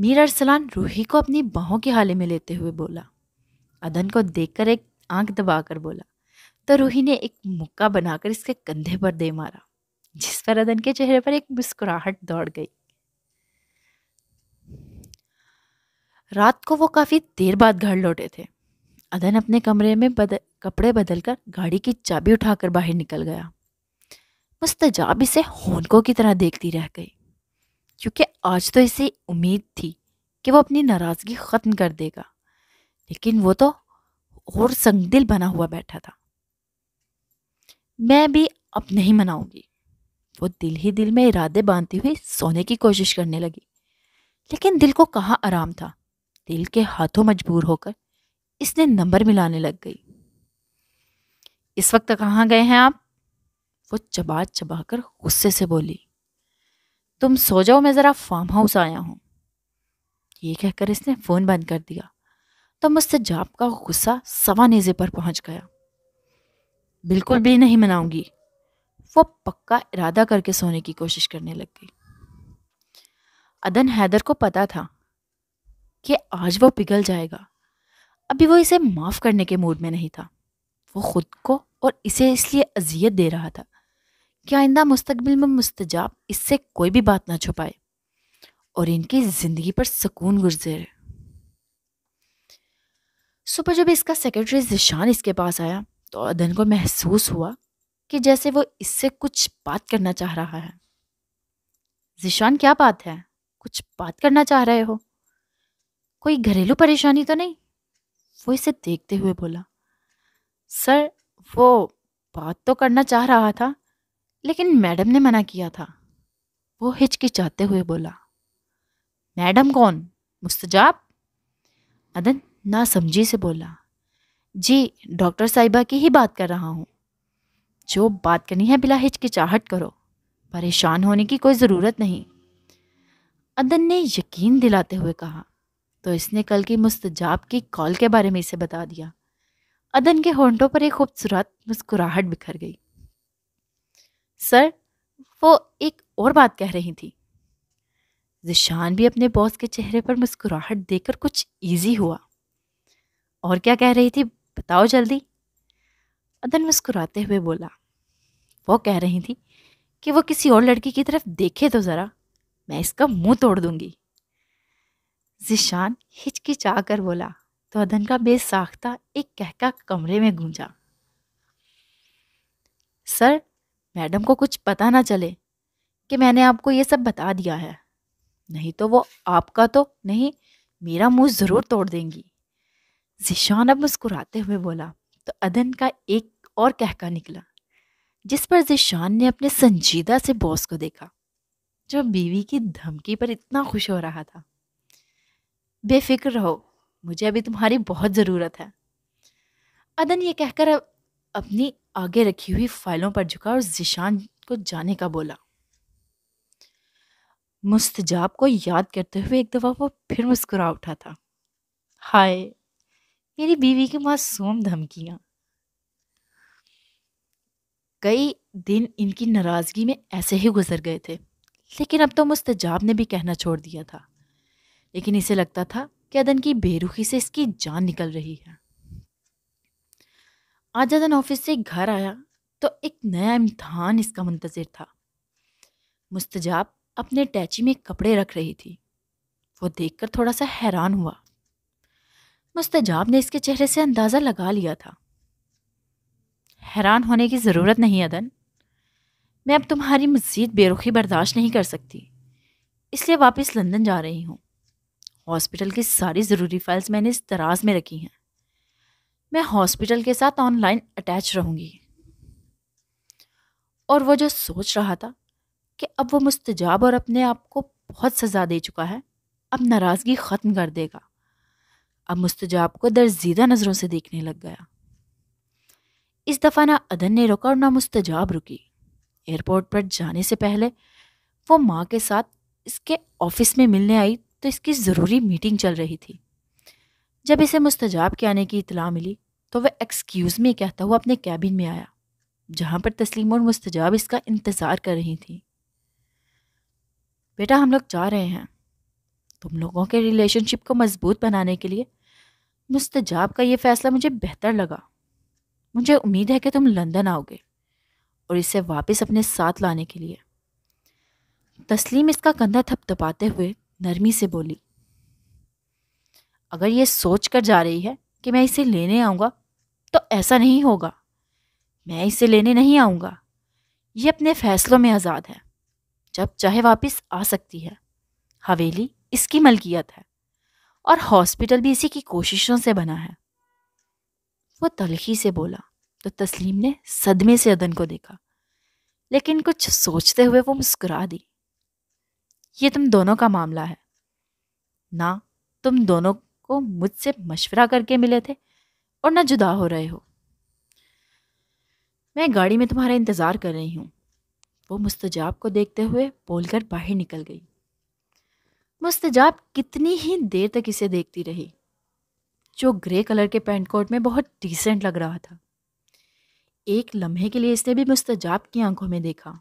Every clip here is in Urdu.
میر ارسلان روحی کو اپنی باہوں کے حالے میں لیتے ہوئے بولا۔ ادن کو دیکھ کر ایک آنکھ دبا کر بولا تو روحی نے ایک مکہ بنا کر اس کے کندھے پر دے مارا، جس پر ادن کے چہرے پر ایک مسکراہٹ دوڑ گئی۔ رات کو وہ کافی دیر بعد گھر لوٹے تھے۔ ادن اپنے کمرے میں کپڑے بدل کر گاڑی کی چابی اٹھا کر باہر نکل گیا۔ مستجاب اسے ہونکوں کی طرح دیکھتی رہ گئی، کیونکہ آج تو اسے امید تھی کہ وہ اپنی ناراضگی ختم کر دے گا، لیکن وہ تو اور سنگ دل بنا ہوا بیٹھا تھا۔ میں بھی اب نہیں مناؤں گی، وہ دل ہی دل میں ارادے باندھتی ہوئی سونے کی کوشش کرنے لگی، لیکن دل کو کہاں آرام تھا۔ دل کے ہاتھوں مجبور ہو کر اس نے نمبر ملانے لگ گئی۔ اس وقت کہاں گئے ہیں آپ؟ وہ چبا چبا کر غصے سے بولی۔ تم سو جاؤ، میں ذرا فارم ہاؤس آیا ہوں۔ یہ کہہ کر اس نے فون بند کر دیا تو مستجاب کا غصہ سوا نیزے پر پہنچ گیا۔ بالکل بھی نہیں مناؤں گی، وہ پکا ارادہ کر کے سونے کی کوشش کرنے لگ گئی۔ ادن حیدر کو پتا تھا کہ آج وہ پگھل جائے گا۔ ابھی وہ اسے معاف کرنے کے موڈ میں نہیں تھا۔ وہ خود کو اور اسے اس لیے اذیت دے رہا تھا کہ آئندہ مستقبل میں مستجاب اس سے کوئی بھی بات نہ چھپائے اور ان کی زندگی پر سکون گزرے۔ صبح جب اس کا سیکرٹری ذیشان اس کے پاس آیا تو ادن کو محسوس ہوا کہ جیسے وہ اس سے کچھ بات کرنا چاہ رہا ہے۔ ذیشان، کیا بات ہے؟ کچھ بات کرنا چاہ رہے ہو؟ کوئی گھریلو پریشانی تو نہیں؟ وہ اسے دیکھتے ہوئے بولا۔ سر، وہ بات تو کرنا چاہ رہا تھا لیکن میڈم نے منع کیا تھا، وہ ہچکچاتے ہوئے بولا۔ میڈم کون؟ مستجاب؟ ادن ناسمجھی سے بولا۔ جی، ڈاکٹر صاحبہ کی ہی بات کر رہا ہوں۔ جو بات کرنی ہے بلا ہچکچاہٹ کرو، پریشان ہونے کی کوئی ضرورت نہیں، ادن نے یقین دلاتے ہوئے کہا۔ تو اس نے کل کی مستجاب کی کال کے بارے میں اسے بتا دیا۔ ادن کے ہونٹوں پر ایک خوبصورت مسکراہٹ بکھر گئی۔ سر، وہ ایک اور بات کہہ رہی تھی۔ ذیشان بھی اپنے باس کے چہرے پر مسکراہٹ دیکھ کر کچھ ایزی ہوا۔ اور کیا کہہ رہی تھی؟ بتاؤ جلدی، ادن مسکراتے ہوئے بولا۔ وہ کہہ رہی تھی کہ وہ کسی اور لڑکی کی طرف دیکھے تو ذرا، میں اس کا منہ توڑ دوں گی۔ ذیشان ہچکچا کر بولا تو ادن کا بے ساختہ ایک کہکا کمرے میں گونجا۔ سر، میڈم کو کچھ پتا نہ چلے کہ میں نے آپ کو یہ سب بتا دیا ہے، نہیں تو وہ آپ کا تو نہیں میرا منہ ضرور توڑ دیں گی۔ ذیشان اب مسکراتے ہوئے بولا تو ادن کا ایک اور کہکا نکلا، جس پر ذیشان نے اپنے سنجیدہ سے باس کو دیکھا جو بیوی کی دھمکی پر اتنا خوش ہو رہا تھا۔ بے فکر رہو، مجھے ابھی تمہاری بہت ضرورت ہے، ادن یہ کہہ کر اپنی آگے رکھی ہوئی فائلوں پر جھکا اور ذیشان کو جانے کا بولا۔ مستجاب کو یاد کرتے ہوئے ایک دفعہ وہ پھر مسکرا اٹھا تھا۔ ہائے، میری بیوی کی معصوم دھمکیاں۔ کئی دن ان کی ناراضگی میں ایسے ہی گزر گئے تھے، لیکن اب تو مستجاب نے بھی کہنا چھوڑ دیا تھا، لیکن اسے لگتا تھا کہ ادن کی بے رخی سے اس کی جان نکل رہی ہے۔ آج ادن آفس سے گھر آیا تو ایک نیا امتحان اس کا منتظر تھا۔ مستجاب اپنے ٹیچی میں کپڑے رکھ رہی تھی۔ وہ دیکھ کر تھوڑا سا حیران ہوا۔ مستجاب نے اس کے چہرے سے اندازہ لگا لیا تھا۔ حیران ہونے کی ضرورت نہیں ادن، میں اب تمہاری مزید بے رخی برداشت نہیں کر سکتی، اس لیے واپس لندن جا رہی ہوں۔ ہاسپٹل کی ساری ضروری فائلز میں نے اس دراز میں رکھی ہیں۔ میں ہاسپٹل کے ساتھ آن لائن اٹیچ رہوں گی۔ اور وہ جو سوچ رہا تھا کہ اب وہ مستجاب اور اپنے آپ کو بہت سزا دے چکا ہے، اب ناراضگی ختم کر دے گا۔ اب مستجاب کو درزیدہ نظروں سے دیکھنے لگ گیا۔ اس دفعہ نہ ادن نے روکا اور نہ مستجاب رکی۔ ایئرپورٹ پر جانے سے پہلے وہ ماں کے ساتھ اس کے آفس میں ملنے آئی تو اس کی ضروری میٹنگ چل رہی تھی۔ جب اسے مستجاب کے آنے کی اطلاع ملی تو وہ ایکسکیوز می کہتا ہوا اپنے کیبن میں آیا، جہاں پر تسلیم اور مستجاب اس کا انتظار کر رہی تھی۔ بیٹا، ہم لوگ جا رہے ہیں، تم لوگوں کے ریلیشن شپ کو مضبوط بنانے کے لیے مستجاب کا یہ فیصلہ مجھے بہتر لگا۔ مجھے امید ہے کہ تم لندن آؤ گے اور اسے واپس اپنے ساتھ لانے کے لیے۔ تسلیم اس کا کندھا تھپ تھپاتے ہوئے نرمی سے بولی، اگر یہ سوچ کر جا رہی ہے کہ میں اسے لینے آؤں گا تو ایسا نہیں ہوگا۔ میں اسے لینے نہیں آؤں گا۔ یہ اپنے فیصلوں میں آزاد ہے، جب چاہے واپس آ سکتی ہے۔ حویلی اس کی ملکیت ہے اور ہاسپٹل بھی اسی کی کوششوں سے بنا ہے۔ وہ تلخی سے بولا تو تسلیم نے صدمے سے عدن کو دیکھا، لیکن کچھ سوچتے ہوئے وہ مسکرا دی۔ یہ تم دونوں کا معاملہ ہے نہ، تم دونوں کو مجھ سے مشورہ کر کے ملے تھے اور نہ جدا ہو رہے ہو۔ میں گاڑی میں تمہارا انتظار کر رہی ہوں۔ وہ مستجاب کو دیکھتے ہوئے بول کر باہر نکل گئی۔ مستجاب کتنی ہی دیر تک اسے دیکھتی رہی، جو گرے کلر کے پینٹ کوٹ میں بہت ڈیسنٹ لگ رہا تھا۔ ایک لمحے کے لیے اس نے بھی مستجاب کی آنکھوں میں دیکھا،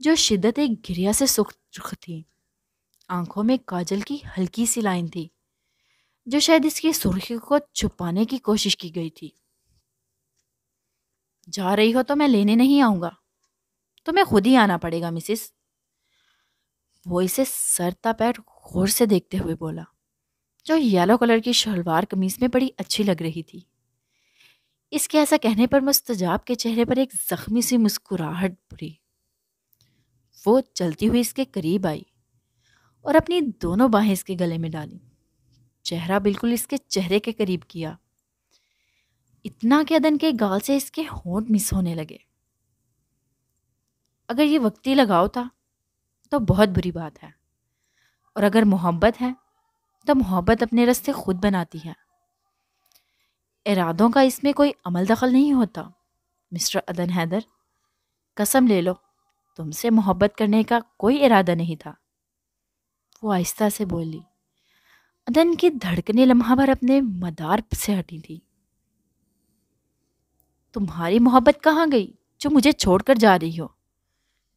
جو شدت ایک گریا سے سرخ تھی۔ آنکھوں میں کاجل کی ہلکی سی لائن تھی، جو شاید اس کی سرخی کو چھپانے کی کوشش کی گئی تھی۔ جا رہی ہو تو میں لینے نہیں آؤں گا، تمہیں خود ہی آنا پڑے گا مسز۔ وہ اسے سر تا پیر غور سے دیکھتے ہوئے بولا، جو یلو کلر کی شلوار قمیض میں بڑی اچھی لگ رہی تھی۔ اس کے ایسا کہنے پر مستجاب کے چہرے پر ایک زخمی سی مسکراہٹ پڑی۔ وہ چلتی ہوئی اس کے قریب آئی اور اپنی دونوں باہیں اس کے گلے میں ڈالی، چہرہ بالکل اس کے چہرے کے قریب کیا، اتنا کہ عدن کے گال سے اس کے ہونٹ مس ہونے لگے۔ اگر یہ وقتی لگاؤ تھا تو بہت بری بات ہے، اور اگر محبت ہے تو محبت اپنے راستے خود بناتی ہے۔ ارادوں کا اس میں کوئی عمل دخل نہیں ہوتا۔ مسٹر عدن حیدر، قسم لے لو تم سے محبت کرنے کا کوئی ارادہ نہیں تھا۔ وہ آہستہ سے بولی۔ عدن کی دھڑکنیں لمحہ بھر اپنے مدار سے ہٹی تھی۔ تمہاری محبت کہاں گئی جو مجھے چھوڑ کر جا رہی ہو؟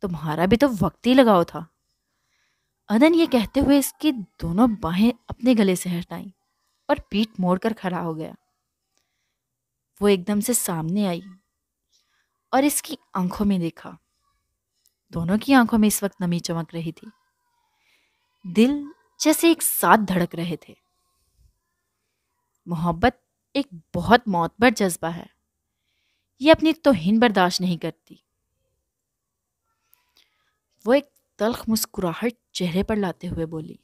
تمہارا بھی تو وقتی لگاؤ تھا۔ عدن یہ کہتے ہوئے اس کی دونوں باہیں اپنے گلے سے ہٹائیں اور پیٹھ موڑ کر کھڑا ہو گیا۔ وہ ایک دم سے سامنے آئی اور اس کی آنکھوں میں دیکھا۔ دونوں کی آنکھوں میں اس وقت نمی چمک رہی تھی، دل جیسے ایک ساتھ دھڑک رہے تھے۔ محبت ایک بہت معتبر جذبہ ہے، یہ اپنی توہین برداشت نہیں کرتی۔ وہ ایک تلخ مسکراہٹ چہرے پر لاتے ہوئے بولی،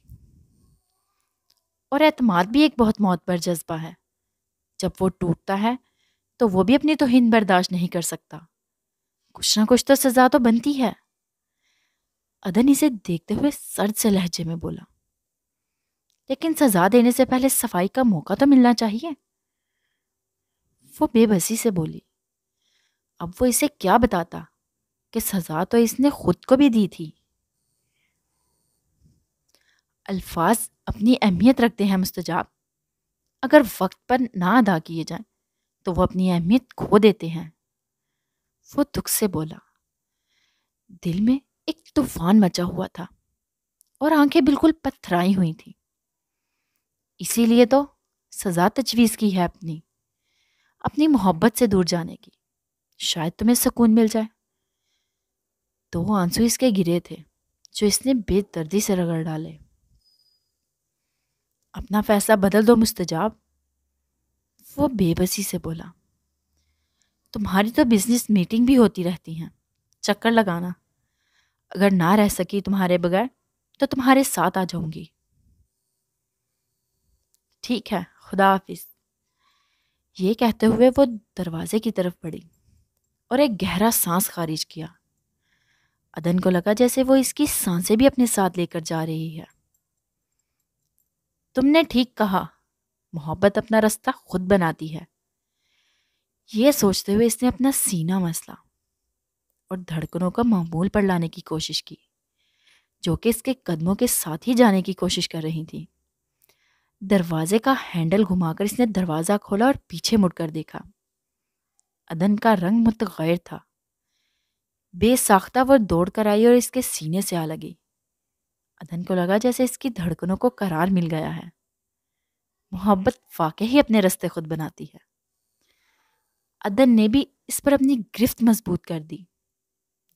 اور اعتماد بھی ایک بہت معتبر جذبہ ہے، جب وہ ٹوٹتا ہے تو وہ بھی اپنی توہین برداشت نہیں کر سکتا۔ کچھ نہ کچھ تو سزا تو بنتی ہے۔ عدن اسے دیکھتے ہوئے سرد سے لہجے میں بولا، لیکن سزا دینے سے پہلے صفائی کا موقع تو ملنا چاہیے۔ وہ بے بسی سے بولی، اب وہ اسے کیا بتاتا کہ سزا تو اس نے خود کو بھی دی تھی۔ الفاظ اپنی اہمیت رکھتے ہیں مستجاب، اگر وقت پر نہ ادا کیے جائیں تو وہ اپنی اہمیت کھو دیتے ہیں۔ وہ دکھ سے بولا، دل میں ایک طوفان مچا ہوا تھا اور آنکھیں بالکل پتھرائی ہوئی تھیں۔ اسی لیے تو سزا تجویز کی ہے، اپنی محبت سے دور جانے کی، شاید تمہیں سکون مل جائے۔ دو آنسو اس کے گرے تھے جو اس نے بے دردی سے رگڑ ڈالے۔ اپنا فیصلہ بدل دو مستجاب، وہ بے بسی سے بولا۔ تمہاری تو بزنس میٹنگ بھی ہوتی رہتی ہیں، چکر لگانا۔ اگر نہ رہ سکی تمہارے بغیر تو تمہارے ساتھ آ جاؤں گی۔ ٹھیک ہے، خدا حافظ۔ یہ کہتے ہوئے وہ دروازے کی طرف بڑھی اور ایک گہرا سانس خارج کیا۔ عدن کو لگا جیسے وہ اس کی سانسیں بھی اپنے ساتھ لے کر جا رہی ہے۔ تم نے ٹھیک کہا، محبت اپنا راستہ خود بناتی ہے۔ یہ سوچتے ہوئے اس نے اپنا سینہ مسلا اور دھڑکنوں کو معمول پر لانے کی کوشش کی، جو کہ اس کے قدموں کے ساتھ ہی جانے کی کوشش کر رہی تھی۔ دروازے کا ہینڈل گھما کر اس نے دروازہ کھولا اور پیچھے مڑ کر دیکھا۔ عدن کا رنگ متغیر تھا۔ بے ساختہ وہ دوڑ کر آئی اور اس کے سینے سے آ لگی۔ عدن کو لگا جیسے اس کی دھڑکنوں کو قرار مل گیا ہے۔ محبت واقعی اپنے رستے خود بناتی ہے۔ عدن نے بھی اس پر اپنی گرفت مضبوط کر دی۔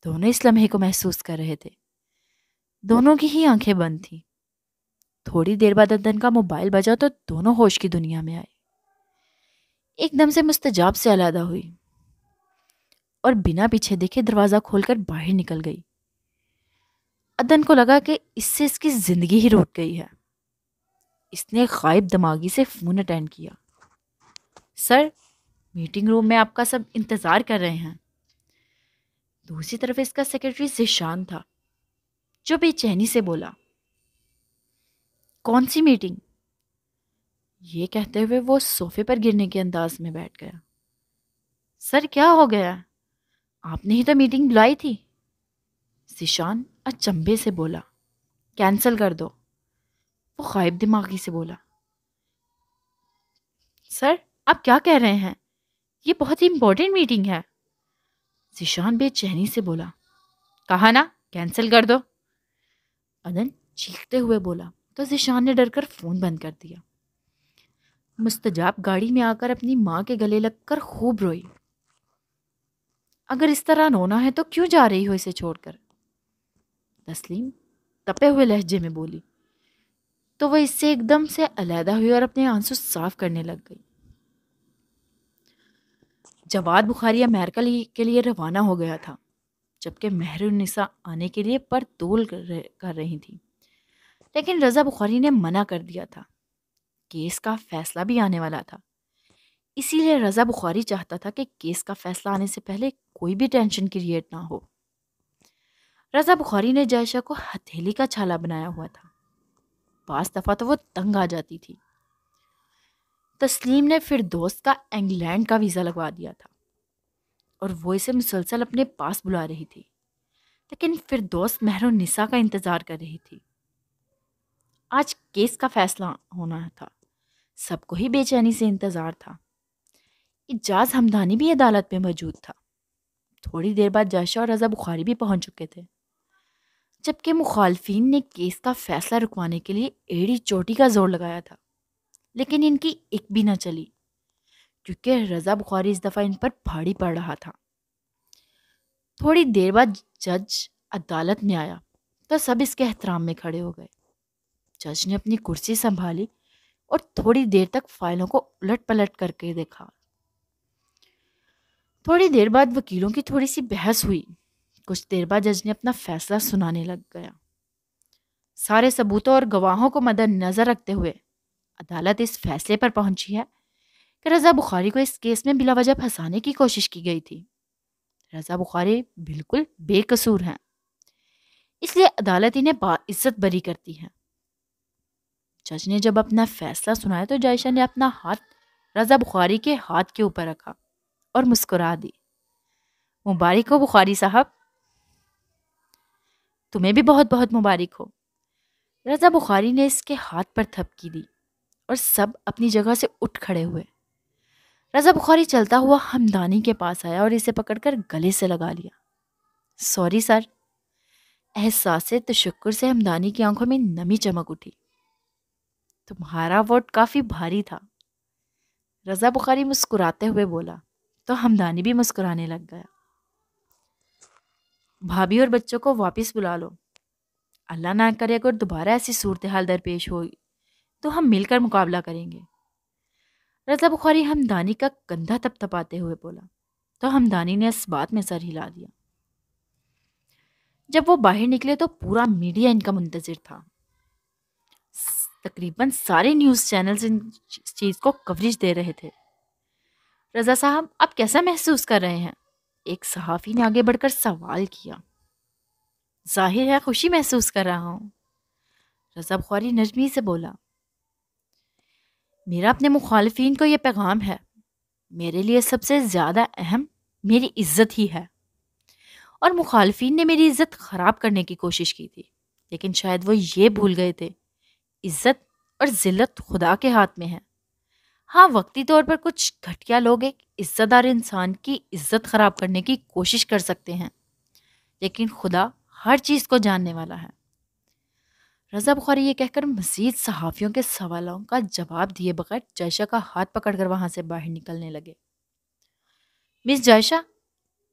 دونوں اس لمحے کو محسوس کر رہے تھے۔ دونوں کی ہی آنکھیں بند تھیں۔ تھوڑی دیر بعد عدن کا موبائل بجا تو دونوں ہوش کی دنیا میں آئے۔ ایک دم سے مستجاب سے علیحدہ ہوئی اور بنا پیچھے دیکھے دروازہ کھول کر باہر نکل گئی۔ عدن کو لگا کہ اس سے اس کی زندگی ہی روٹ گئی ہے۔ اس نے غائب دماغی سے فون اٹینڈ کیا۔ سر، میٹنگ روم میں آپ کا سب انتظار کر رہے ہیں۔ دوسری طرف اس کا سیکرٹری ذیشان تھا جو بے چینی سے بولا، کون سی میٹنگ؟ یہ کہتے ہوئے وہ صوفے پر گرنے کے انداز میں بیٹھ گیا۔ سر کیا ہو گیا؟ آپ نے ہی تو میٹنگ بلائی تھی۔ ذیشان اچنبھے سے بولا، کینسل کر دو۔ وہ غائب دماغی سے بولا، سر آپ کیا کہہ رہے ہیں؟ یہ بہت ہی امپورٹنٹ میٹنگ ہے۔ ذیشان بے چینی سے بولا، کہا نا کینسل کر دو۔ عدن چیختے ہوئے بولا تو ذیشان نے ڈر کر فون بند کر دیا۔ مستجاب گاڑی میں آ کر اپنی ماں کے گلے لگ کر خوب روئی۔ اگر اس طرح رونا ہے تو کیوں جا رہی ہو اسے چھوڑ کر؟ تسلیم تپے ہوئے لہجے میں بولی تو وہ اس سے ایک دم سے علیحدہ ہوئی اور اپنے آنسو صاف کرنے لگ گئی۔ جواد بخاری امریکہ کے لیے روانہ ہو گیا تھا، جبکہ مہر النساء آنے کے لیے پرتول کر رہی تھی، لیکن رضا بخاری نے منع کر دیا تھا۔ کیس کا فیصلہ بھی آنے والا تھا، اسی لیے رضا بخاری چاہتا تھا کہ کیس کا فیصلہ آنے سے پہلے کوئی بھی ٹینشن کریٹ نہ ہو۔ رضا بخاری نے جائشہ کو ہتھیلی کا چھالا بنایا ہوا تھا، بعض دفعہ تو وہ تنگ آ جاتی تھی۔ تسلیم نے فردوس کا انگلینڈ کا ویزا لگوا دیا تھا اور وہ اسے مسلسل اپنے پاس بلا رہی تھی، لیکن فردوس مہر النساء کا انتظار کر رہی تھی۔ آج کیس کا فیصلہ ہونا تھا، سب کو ہی بے چینی سے انتظار تھا۔ اجاز ہمدانی بھی عدالت میں موجود تھا۔ تھوڑی دیر بعد جائشہ اور رضا بخاری بھی پہنچ چکے تھے، جبکہ مخالفین نے کیس کا فیصلہ رکوانے کے لیے ایڑی چوٹی کا زور لگایا تھا، لیکن ان کی ایک بھی نہ چلی، کیونکہ رضا بخاری اس دفعہ ان پر بھاری پڑ رہا تھا۔ تھوڑی دیر بعد جج عدالت میں آیا تو سب اس کے احترام میں کھڑے ہو گئے۔ جج نے اپنی کرسی سنبھالی اور تھوڑی دیر تک فائلوں کو الٹ پلٹ کر کے دیکھا۔ تھوڑی دیر بعد وکیلوں کی تھوڑی سی بحث ہوئی۔ کچھ دیر بعد جج نے اپنا فیصلہ سنانے لگ گیا۔ سارے ثبوتوں اور گواہوں کو مد نظر رکھتے ہوئے عدالت اس فیصلے پر پہنچی ہے کہ رضا بخاری کو اس کیس میں بلا وجہ پھنسانے کی کوشش کی گئی تھی۔ رضا بخاری بالکل بے قصور ہیں، اس لیے عدالت انہیں باعزت بری کرتی ہے۔ جج نے جب اپنا فیصلہ سنایا تو جائشہ نے اپنا ہاتھ رضا بخاری کے ہاتھ کے اوپر رکھا اور مسکرا دی۔ مبارک ہو بخاری صاحب، تمہیں بھی بہت بہت مبارک ہو۔ رضا بخاری نے اس کے ہاتھ پر تھپکی دی اور سب اپنی جگہ سے اٹھ کھڑے ہوئے۔ رضا بخاری چلتا ہوا ہمدانی کے پاس آیا اور اسے پکڑ کر گلے سے لگا لیا۔ Sorry sir. احساس تشکر سے ہمدانی کی آنکھوں میں نمی چمک اٹھی۔ تمہارا ووٹ کافی بھاری تھا، رضا بخاری مسکراتے ہوئے بولا تو ہمدانی بھی مسکرانے لگ گیا۔ بھابھی اور بچوں کو واپس بلا لو، اللہ نہ کرے اگر دوبارہ ایسی صورتحال درپیش ہوئی تو ہم مل کر مقابلہ کریں گے۔ رضا بخاری ہمدانی کا کندھا تپ تپاتے ہوئے بولا تو ہمدانی نے اس بات میں سر ہلا دیا۔ جب وہ باہر نکلے تو پورا میڈیا ان کا منتظر تھا۔ تقریباً سارے نیوز چینلز اس چیز کو کوریج دے رہے تھے۔ رضا صاحب آپ کیسا محسوس کر رہے ہیں؟ ایک صحافی نے آگے بڑھ کر سوال کیا۔ ظاہر ہے خوشی محسوس کر رہا ہوں، رضا بخاری نرمی سے بولا۔ میرا اپنے مخالفین کو یہ پیغام ہے، میرے لیے سب سے زیادہ اہم میری عزت ہی ہے، اور مخالفین نے میری عزت خراب کرنے کی کوشش کی تھی، لیکن شاید وہ یہ بھول گئے تھے عزت اور ذلت خدا کے ہاتھ میں ہے۔ ہاں، وقتی طور پر کچھ گھٹیا لوگ ایک عزت دار انسان کی عزت خراب کرنے کی کوشش کر سکتے ہیں، لیکن خدا ہر چیز کو جاننے والا ہے۔ رضا بخاری یہ کہہ کر مزید صحافیوں کے سوالوں کا جواب دیے بغیر جائشہ کا ہاتھ پکڑ کر وہاں سے باہر نکلنے لگے۔ مس جائشہ،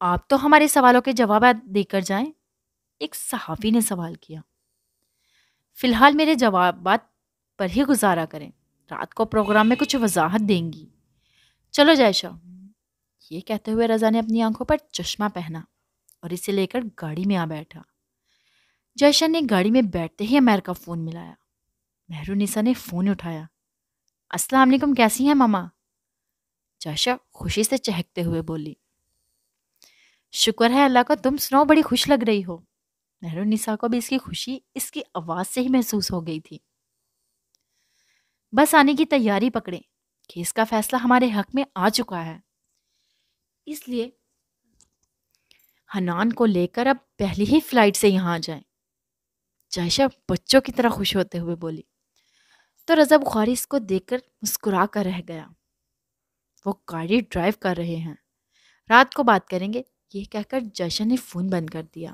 آپ تو ہمارے سوالوں کے جوابات دے کر جائیں، ایک صحافی نے سوال کیا۔ فی الحال میرے جوابات پر ہی گزارا کریں، رات کو پروگرام میں کچھ وضاحت دیں گی۔ چلو جائشہ۔ یہ کہتے ہوئے رضا نے اپنی آنکھوں پر چشمہ پہنا اور اسے لے کر گاڑی میں آ بیٹھا۔ جائشہ نے گاڑی میں بیٹھتے ہی عمیر کا فون ملایا۔ مہرالنساء نے فون اٹھایا۔ السلام علیکم، کیسی ہیں ماما؟ جائشہ خوشی سے چہکتے ہوئے بولی۔ شکر ہے اللہ کا، تم سناؤ، بڑی خوش لگ رہی ہو۔ مہرالنساء کو بھی اس کی خوشی اس کی آواز سے ہی محسوس ہو گئی تھی۔ بس آنے کی تیاری پکڑیں، کیس کا فیصلہ ہمارے حق میں آ چکا ہے، اس لیے حنان کو لے کر اب پہلی ہی فلائٹ سے یہاں آ جائیں۔ جائشہ بچوں کی طرح خوش ہوتے ہوئے بولی۔ تو رضا بخاری اس کو دیکھ کر مسکرا کر رہ گیا۔ وہ گاڑی ڈرائیو کر رہے ہیں، رات کو بات کریں گے، یہ کہہ کر جائشہ نے فون بند کر دیا۔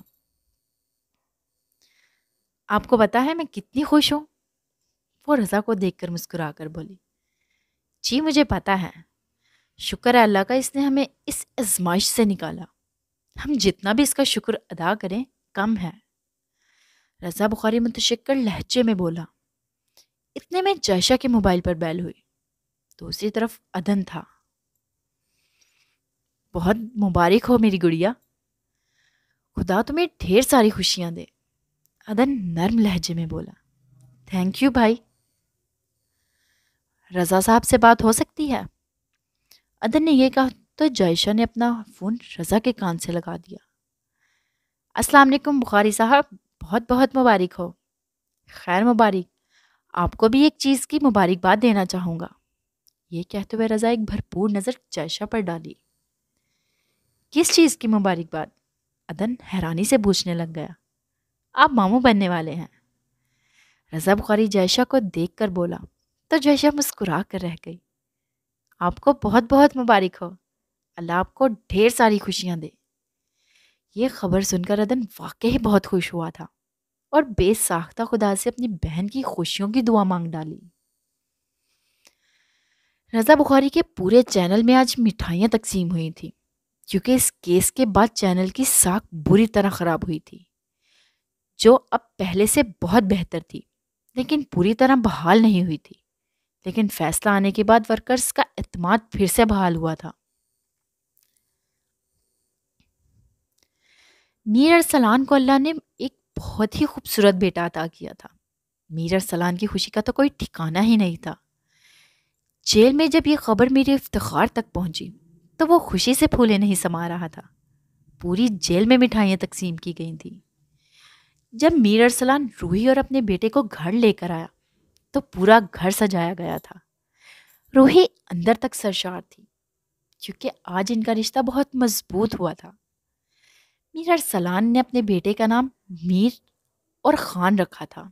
آپ کو پتا ہے میں کتنی خوش ہوں؟ وہ رضا کو دیکھ کر مسکرا کر بولی۔ جی مجھے پتا ہے، شکر ہے اللہ کا، اس نے ہمیں اس آزمائش سے نکالا، ہم جتنا بھی اس کا شکر ادا کریں کم ہے۔ رضا بخاری متشکر لہجے میں بولا۔ اتنے میں جائشہ کے موبائل پر بیل ہوئی۔ دوسری طرف عدن تھا۔ بہت مبارک ہو میری گڑیا، خدا تمہیں ڈھیر ساری خوشیاں دے، عدن نرم لہجے میں بولا۔ تھینک یو بھائی۔ رضا صاحب سے بات ہو سکتی ہے؟ عدن نے یہ کہا تو جائشہ نے اپنا فون رضا کے کان سے لگا دیا۔ السلام علیکم بخاری صاحب، بہت بہت مبارک ہو۔ خیر مبارک، آپ کو بھی ایک چیز کی مبارکباد دینا چاہوں گا۔ یہ کہتے ہوئے رضا ایک بھرپور نظر جائشہ پر ڈالی۔ کس چیز کی مبارکباد؟ عدن حیرانی سے پوچھنے لگ گیا۔ آپ ماموں بننے والے ہیں۔ رضا بخاری جائشہ کو دیکھ کر بولا تو جائشہ مسکرا کر رہ گئی۔ آپ کو بہت بہت مبارک ہو، اللہ آپ کو ڈھیر ساری خوشیاں دے۔ یہ خبر سن کر عدن واقعی بہت خوش ہوا تھا اور بے ساختہ خدا سے اپنی بہن کی خوشیوں کی دعا مانگ ڈالی۔ رضا بخاری کے پورے چینل میں آج مٹھائیاں تقسیم ہوئی تھیں، کیونکہ اس کیس کے بعد چینل کی ساکھ بری طرح خراب ہوئی تھی، جو اب پہلے سے بہت بہتر تھی لیکن پوری طرح بحال نہیں ہوئی تھی۔ لیکن فیصلہ آنے کے بعد ورکرز کا اعتماد پھر سے بحال ہوا تھا۔ میر ارسلان کو اللہ نے ایک بہت ہی خوبصورت بیٹا عطا کیا تھا۔ میر ارسلان کی خوشی کا تو کوئی ٹھکانہ ہی نہیں تھا۔ جیل میں جب یہ خبر میرے افتخار تک پہنچی تو وہ خوشی سے پھولے نہیں سما رہا تھا۔ پوری جیل میں مٹھائیاں تقسیم کی گئی تھیں۔ جب میر ارسلان روحی اور اپنے بیٹے کو گھر لے کر آیا تو پورا گھر سجایا گیا تھا۔ روحی اندر تک سرشار تھی کیونکہ آج ان کا رشتہ بہت مضبوط ہوا تھا۔ میر ارسلان نے اپنے بیٹے کا نام میر اور خان رکھا تھا۔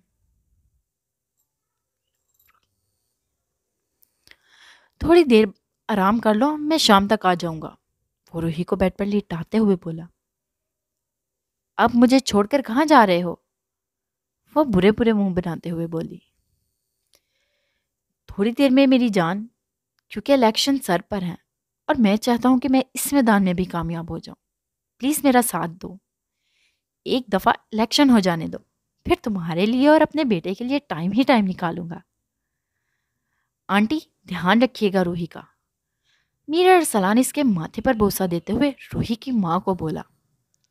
تھوڑی دیر آرام کر لو، میں شام تک آ جاؤں گا، وہ روحی کو بیڈ پر لیٹاتے ہوئے بولا۔ اب مجھے چھوڑ کر کہاں جا رہے ہو؟ وہ برے برے منہ بناتے ہوئے بولی۔ تھوڑی دیر میں میری جان، کیونکہ الیکشن سر پر ہیں اور میں چاہتا ہوں کہ میں اس میدان میں بھی کامیاب ہو جاؤں، پلیز میرا ساتھ دو، ایک دفعہ الیکشن ہو جانے دو، پھر تمہارے لیے اور اپنے بیٹے کے لیے ٹائم ہی ٹائم نکالوں گا۔ آنٹی دھیان رکھیے گا روحی کا۔ میر ارسلان اس کے ماتھے پر بوسہ دیتے ہوئے روحی کی ماں کو بولا۔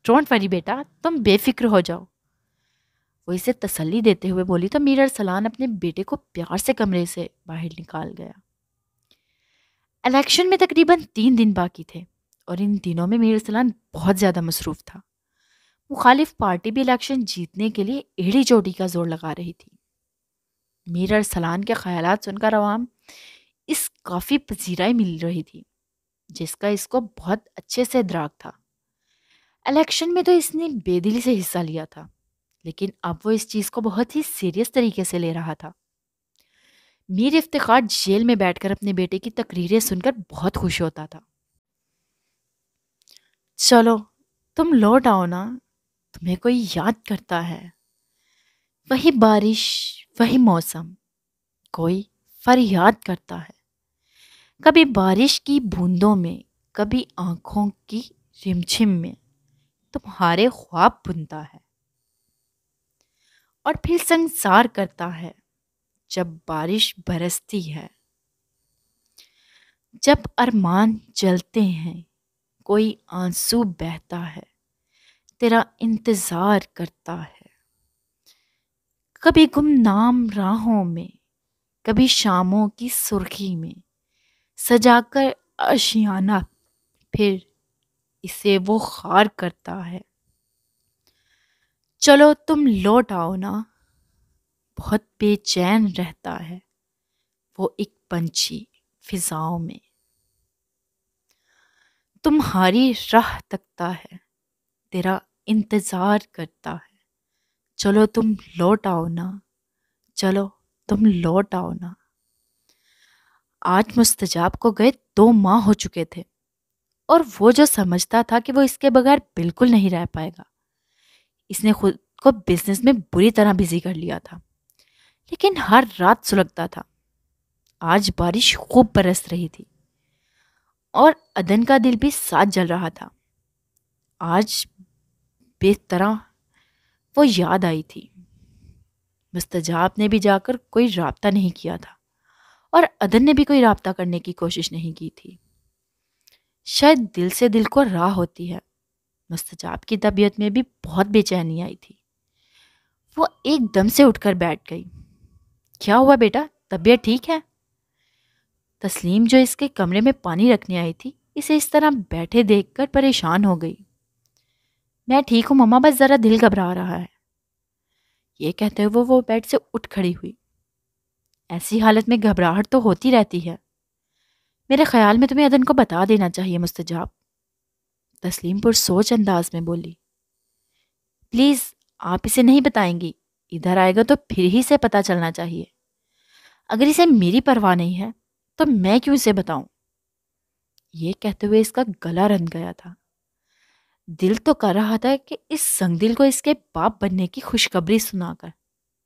ڈونٹ وری بیٹا، تم بے فکر ہو جاؤ، وہ اسے تسلی دیتے ہوئے بولی تو میر ارسلان اپنے بیٹے کو پیار سے کمرے سے باہر نکال گیا۔ الیکشن میں تقریباً 3 دن باقی تھے اور ان دنوں میں میر ارسلان بہت زیادہ مصروف تھا۔ مخالف پارٹی بھی الیکشن جیتنے کے لیے ایڑی چوٹی کا زور لگا رہی تھی۔ میر ارسلان کے خیالات سن کر عوام اس کافی پذیرائی مل رہی تھی جس کا اس کو بہت اچھے سے ادراک تھا۔ الیکشن میں تو اس نے بے دلی سے حصہ لیا تھا لیکن اب وہ اس چیز کو بہت ہی سیریس طریقے سے لے رہا تھا۔ میر افتخار جیل میں بیٹھ کر اپنے بیٹے کی تقریریں سن کر بہت خوش ہوتا تھا۔ چلو تم لوٹ آؤ نا، تمہیں کوئی یاد کرتا ہے۔ وہی بارش، وہی موسم، کوئی فریاد کرتا ہے، کبھی بارش کی بوندوں میں، کبھی آنکھوں کی رمجھم میں تمہارے خواب بنتا ہے، اور پھر سنسار کرتا ہے جب بارش برستی ہے، جب ارمان جلتے ہیں، کوئی آنسو بہتا ہے، تیرا انتظار کرتا ہے، کبھی گمنام راہوں میں، کبھی شاموں کی سرخی میں سجا کر آشیانہ، پھر اسے وہ خار کرتا ہے۔ چلو تم لوٹ آؤ نا، بہت بے چین رہتا ہے وہ ایک پنچھی فضاؤں میں، تمہاری راہ تکتا ہے، تیرا انتظار کرتا ہے۔ چلو تم لوٹ آؤ نا، چلو تم لوٹ آؤ نا۔ آج مستجاب کو گئے 2 ماہ ہو چکے تھے، اور وہ جو سمجھتا تھا کہ وہ اس کے بغیر بالکل نہیں رہ پائے گا، اس نے خود کو بزنس میں بری طرح بزی کر لیا تھا، لیکن ہر رات سلگتا تھا۔ آج بارش خوب برس رہی تھی اور عدن کا دل بھی ساتھ جل رہا تھا۔ آج بے طرح وہ یاد آئی تھی۔ مستجاب نے بھی جا کر کوئی رابطہ نہیں کیا تھا، اور عدن نے بھی کوئی رابطہ کرنے کی کوشش نہیں کی تھی۔ شاید دل سے دل کو راہ ہوتی ہے۔ مستجاب کی طبیعت میں بھی بہت بے چینی آئی تھی۔ وہ ایک دم سے اٹھ کر بیٹھ گئی۔ کیا ہوا بیٹا، طبیعت ٹھیک ہے؟ تسلیم جو اس کے کمرے میں پانی رکھنے آئی تھی، اسے اس طرح بیٹھے دیکھ کر پریشان ہو گئی۔ میں ٹھیک ہوں مما، بس ذرا دل گھبرا رہا ہے۔ یہ کہتے ہوئے وہ بیڈ سے اٹھ کھڑی ہوئی۔ ایسی حالت میں گھبراہٹ تو ہوتی رہتی ہے، میرے خیال میں تمہیں عدن کو بتا دینا چاہیے مستجاب، تسلیم پر سوچ انداز میں بولی۔ پلیز آپ اسے نہیں بتائیں گی، ادھر آئے گا تو پھر ہی سے پتہ چلنا چاہیے۔ اگر اسے میری پرواہ نہیں ہے تو میں کیوں اسے بتاؤں؟ یہ کہتے ہوئے اس کا گلا رن گیا تھا۔ دل تو کر رہا تھا کہ اس سنگ دل کو اس کے باپ بننے کی خوشخبری سنا کر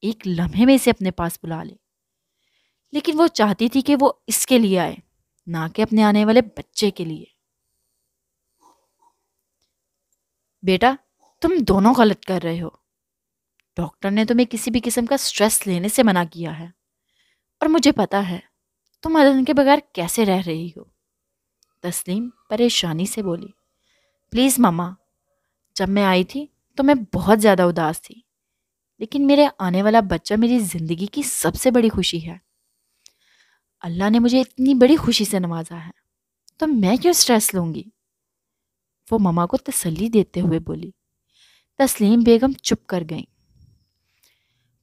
ایک لمحے میں اسے اپنے پاس بلا لے، لیکن وہ چاہتی تھی کہ وہ اس کے لیے آئے، نہ کہ اپنے آنے والے بچے کے لیے۔ بیٹا تم دونوں غلط کر رہے ہو، ڈاکٹر نے تمہیں کسی بھی قسم کا سٹریس لینے سے منع کیا ہے، اور مجھے پتا ہے تم عدن کے بغیر کیسے رہ رہی ہو۔ تسلیم پریشانی سے بولی۔ پلیز مما، جب میں آئی تھی تو میں بہت زیادہ اداس تھی، لیکن میرے آنے والا بچہ میری زندگی کی سب سے بڑی خوشی ہے۔ اللہ نے مجھے اتنی بڑی خوشی سے نوازا ہے، تو میں کیوں سٹریس لوں گی؟ وہ مما کو تسلی دیتے ہوئے بولی۔ تسلیم بیگم چپ کر گئیں۔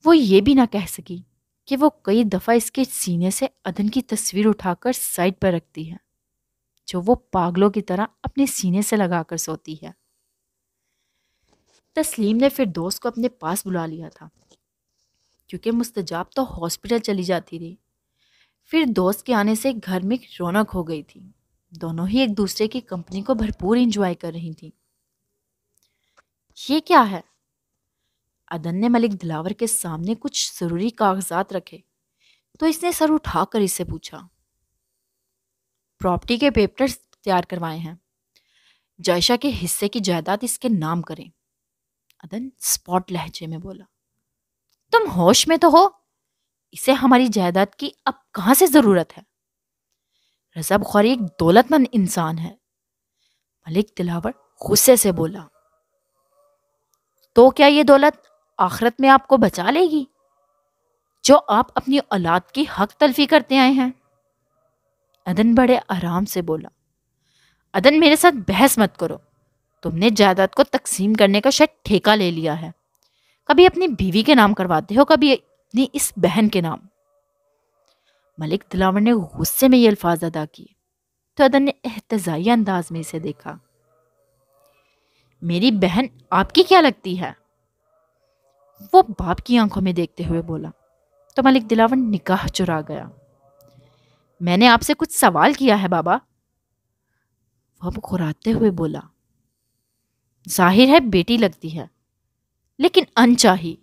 وہ یہ بھی نہ کہہ سکی کہ وہ کئی دفعہ اس کے سینے سے عدن کی تصویر اٹھا کر سائڈ پر رکھتی ہے، جو وہ پاگلوں کی طرح اپنے سینے سے لگا کر سوتی ہے۔ تسلیم نے پھر دوست کو اپنے پاس بلا لیا تھا، کیونکہ مستجاب تو ہاسپٹل چلی جاتی تھی۔ پھر دوست کے آنے سے گھر میں رونق ہو گئی تھی، دونوں ہی ایک دوسرے کی کمپنی کو بھرپور انجوائے کر رہی تھیں۔ یہ کیا ہے؟ عدن نے ملک دلاور کے سامنے کچھ ضروری کاغذات رکھے تو اس نے سر اٹھا کر اس سے پوچھا۔ پراپرٹی کے پیپرز تیار کروائے ہیں، جائشہ کے حصے کی جائیداد اس کے نام کریں، عدن سپاٹ لہجے میں بولا۔ تم ہوش میں تو ہو؟ اسے ہماری جائیداد کی اب کہاں سے ضرورت ہے؟ رضا بخاری ایک دولت مند انسان ہے، ملک دلاور غصے سے بولا۔ تو کیا یہ دولت آخرت میں آپ کو بچا لے گی، جو آپ اپنی اولاد کی حق تلفی کرتے آئے ہیں؟ عدن بڑے آرام سے بولا۔ عدن میرے ساتھ بحث مت کرو، تم نے جائیداد کو تقسیم کرنے کا شاید ٹھیکہ لے لیا ہے، کبھی اپنی بیوی کے نام کرواتے ہو، کبھی اپنی اس بہن کے نام۔ ملک دلاور نے غصے میں یہ الفاظ ادا کیے تو عدن نے احتجاجی انداز میں اسے دیکھا۔ میری بہن آپ کی کیا لگتی ہے؟ وہ باپ کی آنکھوں میں دیکھتے ہوئے بولا تو ملک دلاور نگاہ چرا گیا۔ میں نے آپ سے کچھ سوال کیا ہے بابا، وہ مسکراتے ہوئے بولا۔ ظاہر ہے بیٹی لگتی ہے، لیکن انچاہی،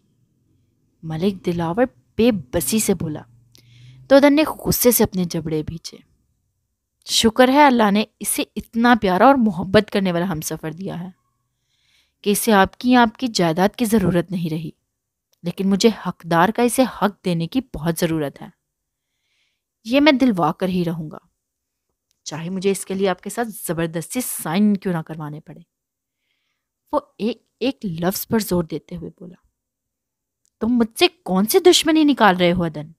ملک دلاور بے بسی سے بولا تو عدن نے غصے سے اپنے جبڑے بھیچے. شکر ہے اللہ نے اسے اتنا پیارا اور محبت کرنے والا ہمسفر دیا ہے کہ اسے آپ کی جائیداد کی ضرورت نہیں رہی، لیکن مجھے حقدار کا اسے حق دینے کی بہت ضرورت ہے. یہ میں دلوا کر ہی رہوں گا، چاہے مجھے اس کے لیے آپ کے ساتھ زبردستی سائن کیوں نہ کروانے پڑے. وہ ایک لفظ پر زور دیتے ہوئے بولا. تم مجھ سے کون سی دشمنی نکال رہے ہو عدن؟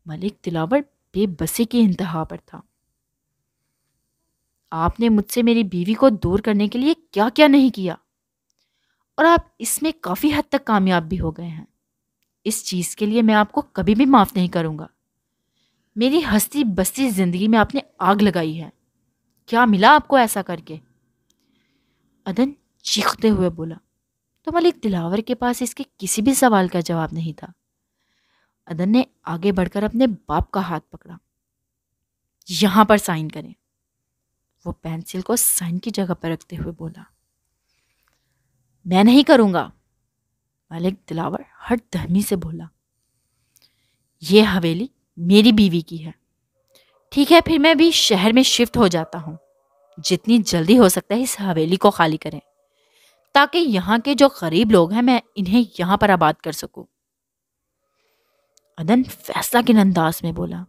ملک دلاور بے بسی کی انتہا پر تھا. آپ نے مجھ سے میری بیوی کو دور کرنے کے لیے کیا کیا نہیں کیا، اور آپ اس میں کافی حد تک کامیاب بھی ہو گئے ہیں. اس چیز کے لیے میں آپ کو کبھی بھی معاف نہیں کروں گا. میری ہستی بستی زندگی میں آپ نے آگ لگائی ہے. کیا ملا آپ کو ایسا کر کے؟ عدن چیختے ہوئے بولا تو ملک دلاور کے پاس اس کے کسی بھی سوال کا جواب نہیں تھا. عدن نے آگے بڑھ کر اپنے باپ کا ہاتھ پکڑا. یہاں پر سائن کریں. وہ پینسل کو سائن کی جگہ پر رکھتے ہوئے بولا. میں نہیں کروں گا. ملک دلاور ہٹ دہمی سے بولا. یہ حویلی میری بیوی کی ہے. ٹھیک ہے، پھر میں بھی شہر میں شفٹ ہو جاتا ہوں. جتنی جلدی ہو سکتا ہے اس حویلی کو خالی کریں تاکہ یہاں کے جو غریب لوگ ہیں میں انہیں یہاں پر آباد کر سکوں. عدن فیصلہ کن انداز میں بولا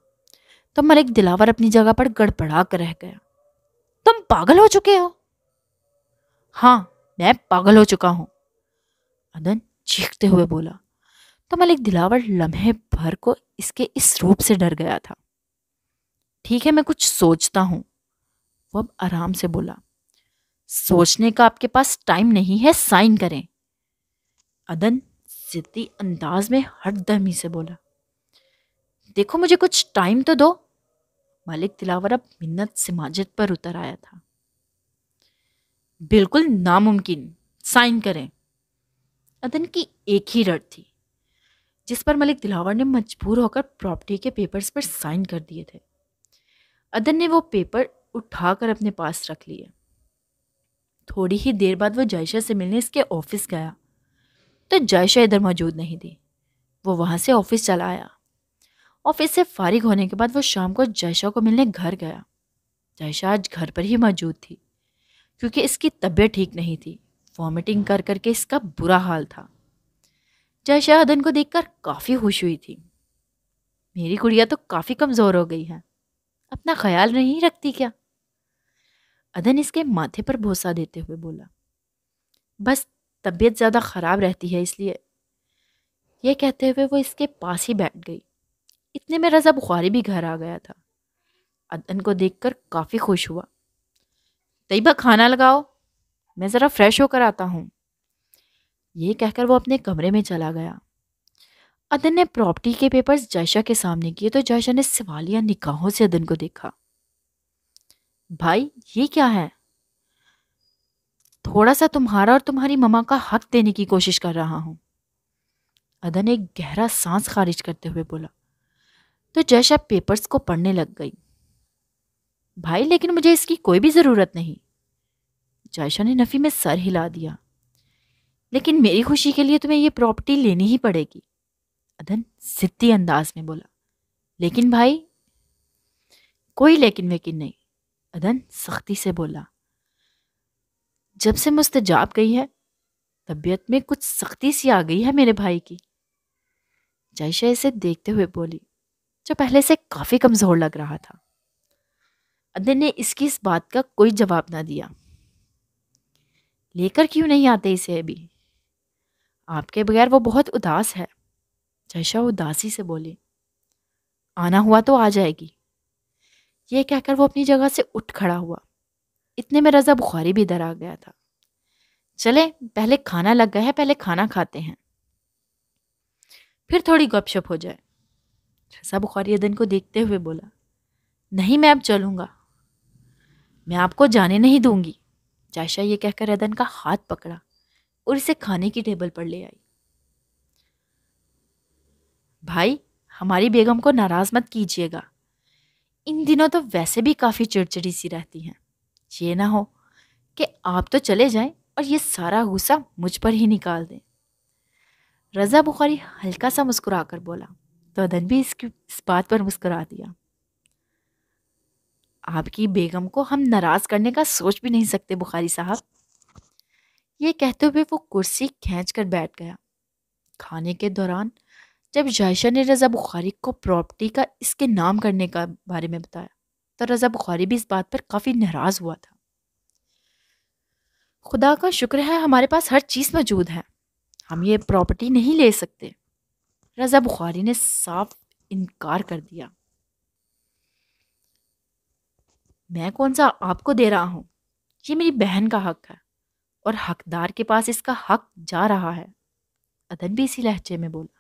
تو ملک دلاور اپنی جگہ پر گڑبڑا کر رہ گیا. تم پاگل ہو چکے ہو؟ ہاں، میں پاگل ہو چکا ہوں. عدن چیختے ہوئے بولا تو ملک دلاور لمحے بھر کو اس کے اس روپ سے ڈر گیا تھا. ٹھیک ہے، میں کچھ سوچتا ہوں. وہ اب آرام سے بولا. سوچنے کا آپ کے پاس ٹائم نہیں ہے، سائن کریں. عدن ضدی انداز میں ہٹ دہمی سے بولا. دیکھو مجھے کچھ ٹائم تو دو. ملک دلاور اب منت سماجت پر اتر آیا تھا. بالکل ناممکن، سائن کریں. عدن کی ایک ہی رٹ تھی جس پر ملک دلاور نے مجبور ہو کر پراپرٹی کے پیپرز پر سائن کر دیے تھے. عدن نے وہ پیپر اٹھا کر اپنے پاس رکھ لیے. تھوڑی ہی دیر بعد وہ جائشہ سے ملنے اس کے آفس گیا تو جائشہ ادھر موجود نہیں تھی. وہ وہاں سے آفس چلا آیا. آفس سے فارغ ہونے کے بعد وہ شام کو جائشہ کو ملنے گھر گیا. جائشہ آج گھر پر ہی موجود تھی کیونکہ اس کی طبیعت ٹھیک نہیں تھی. وامٹنگ کر کر کے اس کا برا حال تھا. جائشہ عدن کو دیکھ کر کافی خوش ہوئی تھی. میری گڑیا تو کافی کمزور ہو گئی ہے، اپنا خیال نہیں رکھتی کیا؟ عدن اس کے ماتھے پر بوسہ دیتے ہوئے بولا. بس طبیعت زیادہ خراب رہتی ہے اس لیے. یہ کہتے ہوئے وہ اس کے پاس ہی بیٹھ گئی. اتنے میں رضا بخاری بھی گھر آ گیا تھا. عدن کو دیکھ کر کافی خوش ہوا. طیبہ کھانا لگاؤ، میں ذرا فریش ہو کر آتا ہوں. یہ کہہ کر وہ اپنے کمرے میں چلا گیا. عدن نے پراپرٹی کے پیپرز جائشہ کے سامنے کیے تو جائشہ نے سوالیہ نگاہوں سے عدن کو دیکھا. بھائی یہ کیا ہے؟ تھوڑا سا تمہارا اور تمہاری ماما کا حق دینے کی کوشش کر رہا ہوں. عدن ایک گہرا سانس خارج کرتے ہوئے بولا تو جائشہ پیپرز کو پڑھنے لگ گئی. بھائی لیکن مجھے اس کی کوئی بھی ضرورت نہیں. جائشہ نے نفی میں سر ہلا دیا. لیکن میری خوشی کے لیے تمہیں یہ پراپرٹی لینی ہی پڑے گی. عدن ضدی انداز میں بولا. لیکن بھائی. کوئی لیکن ویکن نہیں. عدن سختی سے بولا. جب سے مستجاب گئی ہے طبیعت میں کچھ سختی سی آ گئی ہے میرے بھائی کی. جائشہ اسے دیکھتے ہوئے بولی جو پہلے سے کافی کمزور لگ رہا تھا. عدن نے اس کی اس بات کا کوئی جواب نہ دیا. لے کر کیوں نہیں آتے اسے ابھی؟ آپ کے بغیر وہ بہت اداس ہے. جائشہ اداسی سے بولی. آنا ہوا تو آ جائے گی. یہ کہہ کر وہ اپنی جگہ سے اٹھ کھڑا ہوا. اتنے میں رضا بخاری بھی ادھر آ گیا تھا. چلے پہلے کھانا لگ گیا ہے، پہلے کھانا کھاتے ہیں پھر تھوڑی گپ شپ ہو جائے. رضا بخاری عدن کو دیکھتے ہوئے بولا. نہیں میں اب چلوں گا. میں آپ کو جانے نہیں دوں گی. جائشہ یہ کہہ کر عدن کا ہاتھ پکڑا اور اسے کھانے کی ٹیبل پر لے آئی. بھائی ہماری بیگم کو ناراض مت کیجیے گا. ان دنوں تو ویسے بھی کافی چڑچڑی سی رہتی ہیں. یہ نہ ہو کہ آپ تو چلے جائیں اور یہ سارا غصہ مجھ پر ہی نکال دیں. رضا بخاری ہلکا سا مسکرا کر بولا تو عدن بھی اس بات پر مسکرا دیا۔ آپ کی بیگم کو ہم ناراض کرنے کا سوچ بھی نہیں سکتے بخاری صاحب۔ یہ کہتے ہوئے وہ کرسی کھینچ کر بیٹھ گیا۔ کھانے کے دوران جب جائشہ نے رضا بخاری کو پراپرٹی کا اس کے نام کرنے کا بارے میں بتایا تو رضا بخاری بھی اس بات پر کافی ناراض ہوا تھا۔ خدا کا شکر ہے ہمارے پاس ہر چیز موجود ہے، ہم یہ پراپرٹی نہیں لے سکتے۔ رضا بخاری نے صاف انکار کر دیا۔ میں کون سا آپ کو دے رہا ہوں، یہ میری بہن کا حق ہے اور حقدار کے پاس اس کا حق جا رہا ہے۔ عدن بھی اسی لہجے میں بولا۔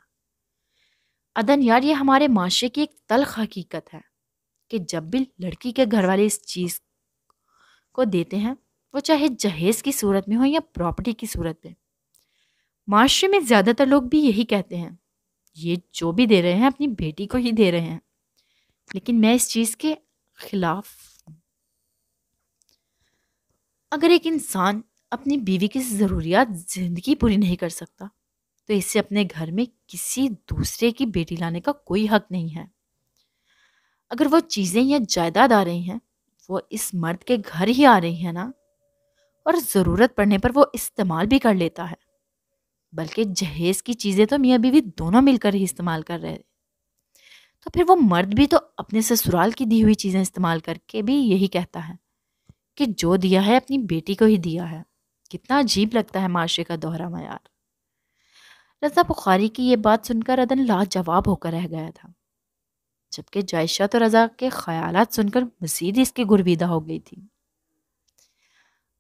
عدن یار، یہ ہمارے معاشرے کی ایک تلخ حقیقت ہے کہ جب بھی لڑکی کے گھر والے اس چیز کو دیتے ہیں، وہ چاہے جہیز کی صورت میں ہو یا پراپرٹی کی صورت میں، معاشرے میں زیادہ تر لوگ بھی یہی کہتے ہیں، یہ جو بھی دے رہے ہیں اپنی بیٹی کو ہی دے رہے ہیں۔ لیکن میں اس چیز کے خلاف ہوں۔ اگر ایک انسان اپنی بیوی کی ضروریات زندگی پوری نہیں کر سکتا تو اسے اپنے گھر میں کسی دوسرے کی بیٹی لانے کا کوئی حق نہیں ہے۔ اگر وہ چیزیں یا جائیداد آ رہی ہیں، وہ اس مرد کے گھر ہی آ رہی ہیں نا، اور ضرورت پڑنے پر وہ استعمال بھی کر لیتا ہے۔ بلکہ جہیز کی چیزیں تو میاں بیوی دونوں مل کر ہی استعمال کر رہے، تو پھر وہ مرد بھی تو اپنے سسرال کی دی ہوئی چیزیں استعمال کر کے بھی یہی کہتا ہے کہ جو دیا ہے اپنی بیٹی کو ہی دیا ہے۔ کتنا عجیب لگتا ہے معاشرے کا دوہرا معیار۔ رضا بخاری کی یہ بات سن کر عدن لاجواب ہو کر رہ گیا تھا، جبکہ جائشہ تو رضا کے خیالات سن کر مزید اس کی گرویدہ ہو گئی تھی۔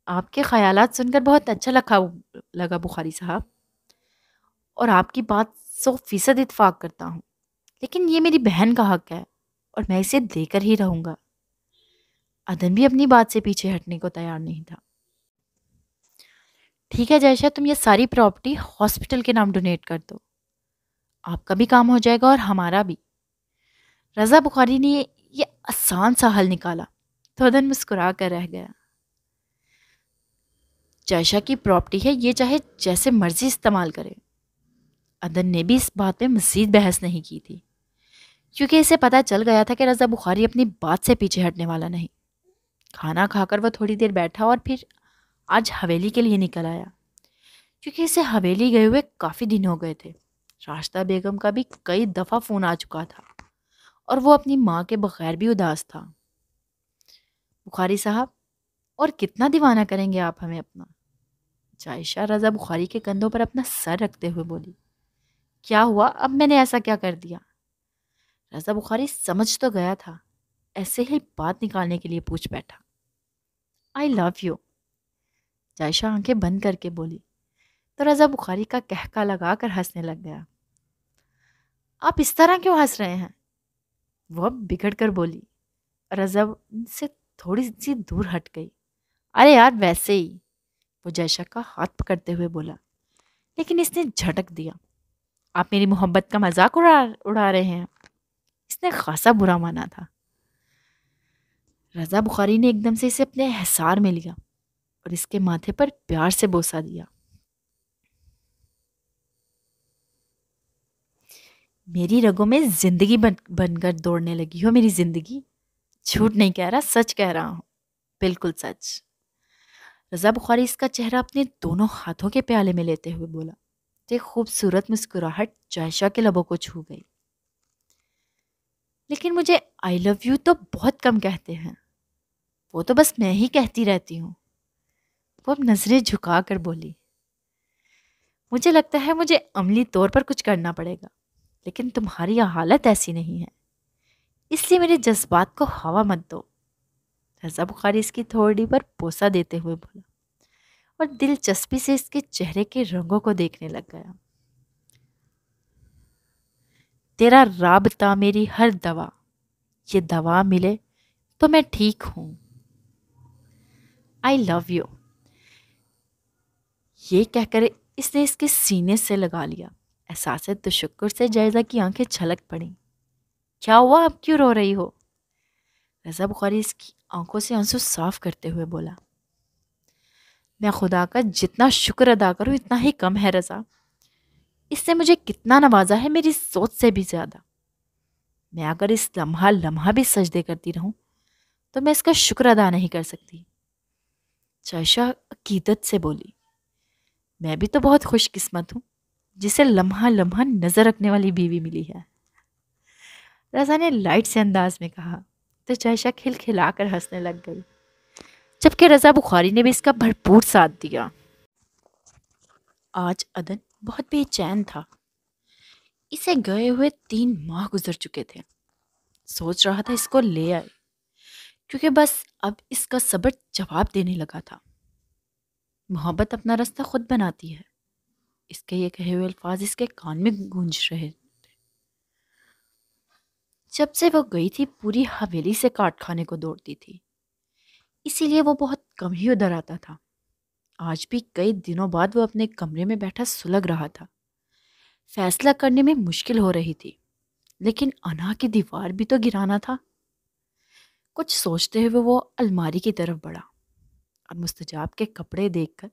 آپ کے خیالات سن کر بہت اچھا لگا بخاری صاحب، اور آپ کی بات 100% اتفاق کرتا ہوں، لیکن یہ میری بہن کا حق ہے اور میں اسے دے کر ہی رہوں گا۔ عدن بھی اپنی بات سے پیچھے ہٹنے کو تیار نہیں تھا۔ ٹھیک ہے جائشہ، تم یہ ساری پراپرٹی ہاسپٹل کے نام ڈونیٹ کر دو، آپ کا بھی کام ہو جائے گا اور ہمارا بھی۔ رضا بخاری نے یہ آسان سا حل نکالا تو عدن مسکرا کر رہ گیا۔ جائشہ کی پراپرٹی ہے، یہ چاہے جیسے مرضی استعمال کرے۔ عدن نے بھی اس بات پہ مزید بحث نہیں کی تھی، کیونکہ اسے پتہ چل گیا تھا کہ رضا بخاری اپنی بات سے پیچھے ہٹنے والا نہیں۔ کھانا کھا کر وہ تھوڑی دیر بیٹھا اور پھر آج حویلی کے لیے نکل آیا، کیونکہ اسے حویلی گئے ہوئے کافی دن ہو گئے تھے۔ راشدہ بیگم کا بھی کئی دفعہ فون آ چکا تھا اور وہ اپنی ماں کے بغیر بھی اداس تھا۔ بخاری صاحب، اور کتنا دیوانہ کریں گے آپ ہمیں اپنا؟ جائشہ رضا بخاری کے کندھوں پر اپنا سر رکھتے ہوئے بولی۔ کیا ہوا، اب میں نے ایسا کیا کر دیا؟ رضا بخاری سمجھ تو گیا تھا، ایسے ہی بات نکالنے کے لیے پوچھ بیٹھا۔ آئی لو یو، جائشہ آنکھیں بند کر کے بولی تو رضا بخاری کا کہکا لگا کر ہنسنے لگ گیا۔ آپ اس طرح کیوں ہنس رہے ہیں؟ وہ بگڑ کر بولی۔ رضا سے تھوڑی سی دور ہٹ گئی۔ ارے یار ویسے ہی، وہ جائشہ کا ہاتھ پکڑتے ہوئے بولا، لیکن اس نے جھٹک دیا۔ آپ میری محبت کا مذاق اڑا رہے ہیں؟ اس نے خاصا برا مانا تھا۔ رضا بخاری نے ایک دم سے اسے اپنے احسار میں لیا اور اس کے ماتھے پر پیار سے بوسہ دیا۔ میری رگوں میں زندگی بن کر دوڑنے لگی ہو، میری زندگی۔ جھوٹ نہیں کہہ رہا، سچ کہہ رہا ہوں، بالکل سچ۔ رضا بخاری اس کا چہرہ اپنے دونوں ہاتھوں کے پیالے میں لیتے ہوئے بولا۔ ایک خوبصورت مسکراہٹ جائشہ کے لبوں کو چھو گئی۔ لیکن مجھے آئی لو یو تو بہت کم کہتے ہیں، وہ تو بس میں ہی کہتی رہتی ہوں۔ وہ اب نظریں جھکا کر بولی۔ مجھے لگتا ہے مجھے عملی طور پر کچھ کرنا پڑے گا، لیکن تمہاری حالت ایسی نہیں ہے، اس لیے میرے جذبات کو ہوا مت دو۔ رضا بخاری اس کی تھوڑی پر بوسہ دیتے ہوئے بولا اور دلچسپی سے اس کے چہرے کے رنگوں کو دیکھنے لگ گیا۔ تیرا رابطہ میری ہر دوا، یہ دوا ملے تو میں ٹھیک ہوں۔ آئی لو یو، یہ کہہ کر اس نے اس کے سینے سے لگا لیا۔ احساس تشکر سے جائزہ کی آنکھیں چھلک پڑیں۔ کیا ہوا، اب کیوں رو رہی ہو؟ رضا بخاری اس کی آنکھوں سے آنسو صاف کرتے ہوئے بولا۔ میں خدا کا جتنا شکر ادا کروں اتنا ہی کم ہے رضا، اس نے مجھے کتنا نوازا ہے، میری سوچ سے بھی زیادہ۔ میں اگر اس لمحہ لمحہ بھی سجدے کرتی رہوں تو میں اس کا شکر ادا نہیں کر سکتی۔ چائشہ عقیدت سے بولی، میں بھی تو بہت خوش قسمت ہوں جسے لمحہ لمحہ نظر رکھنے والی بیوی ملی ہے، رضا نے لائٹ سے انداز میں کہا تو چائشہ کھلکھلا کر ہنسنے لگ گئی، جبکہ رضا بخاری نے بھی اس کا بھرپور ساتھ دیا۔ آج عدن بہت بے چین تھا۔ اسے گئے ہوئے 3 ماہ گزر چکے تھے۔ سوچ رہا تھا اس کو لے آئے، کیونکہ بس اب اس کا صبر جواب دینے لگا تھا۔ محبت اپنا راستہ خود بناتی ہے، اس کے یہ کہے ہوئے الفاظ اس کے کان میں گونج رہے تھے۔ جب سے وہ گئی تھی پوری حویلی سے کاٹ کھانے کو دوڑتی تھی، اسی لیے وہ بہت کم ہی ادھر آتا تھا۔ آج بھی کئی دنوں بعد وہ اپنے کمرے میں بیٹھا سلگ رہا تھا۔ فیصلہ کرنے میں مشکل ہو رہی تھی، لیکن انا کی دیوار بھی تو گرانا تھا۔ کچھ سوچتے ہوئے وہ الماری کی طرف بڑھا اور مستجاب کے کپڑے دیکھ کر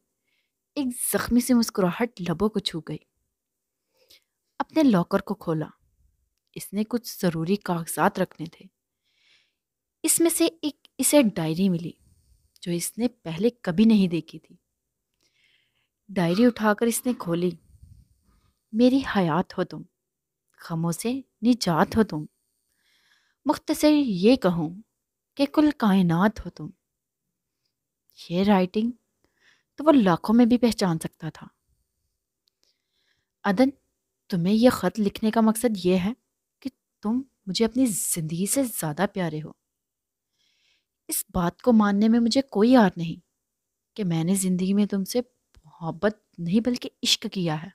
ایک زخمی سی مسکراہٹ لبوں کو چھو گئی۔ اپنے لاکر کو کھولا، اس نے کچھ ضروری کاغذات رکھنے تھے۔ اس میں سے ایک اسے ڈائری ملی جو اس نے پہلے کبھی نہیں دیکھی تھی۔ ڈائری اٹھا کر اس نے کھولی۔ میری حیات ہو تم، غموں سے نجات ہو تم، مختصر یہ کہوں کہ کل کائنات ہو تم۔ یہ رائٹنگ تو وہ لاکھوں میں بھی پہچان سکتا تھا۔ عدن، تمہیں یہ خط لکھنے کا مقصد یہ ہے کہ تم مجھے اپنی زندگی سے زیادہ پیارے ہو۔ اس بات کو ماننے میں مجھے کوئی عار نہیں کہ میں نے زندگی میں تم سے محبت نہیں بلکہ عشق کیا ہے۔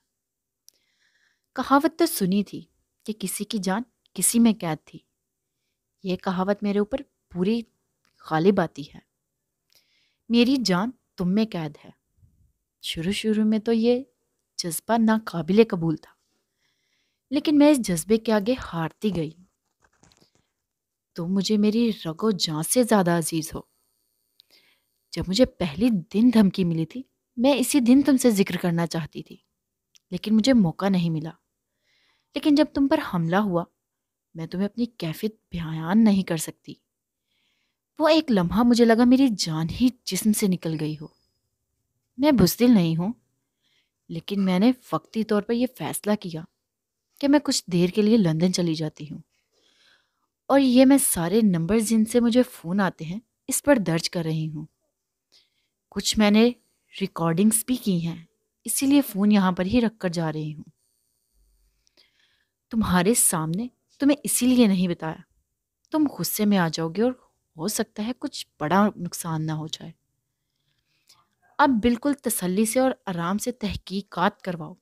کہاوت تو سنی تھی کہ کسی کی جان کسی میں قید تھی۔ یہ کہاوت میرے اوپر پوری غالب آتی ہے۔ میری جان تم میں قید ہے۔ شروع میں تو یہ جذبہ ناقابل قبول تھا، لیکن میں اس جذبے کے آگے ہارتی گئی۔ تم مجھے میری رگ و جان سے زیادہ عزیز ہو۔ جب مجھے پہلی دن دھمکی ملی تھی، میں اسی دن تم سے ذکر کرنا چاہتی تھی، لیکن مجھے موقع نہیں ملا۔ لیکن جب تم پر حملہ ہوا، میں تمہیں اپنی کیفیت بیان نہیں کر سکتی۔ وہ ایک لمحہ مجھے لگا میری جان ہی جسم سے نکل گئی ہو۔ میں بزدل نہیں ہوں، لیکن میں نے وقتی طور پر یہ فیصلہ کیا کہ میں کچھ دیر کے لیے لندن چلی جاتی ہوں، اور یہ میں سارے نمبر جن سے مجھے فون آتے ہیں اس پر درج کر رہی ہوں۔ کچھ میں نے ریکارڈنگز بھی کی ہیں، اسی لیے فون یہاں پر ہی رکھ کر جا رہی ہوں۔ تمہارے سامنے تمہیں اسی لیے نہیں بتایا، تم غصے میں آ جاؤ گے اور ہو سکتا ہے کچھ بڑا نقصان نہ ہو جائے۔ اب بالکل تسلی سے اور آرام سے تحقیقات کرواؤ،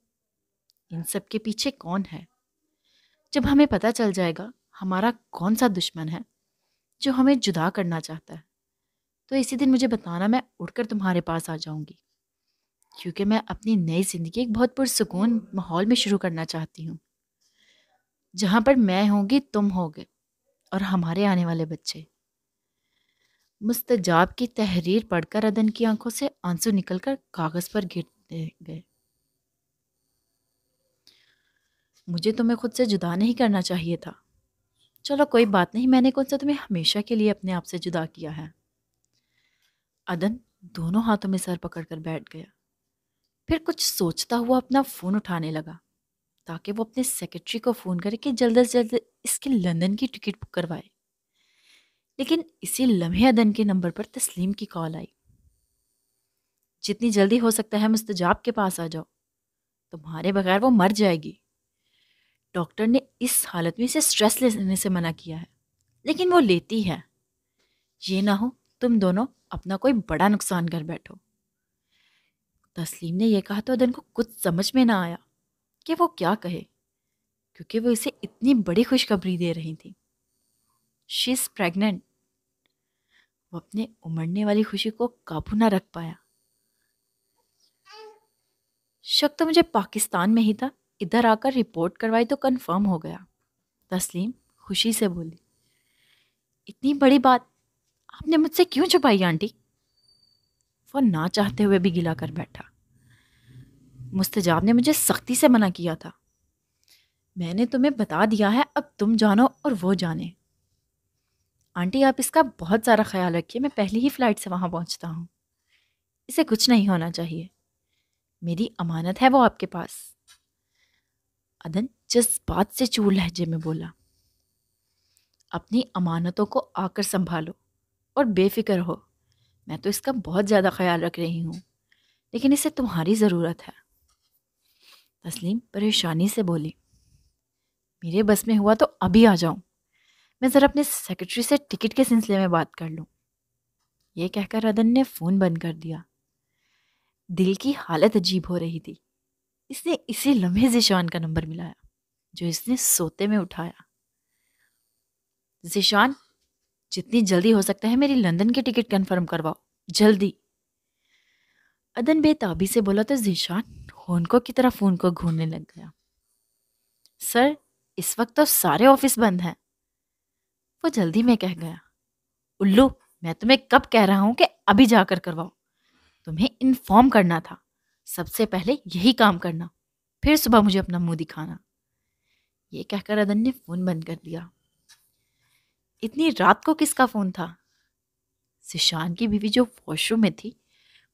ان سب کے پیچھے کون ہے۔ جب ہمیں پتہ چل جائے گا ہمارا کون سا دشمن ہے جو ہمیں جدا کرنا چاہتا ہے، تو اسی دن مجھے بتانا، میں اڑ کر تمہارے پاس آ جاؤں گی، کیونکہ میں اپنی نئی زندگی ایک بہت پرسکون ماحول میں شروع کرنا چاہتی ہوں، جہاں پر میں ہوں گی، تم ہوگے اور ہمارے آنے والے بچے۔ مستجاب کی تحریر پڑھ کر عدن کی آنکھوں سے آنسو نکل کر کاغذ پر گرتے گئے۔ مجھے تمہیں خود سے جدا نہیں کرنا چاہیے تھا۔ چلو کوئی بات نہیں، میں نے کون سا تمہیں ہمیشہ کے لیے اپنے آپ سے جدا کیا ہے۔ عدن دونوں ہاتھوں میں سر پکڑ کر بیٹھ گیا، پھر کچھ سوچتا ہوا اپنا فون اٹھانے لگا تاکہ وہ اپنے سیکرٹری کو فون کرے کہ جلد از جلد اس کی لندن کی ٹکٹ بک کروائے۔ لیکن اسی لمحے عدن کے نمبر پر تسلیم کی کال آئی۔ جتنی جلدی ہو سکتا ہے مستجاب کے پاس آ جاؤ، تمہارے بغیر وہ مر جائے گی۔ ڈاکٹر نے اس حالت میں اسے سٹریس لینے سے منع کیا ہے، لیکن وہ لیتی ہے۔ یہ نہ ہو تم دونوں اپنا کوئی بڑا نقصان کر بیٹھو۔ تسلیم نے یہ کہا تو عدن کو کچھ سمجھ میں نہ آیا کہ وہ کیا کہے، کیونکہ وہ اسے اتنی بڑی خوشخبری دے رہی تھی۔ شی از پریگننٹ۔ وہ اپنے امڑنے والی خوشی کو قابو نہ رکھ پایا۔ شک تو مجھے پاکستان میں ہی تھا، ادھر آ کر رپورٹ کروائی تو کنفرم ہو گیا، تسلیم خوشی سے بولی۔ اتنی بڑی بات آپ نے مجھ سے کیوں چھپائی آنٹی؟ وہ نہ چاہتے ہوئے بھی گلا کر بیٹھا۔ مستجاب نے مجھے سختی سے منع کیا تھا. میں نے تمہیں بتا دیا ہے، اب تم جانو اور وہ جانے. آنٹی آپ اس کا بہت سارا خیال رکھیے، میں پہلی ہی فلائٹ سے وہاں پہنچتا ہوں. اسے کچھ نہیں ہونا چاہیے، میری امانت ہے وہ آپ کے پاس. عدن جذبات سے چور لہجے میں بولا. اپنی امانتوں کو آ کر سنبھالو اور بے فکر ہو. میں تو اس کا بہت زیادہ خیال رکھ رہی ہوں، لیکن اسے تمہاری ضرورت ہے. تسلیم پریشانی سے بولی. میرے بس میں ہوا تو ابھی آ جاؤں. میں ذرا اپنے سیکرٹری سے ٹکٹ کے سلسلے میں بات کر لوں. یہ کہہ کر عدن نے فون بند کر دیا. دل کی حالت عجیب ہو رہی تھی. اس نے اسی لمحے ذیشان کا نمبر ملایا جو اس نے سوتے میں اٹھایا. ذیشان، جتنی جلدی ہو سکتا ہے میری لندن کی ٹکٹ کنفرم کرواؤ، جلدی. عدن بے تابی سے بولا تو ذیشان ہونکو کی طرح فون کو گھورنے لگ گیا. سر، اس وقت تو سارے آفس بند ہیں. وہ جلدی میں کہہ گیا. الو، میں تمہیں کب کہہ رہا ہوں کہ ابھی جا کر کرواؤ. تمہیں انفارم کرنا تھا، سب سے پہلے یہی کام کرنا، پھر صبح مجھے اپنا منہ دکھانا. یہ کہہ کر عدن نے فون بند کر دیا. اتنی رات کو کس کا فون تھا؟ ذیشان کی بیوی جو واش روم میں تھی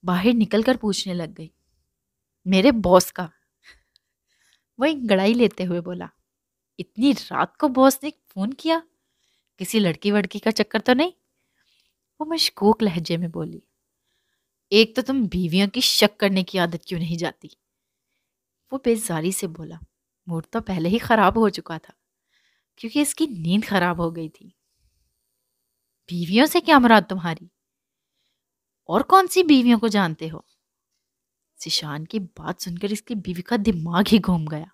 باہر نکل کر پوچھنے لگ گئی. میرے باس کا. وہ ایک گڑائی لیتے ہوئے بولا. اتنی رات کو باس نے فون کیا؟ کسی لڑکی وڑکی کا چکر تو نہیں؟ وہ مشکوک لہجے میں بولی. ایک تو تم بیویوں کی شک کرنے کی عادت کیوں نہیں جاتی؟ وہ بیزاری سے بولا. موڈ تو پہلے ہی خراب ہو چکا تھا کیونکہ اس کی نیند خراب ہو گئی تھی. بیویوں سے کیا مراد تمہاری؟ اور کون سی بیویوں کو جانتے ہو؟ ذیشان کی بات سن کر اس کی بیوی کا دماغ ہی گھوم گیا.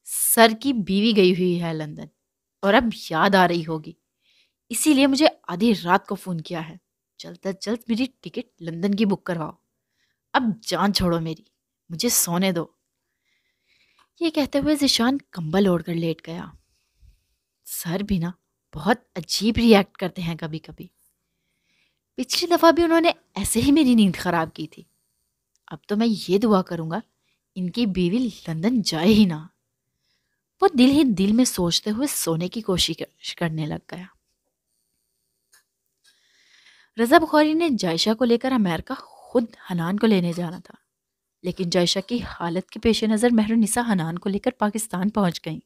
سر کی بیوی گئی ہوئی ہے لندن اور اب یاد آ رہی ہوگی، اسی لیے مجھے آدھی رات کو فون کیا ہے. جلد از جلد میری ٹکٹ لندن کی بک کرواؤ. اب جان چھوڑو میری، مجھے سونے دو. یہ کہتے ہوئے ذیشان کمبل اوڑھ کر لیٹ گیا. سر بھی نا بہت عجیب ری ایکٹ کرتے ہیں کبھی کبھی. پچھلی دفعہ بھی انہوں نے ایسے ہی میری نیند خراب کی تھی. اب تو میں یہ دعا کروں گا ان کی بیوی لندن جائے ہی نہ. وہ دل ہی دل میں سوچتے ہوئے سونے کی کوشش کرنے لگ گیا. رضا بخاری نے جائشہ کو لے کر امریکہ خود حنان کو لینے جانا تھا، لیکن جائشہ کی حالت کے پیش نظر مہر النساء حنان کو لے کر پاکستان پہنچ گئیں.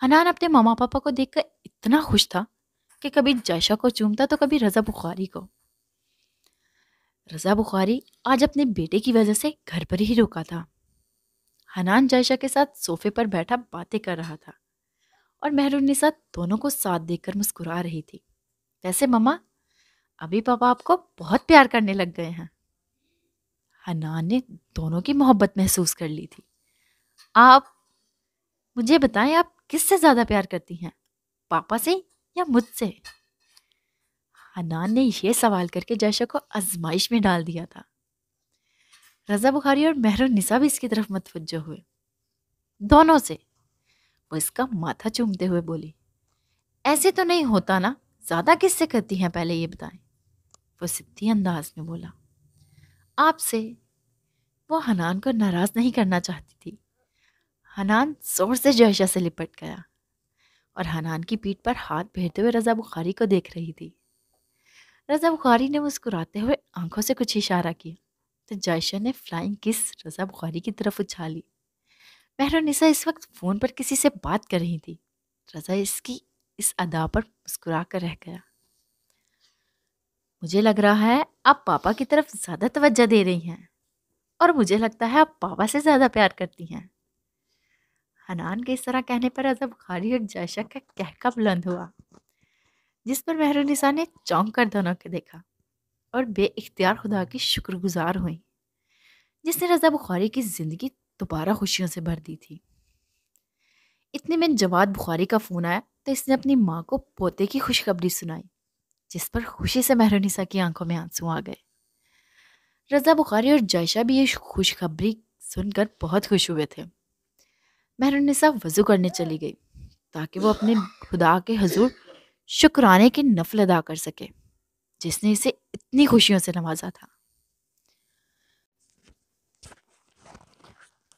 حنان اپنے ماما پاپا کو دیکھ کر اتنا خوش تھا کہ کبھی جائشہ کو چومتا تو کبھی رضا بخاری کو. رضا بخاری آج اپنے بیٹے کی وجہ سے گھر پر ہی رکا تھا. حنان جائشہ کے ساتھ صوفے پر بیٹھا باتیں کر رہا تھا اور مہر النساء دونوں کو ساتھ دیکھ کر مسکرا رہی تھی. ویسے ماما، ابھی پاپا آپ کو بہت پیار کرنے لگ گئے ہیں. حنان نے دونوں کی محبت محسوس کر لی تھی. آپ مجھے بتائیں، آپ کس سے زیادہ پیار کرتی ہیں، پاپا سے یا مجھ سے؟ حنان نے یہ سوال کر کے جائشہ کو آزمائش میں ڈال دیا تھا. رضا بخاری اور مہر النساء بھی اس کی طرف متوجہ ہوئے. دونوں سے. وہ اس کا ماتھا چومتے ہوئے بولی. ایسے تو نہیں ہوتا نا، زیادہ کس سے کرتی ہیں پہلے یہ بتائیں؟ وہ سدھی انداز میں بولا. آپ سے. وہ حنان کو ناراض نہیں کرنا چاہتی تھی. حنان زور سے جائشہ سے لپٹ گیا اور حنان کی پیٹھ پر ہاتھ پھیرتے ہوئے رضا بخاری کو دیکھ رہی تھی. رضا بخاری نے مسکراتے ہوئے آنکھوں سے کچھ اشارہ کیا تو جائشہ نے فلائنگ کس رضا بخاری کی طرف اچھالی. مہر النساء اس وقت فون پر کسی سے بات کر رہی تھی. رضا اس کی اس ادا پر مسکرا کر رہ گیا. مجھے لگ رہا ہے آپ پاپا کی طرف زیادہ توجہ دے رہی ہیں اور مجھے لگتا ہے آپ پاپا سے زیادہ پیار کرتی ہیں. حنان کے اس طرح کہنے پر رضا بخاری اور جائشہ کا کہکا بلند ہوا، جس پر مہر النساء نے چونک کر دونوں کے دیکھا اور بے اختیار خدا کی شکر گزار ہوئی جس نے رضا بخاری کی زندگی دوبارہ خوشیوں سے بھر دی تھی. اتنے میں جواد بخاری کا فون آیا تو اس نے اپنی ماں کو پوتے کی خوشخبری سنائی، جس پر خوشی سے مہر النساء کی آنکھوں میں آنسو آ گئے. رضا بخاری اور جائشہ بھی یہ خوشخبری سن کر بہت خوش ہوئے تھے. مہر النساء وضو کرنے چلی گئی تاکہ وہ اپنے خدا کے حضور شکرانے کی نفل ادا کر سکے جس نے اسے اتنی خوشیوں سے نوازا تھا.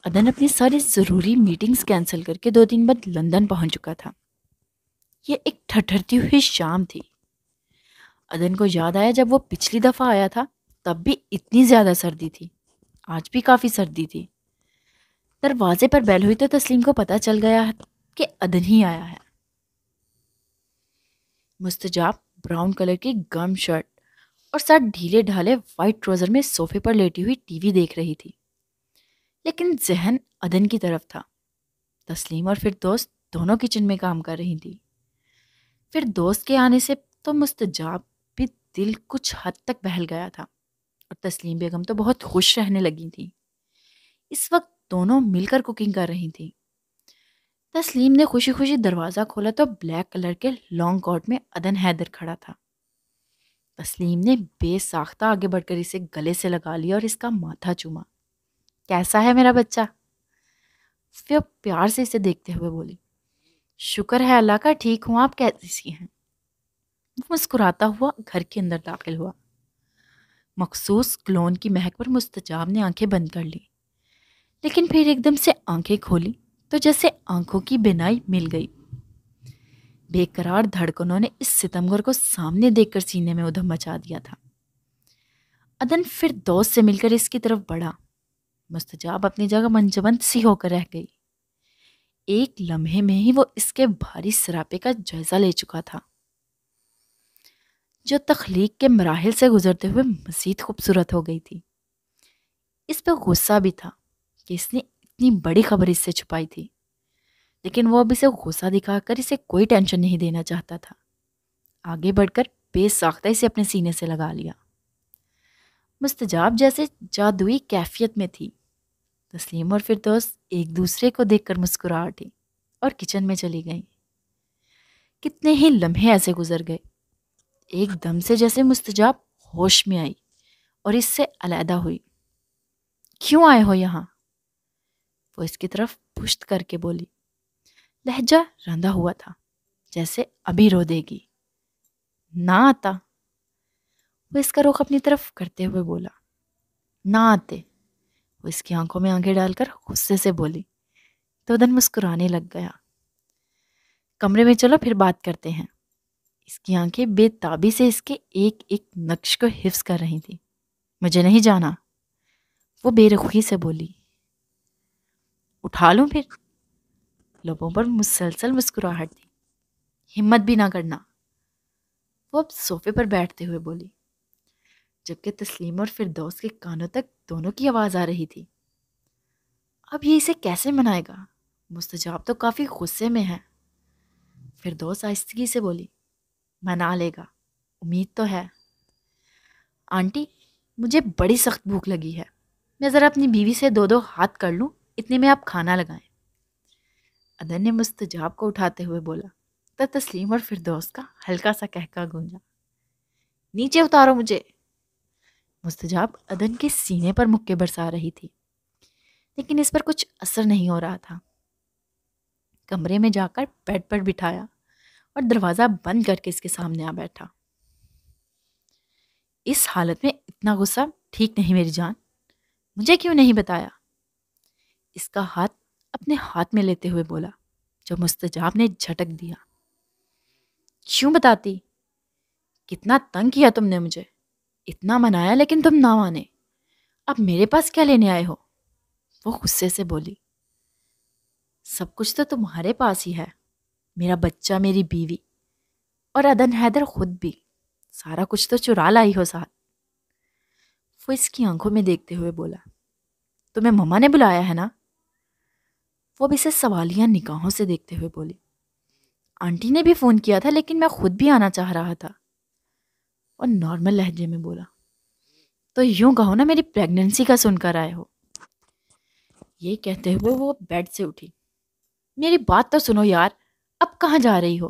ادن اپنی ساری ضروری میٹنگز کینسل کر کے 2 دن بعد لندن پہنچ چکا تھا۔ یہ ایک ٹھٹھرتی ہوئی شام تھی۔ ادن کو یاد آیا جب وہ پچھلی دفعہ آیا تھا تب بھی اتنی زیادہ سردی تھی، آج بھی کافی سردی تھی۔ دروازے پر بیل ہوئی تو تسلیم کو پتہ چل گیا کہ ادن ہی آیا ہے۔ مستجاب براؤن کلر کی گرم شرٹ اور ساتھ ڈھیلے ڈھالے وائٹ ٹراؤزر میں صوفے پر لیٹی ہوئی ٹی وی دیکھ رہی تھی، لیکن ذہن ادن کی طرف تھا۔ تسلیم اور پھر دوست دونوں کچن میں کام کر رہی تھی۔ پھر دوست کے آنے سے تو مستجاب بھی دل کچھ حد تک بہل گیا تھا، اور تسلیم بیگم تو بہت خوش رہنے لگی تھی۔ اس وقت دونوں مل کر کوکنگ کر رہی تھی۔ تسلیم نے خوشی خوشی دروازہ کھولا تو بلیک کلر کے لانگ کوٹ میں ادن حیدر کھڑا تھا۔ تسلیم نے بے ساختہ آگے بڑھ کر اسے گلے سے لگا لیا اور اس کا ماتھا چوما۔ کیسا ہے میرا بچہ؟ وہ پیار سے اسے دیکھتے ہوئے بولی۔ شکر ہے اللہ کا، ٹھیک ہوں، آپ کیسی ہیں؟ وہ مسکراتا ہوا گھر کے اندر داخل ہوا۔ مخصوص کلون کی مہک پر مستجاب نے آنکھیں بند کر لی، لیکن پھر ایک دم سے آنکھیں کھولی تو جیسے آنکھوں کی بینائی مل گئی۔ بے قرار دھڑکنوں نے اس ستمگر کو سامنے دیکھ کر سینے میں ادھم مچا دیا تھا۔ ادن پھر دوست سے مل کر اس کی طرف بڑھا۔ مستجاب اپنی جگہ منجمد سی ہو کر رہ گئی۔ ایک لمحے میں ہی وہ اس کے بھاری سراپے کا جائزہ لے چکا تھا، جو تخلیق کے مراحل سے گزرتے ہوئے مزید خوبصورت ہو گئی تھی۔ اس پہ غصہ بھی تھا کہ اس نے اتنی بڑی خبر اس سے چھپائی تھی، لیکن وہ اب اسے غصہ دکھا کر اسے کوئی ٹینشن نہیں دینا چاہتا تھا۔ آگے بڑھ کر بے ساختہ اسے اپنے سینے سے لگا لیا۔ مستجاب جیسے جادوئی کیفیت میں تھی۔ تسلیم اور فردوس ایک دوسرے کو دیکھ کر مسکرا اٹھی اور کچن میں چلی گئیں۔ کتنے ہی لمحے ایسے گزر گئے، ایک دم سے جیسے مستجاب ہوش میں آئی اور اس سے علیحدہ ہوئی۔ کیوں آئے ہو یہاں؟ وہ اس کی طرف پشت کر کے بولی۔ لہجہ رندا ہوا تھا، جیسے ابھی رو دے گی۔ نہ آتا، وہ اس کا رخ اپنی طرف کرتے ہوئے بولا۔ نہ آتے، وہ اس کی آنکھوں میں آنکھیں ڈال کر غصے سے بولی تو ادن مسکرانے لگ گیا۔ کمرے میں چلو پھر بات کرتے ہیں۔ اس کی آنکھیں بے تابی سے اس کے ایک ایک نقش کو حفظ کر رہی تھی۔ مجھے نہیں جانا، وہ بے رخی سے بولی۔ اٹھا لوں پھر؟ لبوں پر مسلسل مسکراہٹ تھی۔ ہمت بھی نہ کرنا، وہ اب صوفے پر بیٹھتے ہوئے بولی، جبکہ تسلیم اور فردوس کے کانوں تک دونوں کی آواز آ رہی تھی۔ اب یہ اسے کیسے منائے گا؟ مستجاب تو کافی غصے میں ہے۔ فردوس آہستگی سے بولی، منا لے گا، امید تو ہے۔ آنٹی، مجھے بڑی سخت بھوک لگی ہے، میں ذرا اپنی بیوی سے 2 ہاتھ کر لوں، اتنے میں آپ کھانا لگائیں۔ ادن نے مستجاب کو اٹھاتے ہوئے بولا تو تسلیم اور فردوس کا ہلکا سا کہکا گونجا۔ نیچے اتارو مجھے۔ مستجاب ادن کے سینے پر مکے برسا رہی تھی، لیکن اس پر کچھ اثر نہیں ہو رہا تھا۔ کمرے میں جا کر بیڈ پر بٹھایا اور دروازہ بند کر کے اس کے سامنے آ بیٹھا۔ اس حالت میں اتنا غصہ ٹھیک نہیں میری جان، مجھے کیوں نہیں بتایا؟ اس کا ہاتھ اپنے ہاتھ میں لیتے ہوئے بولا، جو مستجاب نے جھٹک دیا۔ کیوں بتاتی؟ کتنا تنگ کیا تم نے مجھے، اتنا منایا لیکن تم نہ مانے، اب میرے پاس کیا لینے آئے ہو؟ وہ غصے سے بولی۔ سب کچھ تو تمہارے پاس ہی ہے، میرا بچہ، میری بیوی اور ادن حیدر خود بھی، سارا کچھ تو چرا لائی ہو ساتھ۔ وہ اس کی آنکھوں میں دیکھتے ہوئے بولا، تمہیں مما نے بلایا ہے نا؟ وہ اب اسے سوالیہ نگاہوں سے دیکھتے ہوئے بولی، آنٹی نے بھی فون کیا تھا لیکن میں خود بھی آنا چاہ رہا تھا۔ اور نارمل لہجے میں بولا، تو یوں کہو نا میری پریگننسی کا سن کر آئے ہو۔ یہ کہتے ہوئے وہ بیڈ سے اٹھی۔ میری بات تو سنو یار، اب کہاں جا رہی ہو؟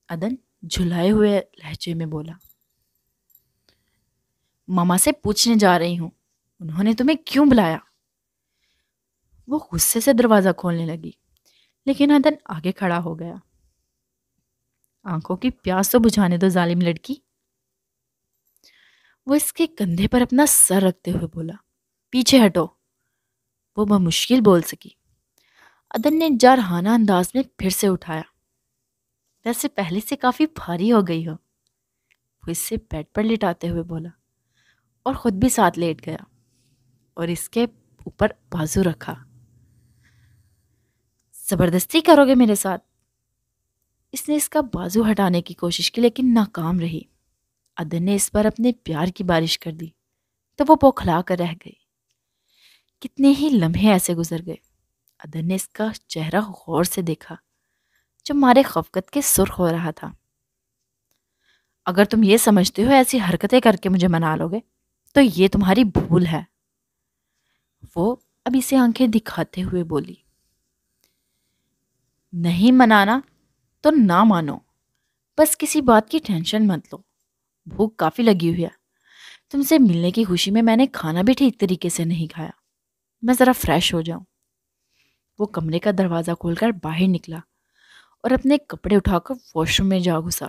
ادن جھلائے ہوئے لہجے میں بولا۔ ماما سے پوچھنے جا رہی ہوں، انہوں نے تمہیں کیوں بلایا؟ وہ غصے سے دروازہ کھولنے لگی، لیکن ادن آگے کھڑا ہو گیا۔ آنکھوں کی پیاس تو بجھانے دو ظالم لڑکی۔ وہ اس کے کندھے پر اپنا سر رکھتے ہوئے بولا، پیچھے ہٹو۔ وہ بمشکل بول سکی۔ عدن نے جارحانہ انداز میں پھر سے اٹھایا۔ ویسے پہلے سے کافی بھاری ہو گئی ہو، وہ اس سے بیڈ پر لٹاتے ہوئے بولا، اور خود بھی ساتھ لیٹ گیا اور اس کے اوپر بازو رکھا۔ زبردستی کرو گے میرے ساتھ؟ اس نے اس کا بازو ہٹانے کی کوشش کی لیکن ناکام رہی۔ عدن نے اس پر اپنے پیار کی بارش کر دی تو وہ بوکھلا کر رہ گئی۔ کتنے ہی لمحے ایسے گزر گئے۔ عدن نے اس کا چہرہ غور سے دیکھا جو مارے خفقت کے سرخ ہو رہا تھا۔ اگر تم یہ سمجھتے ہو ایسی حرکتیں کر کے مجھے منا لو گے تو یہ تمہاری بھول ہے، وہ اب اسے آنکھیں دکھاتے ہوئے بولی۔ نہیں منانا تو نہ مانو، بس کسی بات کی ٹینشن مت لو۔ بھوک کافی لگی ہوئی ہے، تم سے ملنے کی خوشی میں نے کھانا بھی ٹھیک طریقے سے نہیں کھایا، میں ذرا فریش ہو جاؤں۔ وہ کمرے کا دروازہ کھول کر باہر نکلا اور اپنے کپڑے اٹھا کر واش روم میں جا گھسا۔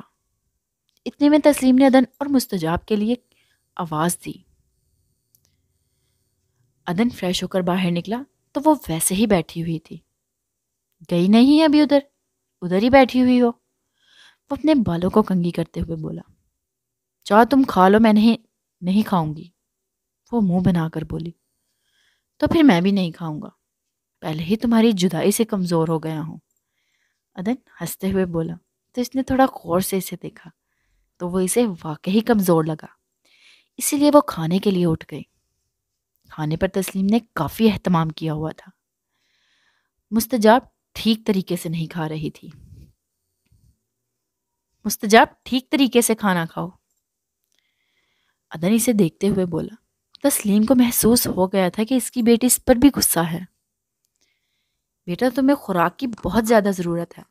اتنے میں تسلیم نے عدن اور مستجاب کے لیے آواز دی۔ عدن فریش ہو کر باہر نکلا تو وہ ویسے ہی بیٹھی ہوئی تھی۔ گئی نہیں ابھی ادھر ہی بیٹھی ہوئی ہو؟ وہ اپنے بالوں کو کنگھی کرتے ہوئے بولا۔ چاہو تم کھا لو، میں نہیں کھاؤں گی، وہ منہ بنا کر بولی۔ تو پھر میں بھی نہیں کھاؤں گا، پہلے ہی تمہاری جدائی سے کمزور ہو گیا ہوں، عدن ہنستے ہوئے بولا۔ تو اس نے تھوڑا غور سے اسے دیکھا تو وہ اسے واقعی کمزور لگا، اسی لیے وہ کھانے کے لیے اٹھ گئی۔ کھانے پر تسلیم نے کافی اہتمام کیا ہوا تھا، مستجاب ٹھیک طریقے سے نہیں کھا رہی تھی۔ مستجاب ٹھیک طریقے سے کھانا کھاؤ، عدن اسے دیکھتے ہوئے بولا۔ تسلیم کو محسوس ہو گیا تھا کہ اس کی بیٹی اس پر بھی غصہ ہے۔ بیٹا تمہیں خوراک کی بہت زیادہ ضرورت ہے،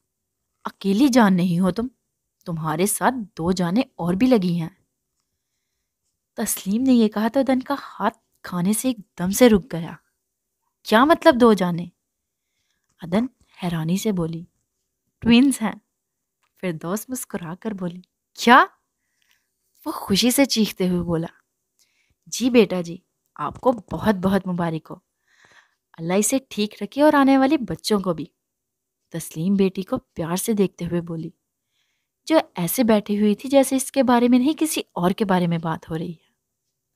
اکیلی جان نہیں ہو تمہارے ساتھ 2 جانیں اور بھی لگی ہیں۔ تسلیم نے یہ کہا تو عدن کا ہاتھ کھانے سے ایک دم سے رک گیا۔ کیا مطلب 2 جانیں؟ عدن حیرانی سے بولی۔ ٹوینز ہیں، فردوس مسکرا کر بولی۔ کیا؟ وہ خوشی سے چیختے ہوئے بولا۔ جی بیٹا جی، آپ کو بہت بہت مبارک ہو، اللہ اسے ٹھیک رکھے اور آنے والے بچوں کو بھی، تسلیم بیٹی کو پیار سے دیکھتے ہوئے بولی، جو ایسے بیٹھی ہوئی تھی جیسے اس کے بارے میں نہیں کسی اور کے بارے میں بات ہو رہی ہے۔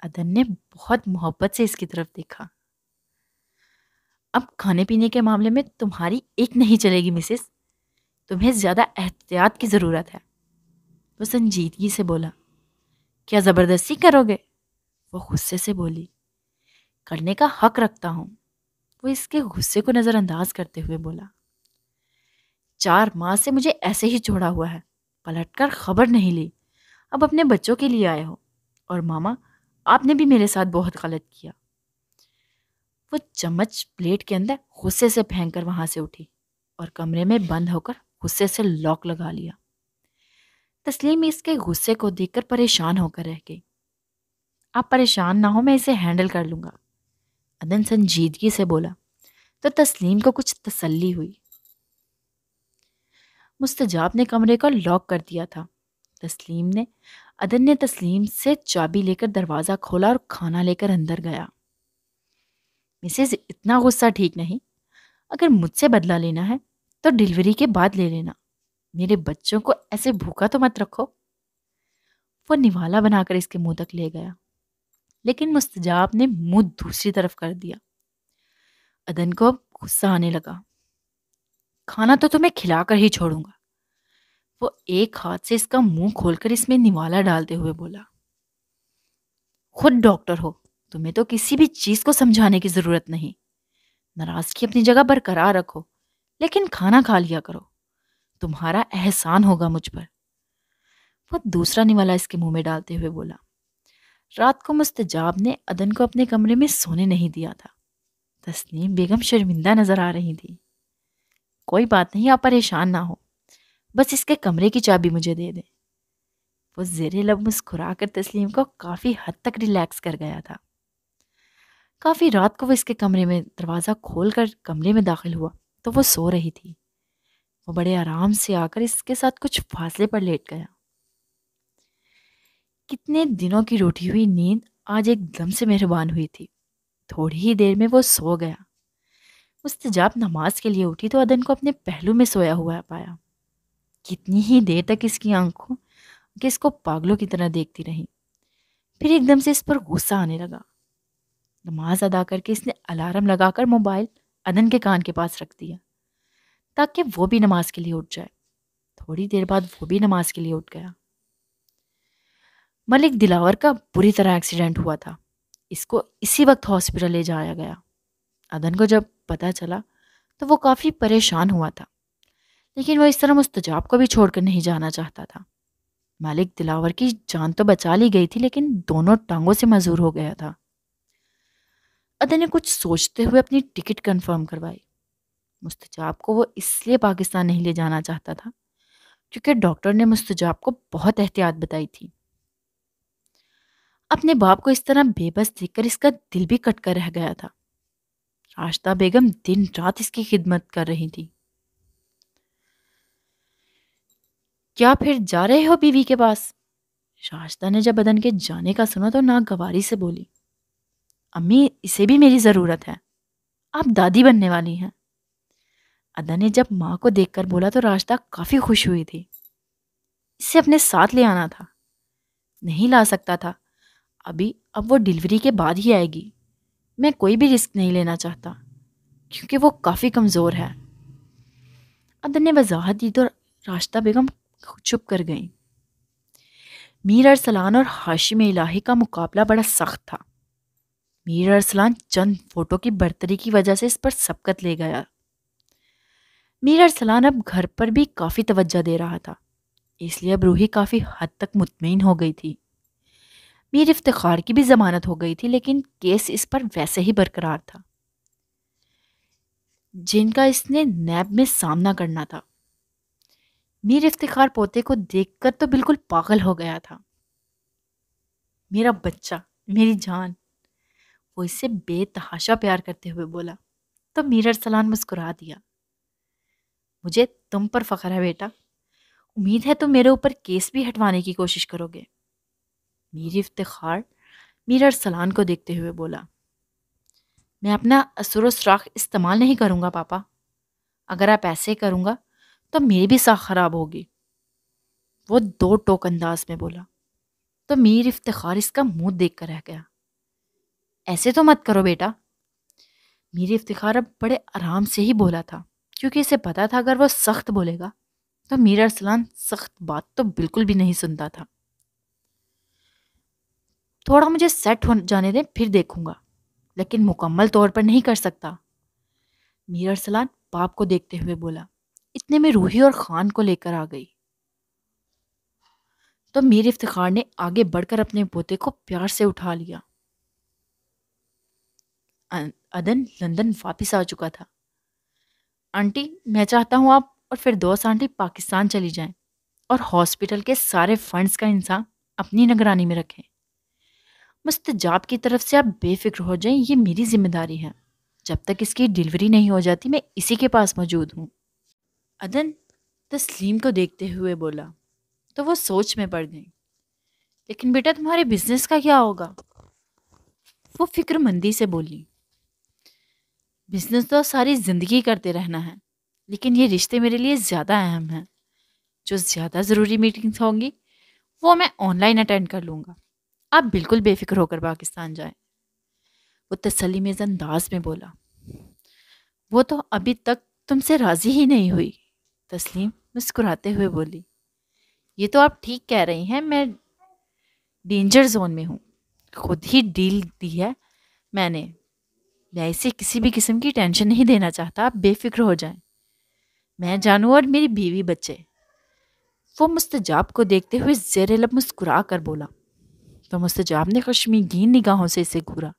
عدن نے بہت محبت سے اس کی طرف دیکھا۔ اب کھانے پینے کے معاملے میں تمہاری ایک نہیں چلے گی مسز، تمہیں زیادہ احتیاط کی ضرورت ہے، وہ سنجیدگی سے بولا۔ کیا زبردستی کرو گے؟ وہ غصے سے بولی۔ کرنے کا حق رکھتا ہوں، وہ اس کے غصے کو نظر انداز کرتے ہوئے بولا۔ 4 ماہ سے مجھے ایسے ہی چھوڑا ہوا ہے، پلٹ کر خبر نہیں لی، اب اپنے بچوں کے لیے آئے ہو، اور ماما آپ نے بھی میرے ساتھ بہت غلط کیا۔ وہ چمچ پلیٹ کے اندر غصے سے پھینک کر وہاں سے اٹھی اور کمرے میں بند ہو کر غصے سے لاک لگا لیا۔ تسلیم اس کے غصے کو دیکھ کر پریشان ہو کر رہ گئی۔ آپ پریشان نہ ہو، میں اسے ہینڈل کر لوں گا، عدن سنجیدگی سے بولا تو تسلیم کو کچھ تسلی ہوئی۔ مستجاب نے کمرے کو لاک کر دیا تھا۔ عدن نے تسلیم سے چابی لے کر دروازہ کھولا اور کھانا لے کر اندر گیا۔ مسز اتنا غصہ ٹھیک نہیں، اگر مجھ سے بدلہ لینا ہے تو ڈیلیوری کے بعد لے لینا، میرے بچوں کو ایسے بھوکا تو مت رکھو۔ وہ نوالا بنا کر اس کے منہ تک لے گیا، لیکن مستجاب نے منہ دوسری طرف کر دیا۔ عدن کو غصہ آنے لگا۔ کھانا تو تمہیں کھلا کر ہی چھوڑوں گا، وہ ایک ہاتھ سے اس کا منہ کھول کر اس میں نوالا ڈالتے ہوئے بولا۔ خود ڈاکٹر ہو، تمہیں تو کسی بھی چیز کو سمجھانے کی ضرورت نہیں، ناراضگی اپنی جگہ برقرار رکھو، لیکن کھانا کھا لیا کرو، تمہارا احسان ہوگا مجھ پر، وہ دوسرا نوالا اس کے منہ میں ڈالتے ہوئے بولا۔ رات کو مستجاب نے عدن کو اپنے کمرے میں سونے نہیں دیا تھا۔ تسلیم بیگم شرمندہ نظر آ رہی تھی۔ کوئی بات نہیں، آپ پریشان نہ ہو، بس اس کے کمرے کی چابی مجھے دے دیں۔ وہ زیر لب مسکرا کر تسلیم کو کافی حد تک ریلیکس کر گیا تھا۔ کافی رات کو وہ اس کے کمرے میں دروازہ کھول کر کمرے میں داخل ہوا تو وہ سو رہی تھی۔ وہ بڑے آرام سے آ کر اس کے ساتھ کچھ فاصلے پر لیٹ گیا۔ کتنے دنوں کی روٹھی ہوئی نیند آج ایک دم سے مہربان ہوئی تھی۔ تھوڑی ہی دیر میں وہ سو گیا۔ مستجاب نماز کے لیے اٹھی تو عدن کو اپنے پہلو میں سویا ہوا پایا۔ کتنی ہی دیر تک اس کی آنکھوں کہ اس کو پاگلوں کی طرح دیکھتی رہی۔ پھر ایک دم سے اس پر غصہ آنے لگا۔ نماز ادا کر کے اس نے الارم لگا کر موبائل عدن کے کان کے پاس رکھ دیا تاکہ وہ بھی نماز کے لیے اٹھ جائے۔ تھوڑی دیر بعد وہ بھی نماز کے لیے اٹھ گیا۔ ملک دلاور کا بری طرح ایکسیڈنٹ ہوا تھا۔ اس کو اسی وقت ہاسپٹل لے جایا گیا۔ عدن کو جب پتہ چلا تو وہ کافی پریشان ہوا تھا، لیکن وہ اس طرح مستجاب کو بھی چھوڑ کر نہیں جانا چاہتا تھا۔ ملک دلاور کی جان تو بچا لی گئی تھی، لیکن دونوں ٹانگوں سے معذور ہو گیا تھا۔ عدن نے کچھ سوچتے ہوئے اپنی ٹکٹ کنفرم کروائی۔ مستجاب کو وہ اس لیے پاکستان نہیں لے جانا چاہتا تھا کیونکہ ڈاکٹر نے مستجاب کو بہت احتیاط بتائی تھی۔ اپنے باپ کو اس طرح بے بس دیکھ کر اس کا دل بھی کٹ کر رہ گیا تھا۔ راشدہ بیگم دن رات اس کی خدمت کر رہی تھی۔ کیا پھر جا رہے ہو بیوی کے پاس؟ راشدہ نے جب عدن کے جانے کا سنا تو ناگواری سے بولی، امی اسے بھی میری ضرورت ہے، آپ دادی بننے والی ہیں۔ عدن نے جب ماں کو دیکھ کر بولا تو راشدہ کافی خوش ہوئی تھی۔ اسے اپنے ساتھ لے آنا تھا۔ نہیں لا سکتا تھا، اب وہ ڈیلیوری کے بعد ہی آئے گی۔ میں کوئی بھی رسک نہیں لینا چاہتا کیونکہ وہ کافی کمزور ہے۔ عدن نے وضاحت دی تو راشدہ بیگم چپ کر گئیں۔ میر ارسلان اور ہاشم الہی کا مقابلہ بڑا سخت تھا۔ میر ارسلان چند ووٹوں کی برتری کی وجہ سے اس پر سبقت لے گیا۔ میر ارسلان اب گھر پر بھی کافی توجہ دے رہا تھا، اس لیے اب روحی کافی حد تک مطمئن ہو گئی تھی۔ میر افتخار کی بھی ضمانت ہو گئی تھی، لیکن کیس اس پر ویسے ہی برقرار تھا جن کا اس نے نیب میں سامنا کرنا تھا۔ میر افتخار پوتے کو دیکھ کر تو بالکل پاگل ہو گیا تھا۔ میرا بچہ، میری جان، وہ اسے بے تحاشا پیار کرتے ہوئے بولا تو میر ارسلان مسکرا دیا۔ مجھے تم پر فخر ہے بیٹا، امید ہے تم میرے اوپر کیس بھی ہٹوانے کی کوشش کرو گے۔ میر افتخار میر ارسلان کو دیکھتے ہوئے بولا، میں اپنا اثر و سراخ استعمال نہیں کروں گا پاپا، اگر آپ ایسے کروں گا تو میری بھی ساکھ خراب ہوگی، وہ دو ٹوک انداز میں بولا۔ تو میر افتخار اس کا منہ دیکھ کر رہ گیا۔ ایسے تو مت کرو بیٹا۔ میر افتخار اب بڑے آرام سے ہی بولا تھا کیونکہ اسے پتا تھا اگر وہ سخت بولے گا تو میر ارسلان سخت بات تو بالکل بھی نہیں سنتا تھا۔ تھوڑا مجھے سیٹ ہو جانے دیں پھر دیکھوں گا، لیکن مکمل طور پر نہیں کر سکتا، میر ارسلان باپ کو دیکھتے ہوئے بولا۔ اتنے میں روحی اور خان کو لے کر آ گئی تو میر افتخار نے آگے بڑھ کر اپنے پوتے کو پیار سے اٹھا لیا۔ عدن لندن واپس آ چکا تھا۔ آنٹی، میں چاہتا ہوں آپ اور فردوس آنٹی پاکستان چلی جائیں اور ہاسپٹل کے سارے فنڈز کا انتظام اپنی نگرانی میں رکھیں۔ مستجاب کی طرف سے آپ بے فکر ہو جائیں، یہ میری ذمہ داری ہے۔ جب تک اس کی ڈیلیوری نہیں ہو جاتی میں اسی کے پاس موجود ہوں۔ عدن تسلیم کو دیکھتے ہوئے بولا تو وہ سوچ میں پڑ گئی۔ لیکن بیٹا تمہارے بزنس کا کیا ہوگا؟ وہ فکر مندی سے بولی۔ بزنس تو ساری زندگی کرتے رہنا ہے، لیکن یہ رشتے میرے لیے زیادہ اہم ہیں۔ جو زیادہ ضروری میٹنگز ہوں گی وہ میں آن لائن اٹینڈ کر لوں گا۔ آپ بالکل بے فکر ہو کر پاکستان جائیں، وہ تسلی میز انداز میں بولا۔ وہ تو ابھی تک تم سے راضی ہی نہیں ہوئی، تسلیم مسکراتے ہوئے بولی۔ یہ تو آپ ٹھیک کہہ رہی ہیں، میں ڈینجر زون میں ہوں، خود ہی ڈیل دی ہے میں نے، میں اسے کسی بھی قسم کی ٹینشن نہیں دینا چاہتا، آپ بے فکر ہو جائیں، میں جانوں اور میری بیوی بچے۔ وہ مستجاب کو دیکھتے ہوئے زیر لب مسکرا کر بولا تو مستجاب نے خشمگین نگاہوں سے اسے گھورا،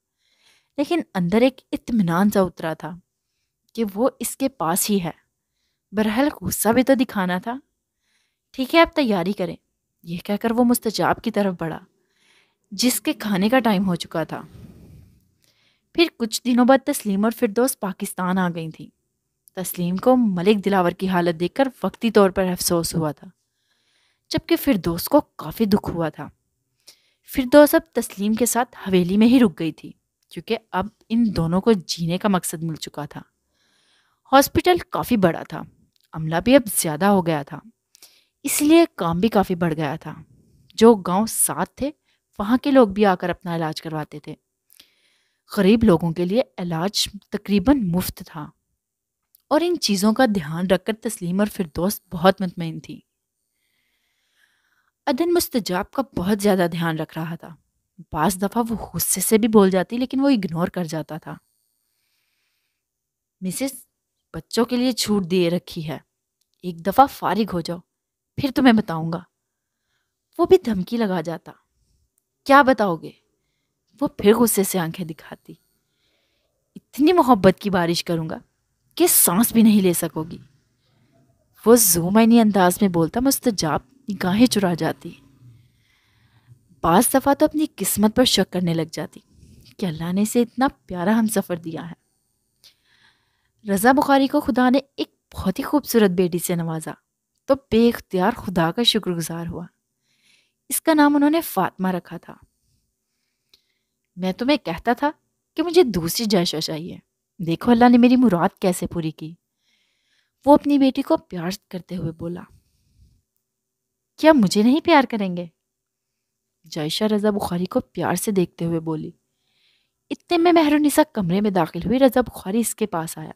لیکن اندر ایک اطمینان سا اترا تھا کہ وہ اس کے پاس ہی ہے۔ برحال غصہ بھی تو دکھانا تھا۔ ٹھیک ہے، آپ تیاری کریں، یہ کہہ کر وہ مستجاب کی طرف بڑھا جس کے کھانے کا ٹائم ہو چکا تھا۔ پھر کچھ دنوں بعد تسلیم اور فردوس پاکستان آ گئی تھیں۔ تسلیم کو ملک دلاور کی حالت دیکھ کر وقتی طور پر افسوس ہوا تھا، جبکہ فردوس کو کافی دکھ ہوا تھا۔ فردوس اب تسلیم کے ساتھ حویلی میں ہی رک گئی تھی کیونکہ اب ان دونوں کو جینے کا مقصد مل چکا تھا۔ ہاسپٹل کافی بڑا تھا، عملہ بھی اب زیادہ ہو گیا تھا، اس لیے کام بھی کافی بڑھ گیا تھا۔ جو گاؤں ساتھ تھے وہاں کے لوگ بھی آ کر اپنا علاج کرواتے تھے۔ غریب لوگوں کے لیے علاج تقریباً مفت تھا، اور ان چیزوں کا دھیان رکھ کر تسلیم اور فردوس بہت مطمئن تھی۔ عدن مستجاب کا بہت زیادہ دھیان رکھ رہا تھا۔ بعض دفعہ وہ غصے سے بھی بول جاتی لیکن وہ اگنور کر جاتا تھا۔ مسز، بچوں کے لیے چھوٹ دیے رکھی ہے، ایک دفعہ فارغ ہو جاؤ پھر تمہیں بتاؤں گا۔ وہ بھی دھمکی لگا جاتا۔ کیا بتاؤ گے؟ وہ پھر غصے سے آنکھیں دکھاتی۔ اتنی محبت کی بارش کروں گا کہ سانس بھی نہیں لے سکو گی۔ وہ زومینی انداز میں بولتا، مستجاب نگاہیں چرا جاتی۔ بعض دفعہ تو اپنی قسمت پر شک کرنے لگ جاتی کہ اللہ نے اسے اتنا پیارا ہم سفر دیا ہے۔ رضا بخاری کو خدا نے ایک بہت ہی خوبصورت بیٹی سے نوازا تو بے اختیار خدا کا شکر گزار ہوا۔ اس کا نام انہوں نے فاطمہ رکھا تھا۔ میں تمہیں کہتا تھا کہ مجھے دوسری جائشہ چاہیے، دیکھو اللہ نے میری مراد کیسے پوری کی۔ وہ اپنی بیٹی کو پیار کرتے ہوئے بولا۔ کیا مجھے نہیں پیار کریں گے؟ جائشہ رضا بخاری کو پیار سے دیکھتے ہوئے بولی۔ اتنے میں مہرالنساء کمرے میں داخل ہوئی۔ رضا بخاری اس کے پاس آیا۔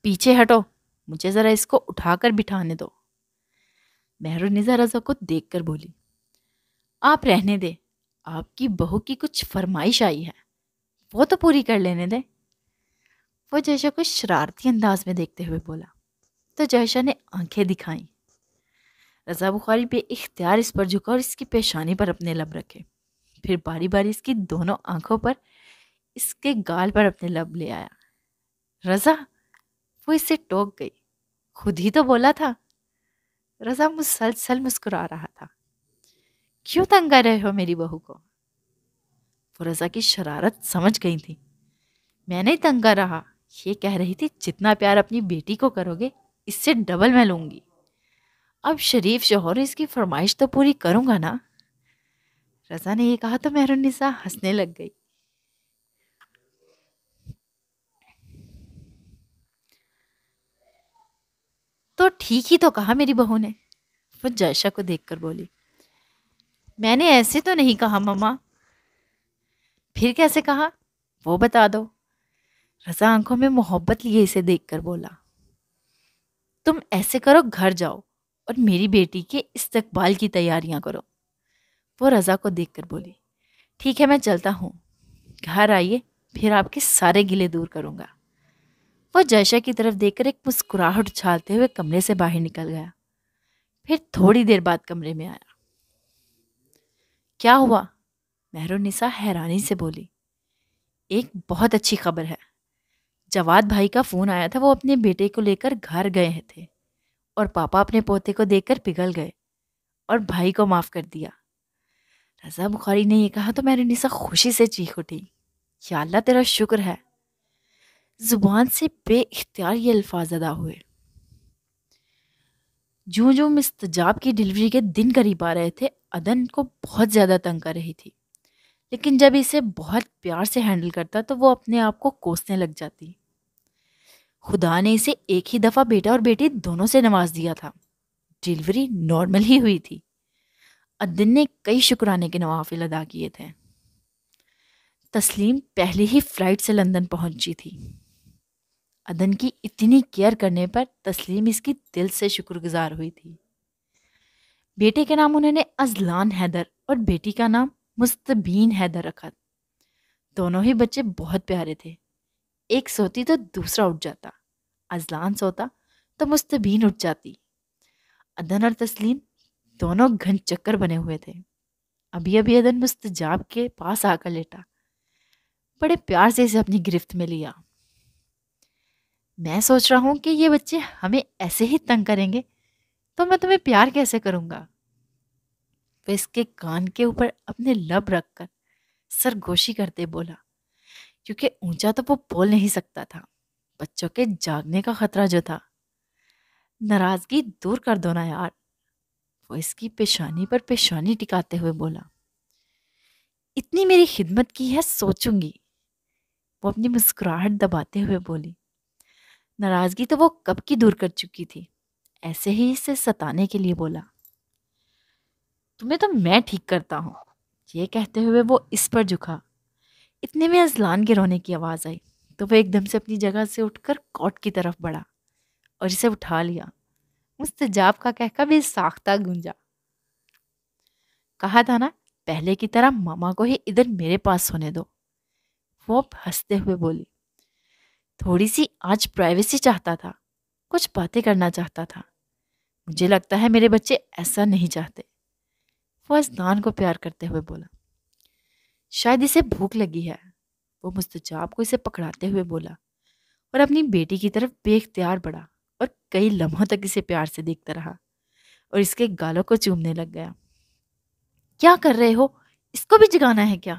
پیچھے ہٹو، مجھے ذرا اس کو اٹھا کر بٹھانے دو۔ مہرالنساء رضا کو دیکھ کر بولی، آپ رہنے دیں، آپ کی بہو کی کچھ فرمائش آئی ہے، وہ تو پوری کر لینے دیں۔ وہ جائشہ کو شرارتی انداز میں دیکھتے ہوئے بولا تو جائشہ نے آنکھیں دکھائیں۔ رضا بخاری بے اختیار اس پر جھکا اور اس کی پیشانی پر اپنے لب رکھے، پھر باری باری اس کی دونوں آنکھوں پر، اس کے گال پر اپنے لب لے آیا۔ رضا، وہ اس سے ٹوک گئی، خود ہی تو بولا تھا۔ رضا مسلسل مسکرا رہا تھا۔ کیوں تنگ کر رہے ہو میری بہو کو؟ وہ رضا کی شرارت سمجھ گئی تھی۔ میں نہیں تنگ کر رہا، یہ کہہ رہی تھی جتنا پیار اپنی بیٹی کو کرو گے اس سے ڈبل میں لوں گی۔ اب شریف شوہر اس کی فرمائش تو پوری کروں گا نا۔ رضا نے یہ کہا تو مہرالنساء ہنسنے لگ گئی۔ تو ٹھیک ہی تو کہا میری بہو نے، وہ جائشہ کو دیکھ کر بولی۔ میں نے ایسے تو نہیں کہا ماما۔ پھر کیسے کہا وہ بتا دو۔ رضا آنکھوں میں محبت لیے اسے دیکھ کر بولا۔ تم ایسے کرو، گھر جاؤ اور میری بیٹی کے استقبال کی تیاریاں کرو۔ وہ رضا کو دیکھ کر بولی، ٹھیک ہے میں چلتا ہوں، گھر آئیے پھر آپ کے سارے گلے دور کروں گا۔ وہ جائشہ کی طرف دیکھ کر ایک مسکراہٹ اچھالتے ہوئے کمرے سے باہر نکل گیا، پھر تھوڑی دیر بعد کمرے میں آیا۔ کیا ہوا؟ مہرالنساء حیرانی سے بولی۔ ایک بہت اچھی خبر ہے، جواد بھائی کا فون آیا تھا، وہ اپنے بیٹے کو لے کر گھر گئے تھے اور پاپا اپنے پوتے کو دیکھ کر پگھل گئے اور بھائی کو معاف کر دیا۔ رضا بخاری نے یہ کہا تو مہرالنساء خوشی سے چیخ اٹھی، یا اللہ تیرا شکر ہے۔ زبان سے بے اختیار یہ الفاظ ادا ہوئے۔ جوں جوں مستجاب کی ڈلیوری کے دن قریب آ رہے تھے، عدن کو بہت زیادہ تنگ کر رہی تھی، لیکن جب اسے بہت پیار سے ہینڈل کرتا تو وہ اپنے آپ کو کوسنے لگ جاتی۔ خدا نے اسے ایک ہی دفعہ بیٹا اور بیٹی دونوں سے نواز دیا تھا۔ ڈلیوری نارمل ہی ہوئی تھی۔ عدن نے کئی شکرانے کے نوافل ادا کیے تھے۔ تسلیم پہلے ہی فلائٹ سے لندن پہنچی تھی۔ عدن کی اتنی کیئر کرنے پر تسلیم اس کی دل سے شکر گزار ہوئی تھی۔ بیٹے کے نام انہوں نے ازلان حیدر اور بیٹی کا نام مستبین حیدر رکھا۔ دونوں ہی بچے بہت پیارے تھے، ایک سوتی تو دوسرا اٹھ جاتا، ازلان سوتا تو مستبین اٹھ جاتی۔ عدن اور تسلیم دونوں گھن چکر بنے ہوئے تھے۔ ابھی ابھی عدن مستجاب کے پاس آ کر لیٹا، بڑے پیار سے اسے اپنی گرفت میں لیا۔ میں سوچ رہا ہوں کہ یہ بچے ہمیں ایسے ہی تنگ کریں گے تو میں تمہیں پیار کیسے کروں گا؟ وہ اس کے کان کے اوپر اپنے لب رکھ کر سرگوشی کرتے بولا، کیونکہ اونچا تو وہ بول نہیں سکتا تھا، بچوں کے جاگنے کا خطرہ جو تھا۔ ناراضگی دور کر دو نا یار۔ وہ اس کی پیشانی پر پیشانی ٹکاتے ہوئے بولا، اتنی میری خدمت کی ہے، سوچوں گی۔ وہ اپنی مسکراہٹ دباتے ہوئے بولی، ناراضگی تو وہ کب کی دور کر چکی تھی، ایسے ہی اسے ستانے کے لیے بولا، تمہیں تو میں ٹھیک کرتا ہوں۔ یہ کہتے ہوئے وہ اس پر جھکا۔ اتنے میں اذلان کے رونے کی آواز آئی تو وہ ایک دم سے اپنی جگہ سے اٹھ کر کوٹ کی طرف بڑھا اور اسے اٹھا لیا۔ مستجاب کا کہکا بھی ساختہ گونجا۔ کہا تھا نا، پہلے کی طرح ماما کو ہی ادھر میرے پاس سونے دو، وہ ہنستے ہوئے بولی۔ تھوڑی سی آج پرائیویسی چاہتا تھا، کچھ باتیں کرنا چاہتا تھا۔ مجھے لگتا ہے میرے بچے ایسا نہیں چاہتے، وہ اذلان کو پیار کرتے ہوئے بولا۔ شاید اسے بھوک لگی ہے، وہ مستجاب کو اسے پکڑاتے ہوئے بولا اور اپنی بیٹی کی طرف بے اختیار بڑھا اور کئی لمحوں تک اسے پیار سے دیکھتا رہا اور اس کے گالوں کو چومنے لگ گیا۔ کیا کر رہے ہو؟ اس کو بھی جگانا ہے کیا؟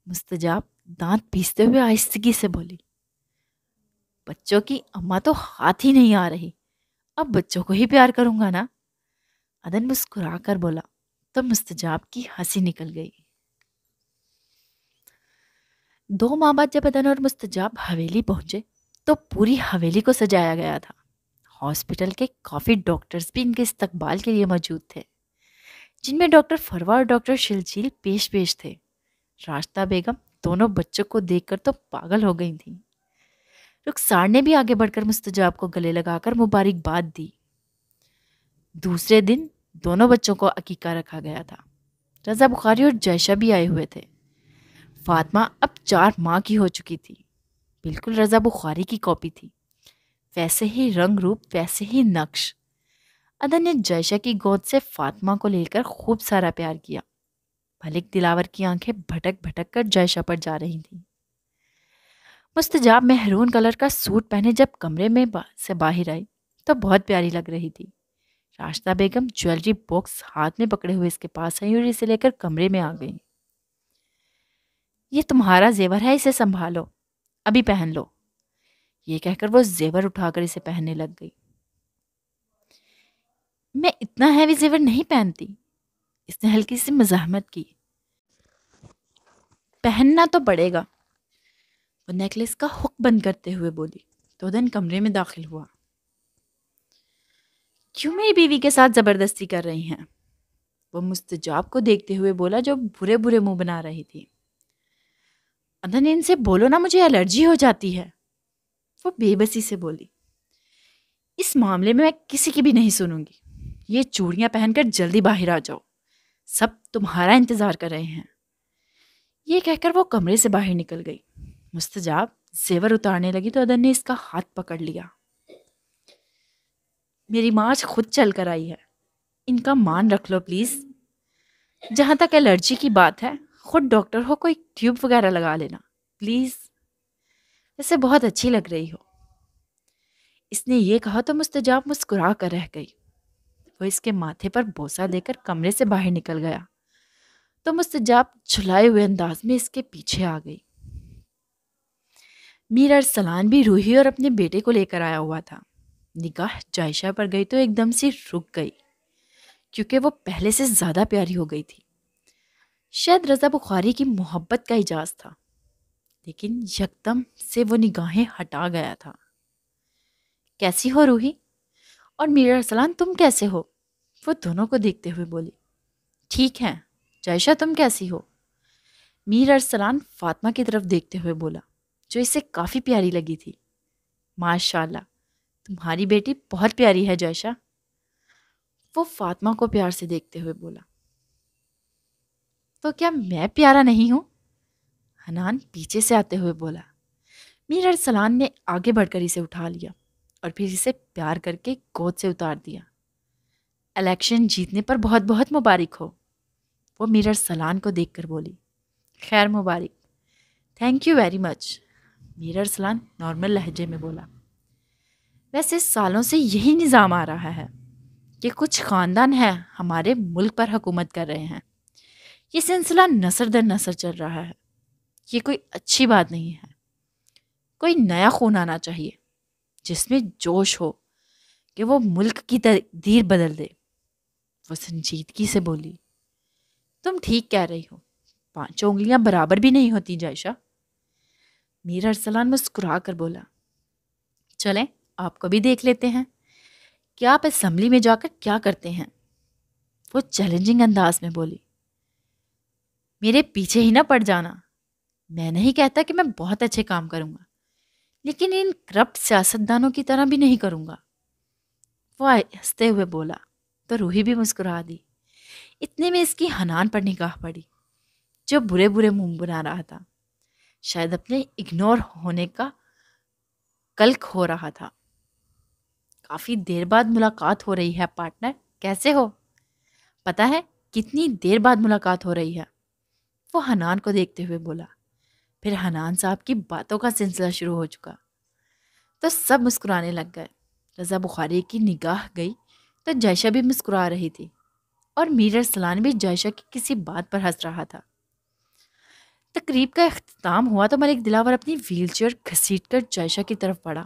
مستجاب دانت پیستے ہوئے آہستگی سے بولی۔ بچوں کی اماں تو ہاتھ ہی نہیں آ رہی، اب بچوں کو ہی پیار کروں گا نا، عدن مسکرا کر بولا تو مستجاب کی ہنسی نکل گئی۔ 2 ماہ بعد جب عدن اور مستجاب حویلی پہنچے تو پوری حویلی کو سجایا گیا تھا۔ ہاسپٹل کے کافی ڈاکٹرز بھی ان کے استقبال کے لیے موجود تھے، جن میں ڈاکٹر فروا اور ڈاکٹر شلجیل پیش تھے۔ راشدہ بیگم دونوں بچوں کو دیکھ کر تو پاگل ہو گئی تھیں۔ رخسار نے بھی آگے بڑھ کر مستجاب کو گلے لگا کر مبارکباد دی۔ دوسرے دن دونوں بچوں کو عقیقہ رکھا گیا تھا۔ رضا بخاری اور جائشہ بھی آئے ہوئے تھے۔ فاطمہ اب 4 ماہ کی ہو چکی تھی، بالکل رضا بخاری کی کاپی تھی، ویسے ہی رنگ روپ، ویسے ہی نقش۔ عدن نے جائشہ کی گود سے فاطمہ کو لے کر خوب سارا پیار کیا۔ ملک دلاور کی آنکھیں بھٹک بھٹک کر جائشہ پر جا رہی تھیں۔ مستجاب مہرون کلر کا سوٹ پہنے جب کمرے میں سے باہر آئی تو بہت پیاری لگ رہی تھی۔ راشدہ بیگم جویلری باکس ہاتھ میں پکڑے ہوئے اس کے پاس آئی اور اسے لے کر کمرے میں آ گئی۔ یہ تمہارا زیور ہے، اسے سنبھالو، ابھی پہن لو، یہ کہہ کر وہ زیور اٹھا کر اسے پہننے لگ گئی۔ میں اتنا ہیوی زیور نہیں پہنتی، اس نے ہلکی سی مزاحمت کی۔ پہننا تو پڑے گا، وہ نیکلس کا ہک بند کرتے ہوئے بولی تو عدن کمرے میں داخل ہوا۔ کیوں میری بیوی کے ساتھ زبردستی کر رہی ہیں؟ وہ مستجاب کو دیکھتے ہوئے بولا جو برے برے منہ بنا رہی تھی۔ عدن ان سے بولو نا، مجھے الرجی ہو جاتی ہے، وہ بے بسی سے بولی۔ اس معاملے میں کسی کی بھی نہیں سنوں گی، یہ چوڑیاں پہن کر جلدی باہر آ جاؤ، سب تمہارا انتظار کر رہے ہیں۔ یہ کہہ کر وہ کمرے سے باہر نکل گئی۔ مستجاب زیور اتارنے لگی تو عدن نے اس کا ہاتھ پکڑ لیا۔ میری ماں آج خود چل کر آئی ہے، ان کا مان رکھ لو پلیز۔ جہاں تک الرجی کی بات ہے، خود ڈاکٹر ہو، کوئی ٹیوب وغیرہ لگا لینا پلیز، ویسے بہت اچھی لگ رہی ہو۔ اس نے یہ کہا تو مستجاب مسکرا کر رہ گئی۔ وہ اس کے ماتھے پر بوسہ دے کر کمرے سے باہر نکل گیا تو مستجاب جھلائے ہوئے انداز میں اس کے پیچھے آ گئی۔ میر ارسلان بھی روحی اور اپنے بیٹے کو لے کر آیا ہوا تھا۔ نگاہ جائشہ پر گئی تو ایک دم سے رک گئی، کیونکہ وہ پہلے سے زیادہ پیاری ہو گئی تھی۔ شاید رضا بخاری کی محبت کا اجاز تھا، لیکن یکدم سے وہ نگاہیں ہٹا گیا تھا۔ کیسی ہو روحی؟ اور میر ارسلان تم کیسے ہو؟ وہ دونوں کو دیکھتے ہوئے بولی۔ ٹھیک ہے جائشہ، تم کیسی ہو؟ میر ارسلان فاطمہ کی طرف دیکھتے ہوئے بولا، جو اسے کافی پیاری لگی تھی۔ ماشاءاللہ، تمہاری بیٹی بہت پیاری ہے جائشہ، وہ فاطمہ کو پیار سے دیکھتے ہوئے بولا۔ تو کیا میں پیارا نہیں ہوں؟ حنان پیچھے سے آتے ہوئے بولا۔ میر ارسلان نے آگے بڑھ کر اسے اٹھا لیا اور پھر اسے پیار کر کے گود سے اتار دیا۔ الیکشن جیتنے پر بہت بہت مبارک ہو، وہ میر ارسلان کو دیکھ کر بولی۔ خیر مبارک، thank you very much, Mir Arsalan normal لہجے میں بولا۔ ویسے سالوں سے یہی نظام آ رہا ہے کہ کچھ خاندان ہیں ہمارے ملک پر حکومت کر رہے ہیں، یہ سلسلہ نسل در نسل چل رہا ہے، یہ کوئی اچھی بات نہیں ہے۔ کوئی نیا خون آنا چاہیے جس میں جوش ہو کہ وہ ملک کی تقدیر بدل دے، وہ سنجیدگی سے بولی۔ تم ٹھیک کہہ رہی ہو، 5 انگلیاں برابر بھی نہیں ہوتی جائشہ، میر ارسلان مسکرا کر بولا۔ چلیں آپ کو بھی دیکھ لیتے ہیں کہ آپ اسمبلی میں جا کر کیا کرتے ہیں۔ وہ چیلنجنگ انداز میں بولی۔ میرے پیچھے ہی نہ پڑ جانا، میں نہیں کہتا کہ میں بہت اچھے کام کروں گا، لیکن ان کرپٹ سیاستدانوں کی طرح بھی نہیں کروں گا۔ وہ ہنستے ہوئے بولا تو روحی بھی مسکرا دی۔ اتنے میں اس کی حنان پر نگاہ پڑی جو برے برے منہ بنا رہا تھا، شاید اپنے اگنور ہونے کا کلک ہو رہا تھا۔ کافی دیر بعد ملاقات ہو رہی ہے پارٹنر، کیسے ہو؟ پتہ ہے کتنی دیر بعد ملاقات ہو رہی ہے؟ وہ حنان کو دیکھتے ہوئے بولا۔ پھر حنان صاحب کی باتوں کا سلسلہ شروع ہو چکا تو سب مسکرانے لگ گئے۔ رضا بخاری کی نگاہ گئی تو جائشہ بھی مسکرا رہی تھی اور میر ارسلان بھی جائشہ کی کسی بات پر ہنس رہا تھا۔ تقریب کا اختتام ہوا تو ملک دلاور اپنی ویل چیئر گھسیٹ کر جائشہ کی طرف بڑھا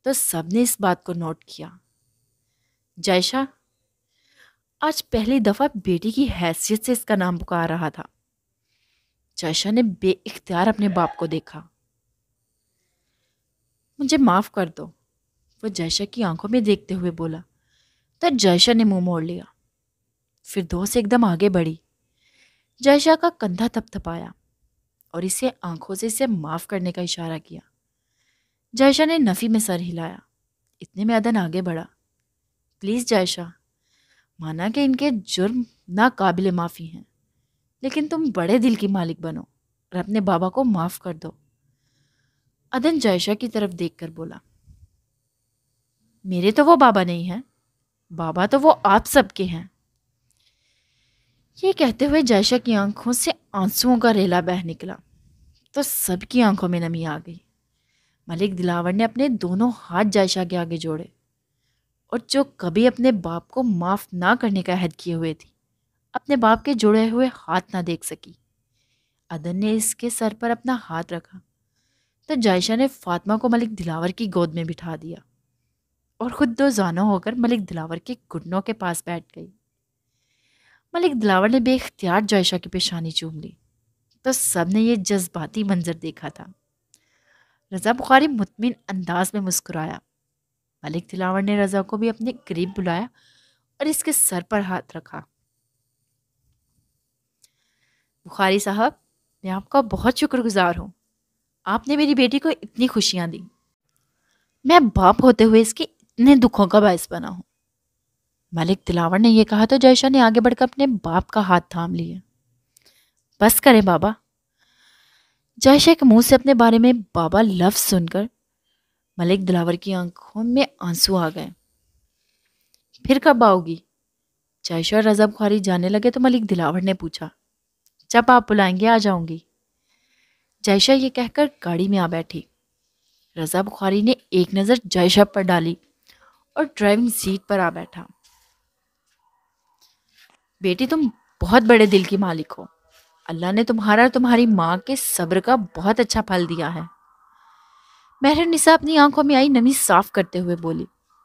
تو سب نے اس بات کو نوٹ کیا۔ جائشہ آج پہلی دفعہ بیٹی کی حیثیت سے اس کا نام پکار رہا تھا۔ جائشہ نے بے اختیار اپنے باپ کو دیکھا۔ مجھے معاف کر دو، وہ جائشہ کی آنکھوں میں دیکھتے ہوئے بولا تو جائشہ نے منہ موڑ لیا۔ فردوس ایک دم آگے بڑھی، جائشہ کا کندھا تھپ تھپایا اور اسے آنکھوں سے اسے معاف کرنے کا اشارہ کیا۔ جائشہ نے نفی میں سر ہلایا۔ اتنے میں عدن آگے بڑھا۔ پلیز جائشہ، مانا کہ ان کے جرم ناقابل معافی ہیں، لیکن تم بڑے دل کی مالک بنو اور اپنے بابا کو معاف کر دو۔ عدن جائشہ کی طرف دیکھ کر بولا، میرے تو وہ بابا نہیں ہیں، بابا تو وہ آپ سب کے ہیں۔ یہ کہتے ہوئے جائشہ کی آنکھوں سے آنسوؤں کا ریلا بہہ نکلا تو سب کی آنکھوں میں نمی آ گئی۔ ملک دلاور نے اپنے دونوں ہاتھ جائشہ کے آگے جوڑے اور جو کبھی اپنے باپ کو معاف نہ کرنے کا عہد کیے ہوئے تھی، اپنے باپ کے جوڑے ہوئے ہاتھ نہ دیکھ سکی۔ عدن نے اس کے سر پر اپنا ہاتھ رکھا تو جائشہ نے فاطمہ کو ملک دلاور کی گود میں بٹھا دیا اور خود دو زانوں ہو کر ملک دلاور کے گھٹنوں کے پاس بیٹھ گئی۔ ملک دلاور نے بے اختیار جائشہ کی پیشانی چوم لی تو سب نے یہ جذباتی منظر دیکھا تھا۔ رضا بخاری مطمئن انداز میں مسکرایا۔ ملک دلاور نے رضا کو بھی اپنے قریب بلایا اور اس کے سر پر ہاتھ رکھا۔ بخاری صاحب، میں آپ کا بہت شکر گزار ہوں، آپ نے میری بیٹی کو اتنی خوشیاں دی۔ میں باپ ہوتے ہوئے اس کے اتنے دکھوں کا باعث بنا ہوں۔ ملک دلاور نے یہ کہا تو جائشہ نے آگے بڑھ کر اپنے باپ کا ہاتھ تھام لیا۔ بس کریں بابا۔ جائشہ کے منہ سے اپنے بارے میں بابا لفظ سن کر ملک دلاور کی آنکھوں میں آنسو آ گئے۔ پھر کب آؤ گی؟ جائشہ اور رضا بخاری جانے لگے تو ملک دلاور نے پوچھا۔ جب آپ بلائیں گے آ جاؤں گی۔ جائشہ یہ کہہ کر گاڑی میں آ بیٹھی۔ رضا بخاری نے ایک نظر جائشہ پر ڈالی اور ڈرائیونگ سیٹ پر آ بیٹھا۔ بیٹی تم بہت بڑے دل کی مالک ہو، اللہ نے تمہارا اور تمہاری ماں کے صبر کا بہت اچھا پھل دیا ہے۔ مہرالنساء اپنی آنکھوں میں آئی نمی صاف کرتے ہوئے بولی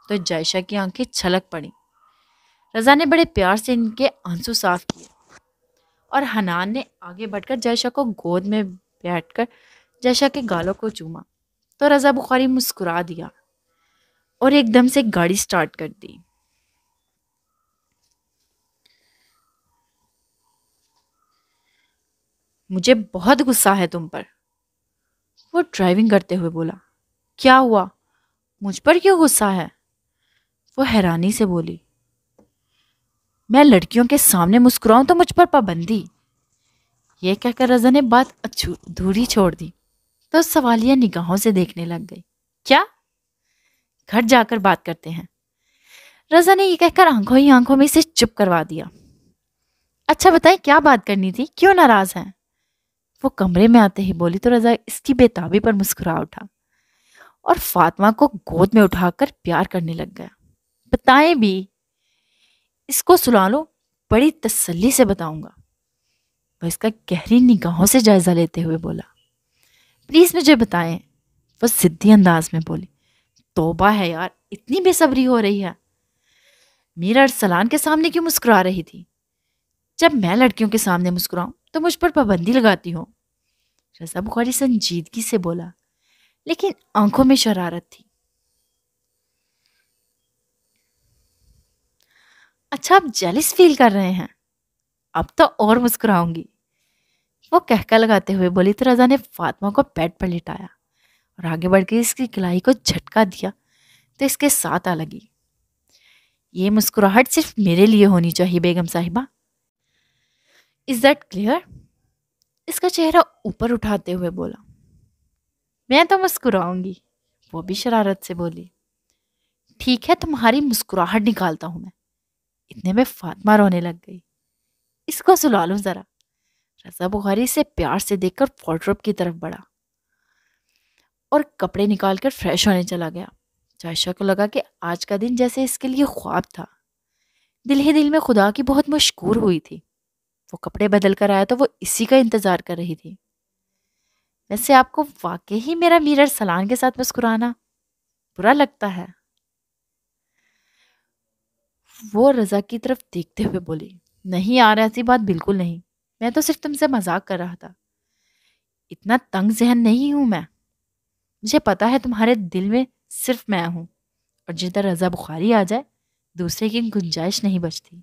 تو جائشہ کی آنکھیں چھلک پڑیں۔ رضا نے بڑے پیار سے ان کے آنسو صاف کیے اور حنان نے آگے بڑھ کر جائشہ کو گود میں بیٹھ کر جائشہ کے گالوں کو چوما تو رضا بخاری مسکرا دیا اور ایک دم سے گاڑی سٹارٹ کر دی۔ مجھے بہت غصہ ہے تم پر، وہ ڈرائیونگ کرتے ہوئے بولا۔ کیا ہوا؟ مجھ پر کیوں غصہ ہے؟ وہ حیرانی سے بولی۔ میں لڑکیوں کے سامنے مسکراؤں تو مجھ پر پابندی؟ یہ کہہ کر رضا نے بات ادھوری چھوڑ دی تو سوالیہ نگاہوں سے دیکھنے لگ گئی۔ کیا؟ گھر جا کر بات کرتے ہیں، رضا نے یہ کہہ کر آنکھوں ہی آنکھوں میں اسے چپ کروا دیا۔ اچھا بتائیں کیا بات کرنی تھی، کیوں ناراض ہیں؟ وہ کمرے میں آتے ہی بولی تو رضا اس کی بےتابی پر مسکرا اٹھا اور فاطمہ کو گود میں اٹھا کر پیار کرنے لگ گیا۔ بتائیں بھی، اس کو سلا لو، بڑی تسلی سے بتاؤں گا۔ وہ اس کا گہری نگاہوں سے جائزہ لیتے ہوئے بولا۔ پلیز مجھے بتائیں، وہ ضدی انداز میں بولی۔ توبہ ہے یار، اتنی بے صبری ہو رہی ہے۔ میرا ارسلان کے سامنے کیوں مسکرا رہی تھی؟ جب میں لڑکیوں کے سامنے مسکراؤں تو مجھ پر پابندی لگاتی ہو۔ رضا بخاری سنجیدگی سے بولا۔ لیکن آنکھوں میں شرارت تھی۔ اچھا آپ جیلس فیل کر رہے ہیں؟ اب تو اور مسکراؤں گی، وہ کہکا لگاتے ہوئے بولی تو رضا نے فاطمہ کو بیڈ پر لٹایا اور آگے بڑھ کے اس کی کلائی کو جھٹکا دیا تو اس کے ساتھ آ لگی۔ یہ مسکراہٹ صرف میرے لیے ہونی چاہیے بیگم صاحبہ، از دیٹ کلیئر؟ اس کا چہرہ اوپر اٹھاتے ہوئے بولا۔ میں تو مسکراؤں گی، وہ بھی شرارت سے بولی۔ ٹھیک ہے تمہاری مسکراہٹ نکالتا ہوں میں۔ اتنے میں فاطمہ رونے لگ گئی۔ اس کو سلا لوں ذرا، رضا بخاری سے پیار سے دیکھ کر وارڈروب کی طرف بڑھا اور کپڑے نکال کر فریش ہونے چلا گیا۔ عائشہ کو لگا کہ آج کا دن جیسے اس کے لیے خواب تھا۔ دل ہی دل میں خدا کی بہت مشکور ہوئی تھی۔ وہ کپڑے بدل کر آیا تو وہ اسی کا انتظار کر رہی تھی۔ ویسے آپ کو واقعی میرا میرر سلان کے ساتھ مسکرانا برا لگتا ہے؟ وہ رضا کی طرف دیکھتے ہوئے بولی۔ نہیں یار ایسی بات بالکل نہیں، میں تو صرف تم سے مذاق کر رہا تھا۔ اتنا تنگ ذہن نہیں ہوں میں، مجھے پتا ہے تمہارے دل میں صرف میں ہوں، اور جدھر رضا بخاری آ جائے دوسرے کی گنجائش نہیں بچتی۔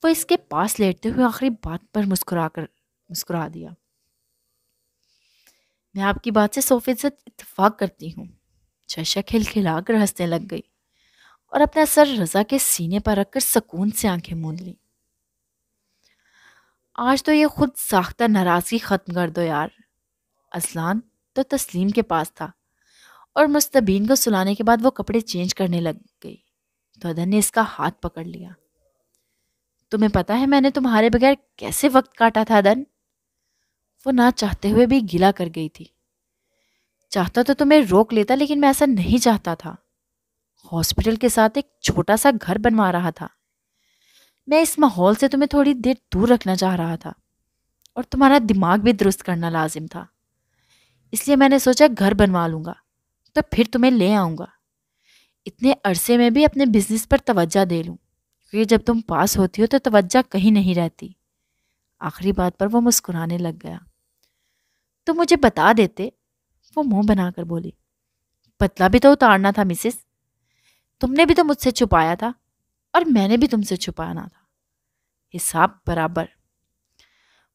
وہ اس کے پاس لیٹتے ہوئے آخری بات پر مسکرا دیا۔ میں آپ کی بات سے 100% اتفاق کرتی ہوں۔ چشا کھلکھلا کر ہنسنے لگ گئی اور اپنا سر رضا کے سینے پر رکھ کر سکون سے آنکھیں موند لی۔ آج تو یہ خود ساختہ ناراضگی ختم کر دو یار۔ اصلان تو تسلیم کے پاس تھا اور مستبین کو سلانے کے بعد وہ کپڑے چینج کرنے لگ گئی تو ادن نے اس کا ہاتھ پکڑ لیا۔ تمہیں پتا ہے میں نے تمہارے بغیر کیسے وقت کاٹا تھا ادن؟ وہ نہ چاہتے ہوئے بھی گلا کر گئی تھی۔ چاہتا تو تمہیں روک لیتا لیکن میں ایسا نہیں چاہتا تھا۔ ہاسپٹل کے ساتھ ایک چھوٹا سا گھر بنوا رہا تھا، میں اس ماحول سے تمہیں تھوڑی دیر دور رکھنا چاہ رہا تھا اور تمہارا دماغ بھی درست کرنا لازم تھا، اس لیے میں نے سوچا گھر بنوا لوں گا تو پھر تمہیں لے آؤں گا، اتنے عرصے میں بھی اپنے بزنس پر توجہ دے لوں، کیونکہ جب تم پاس ہوتی ہو تو توجہ کہیں نہیں رہتی۔ آخری بات پر وہ مسکرانے لگ گیا۔ تو مجھے بتا دیتے، وہ منہ بنا کر بولی۔ پتلا بھی تو اتارنا تھا مسز، تم نے بھی تو مجھ سے چھپایا تھا اور میں نے بھی تم سے چھپانا تھا، حساب برابر۔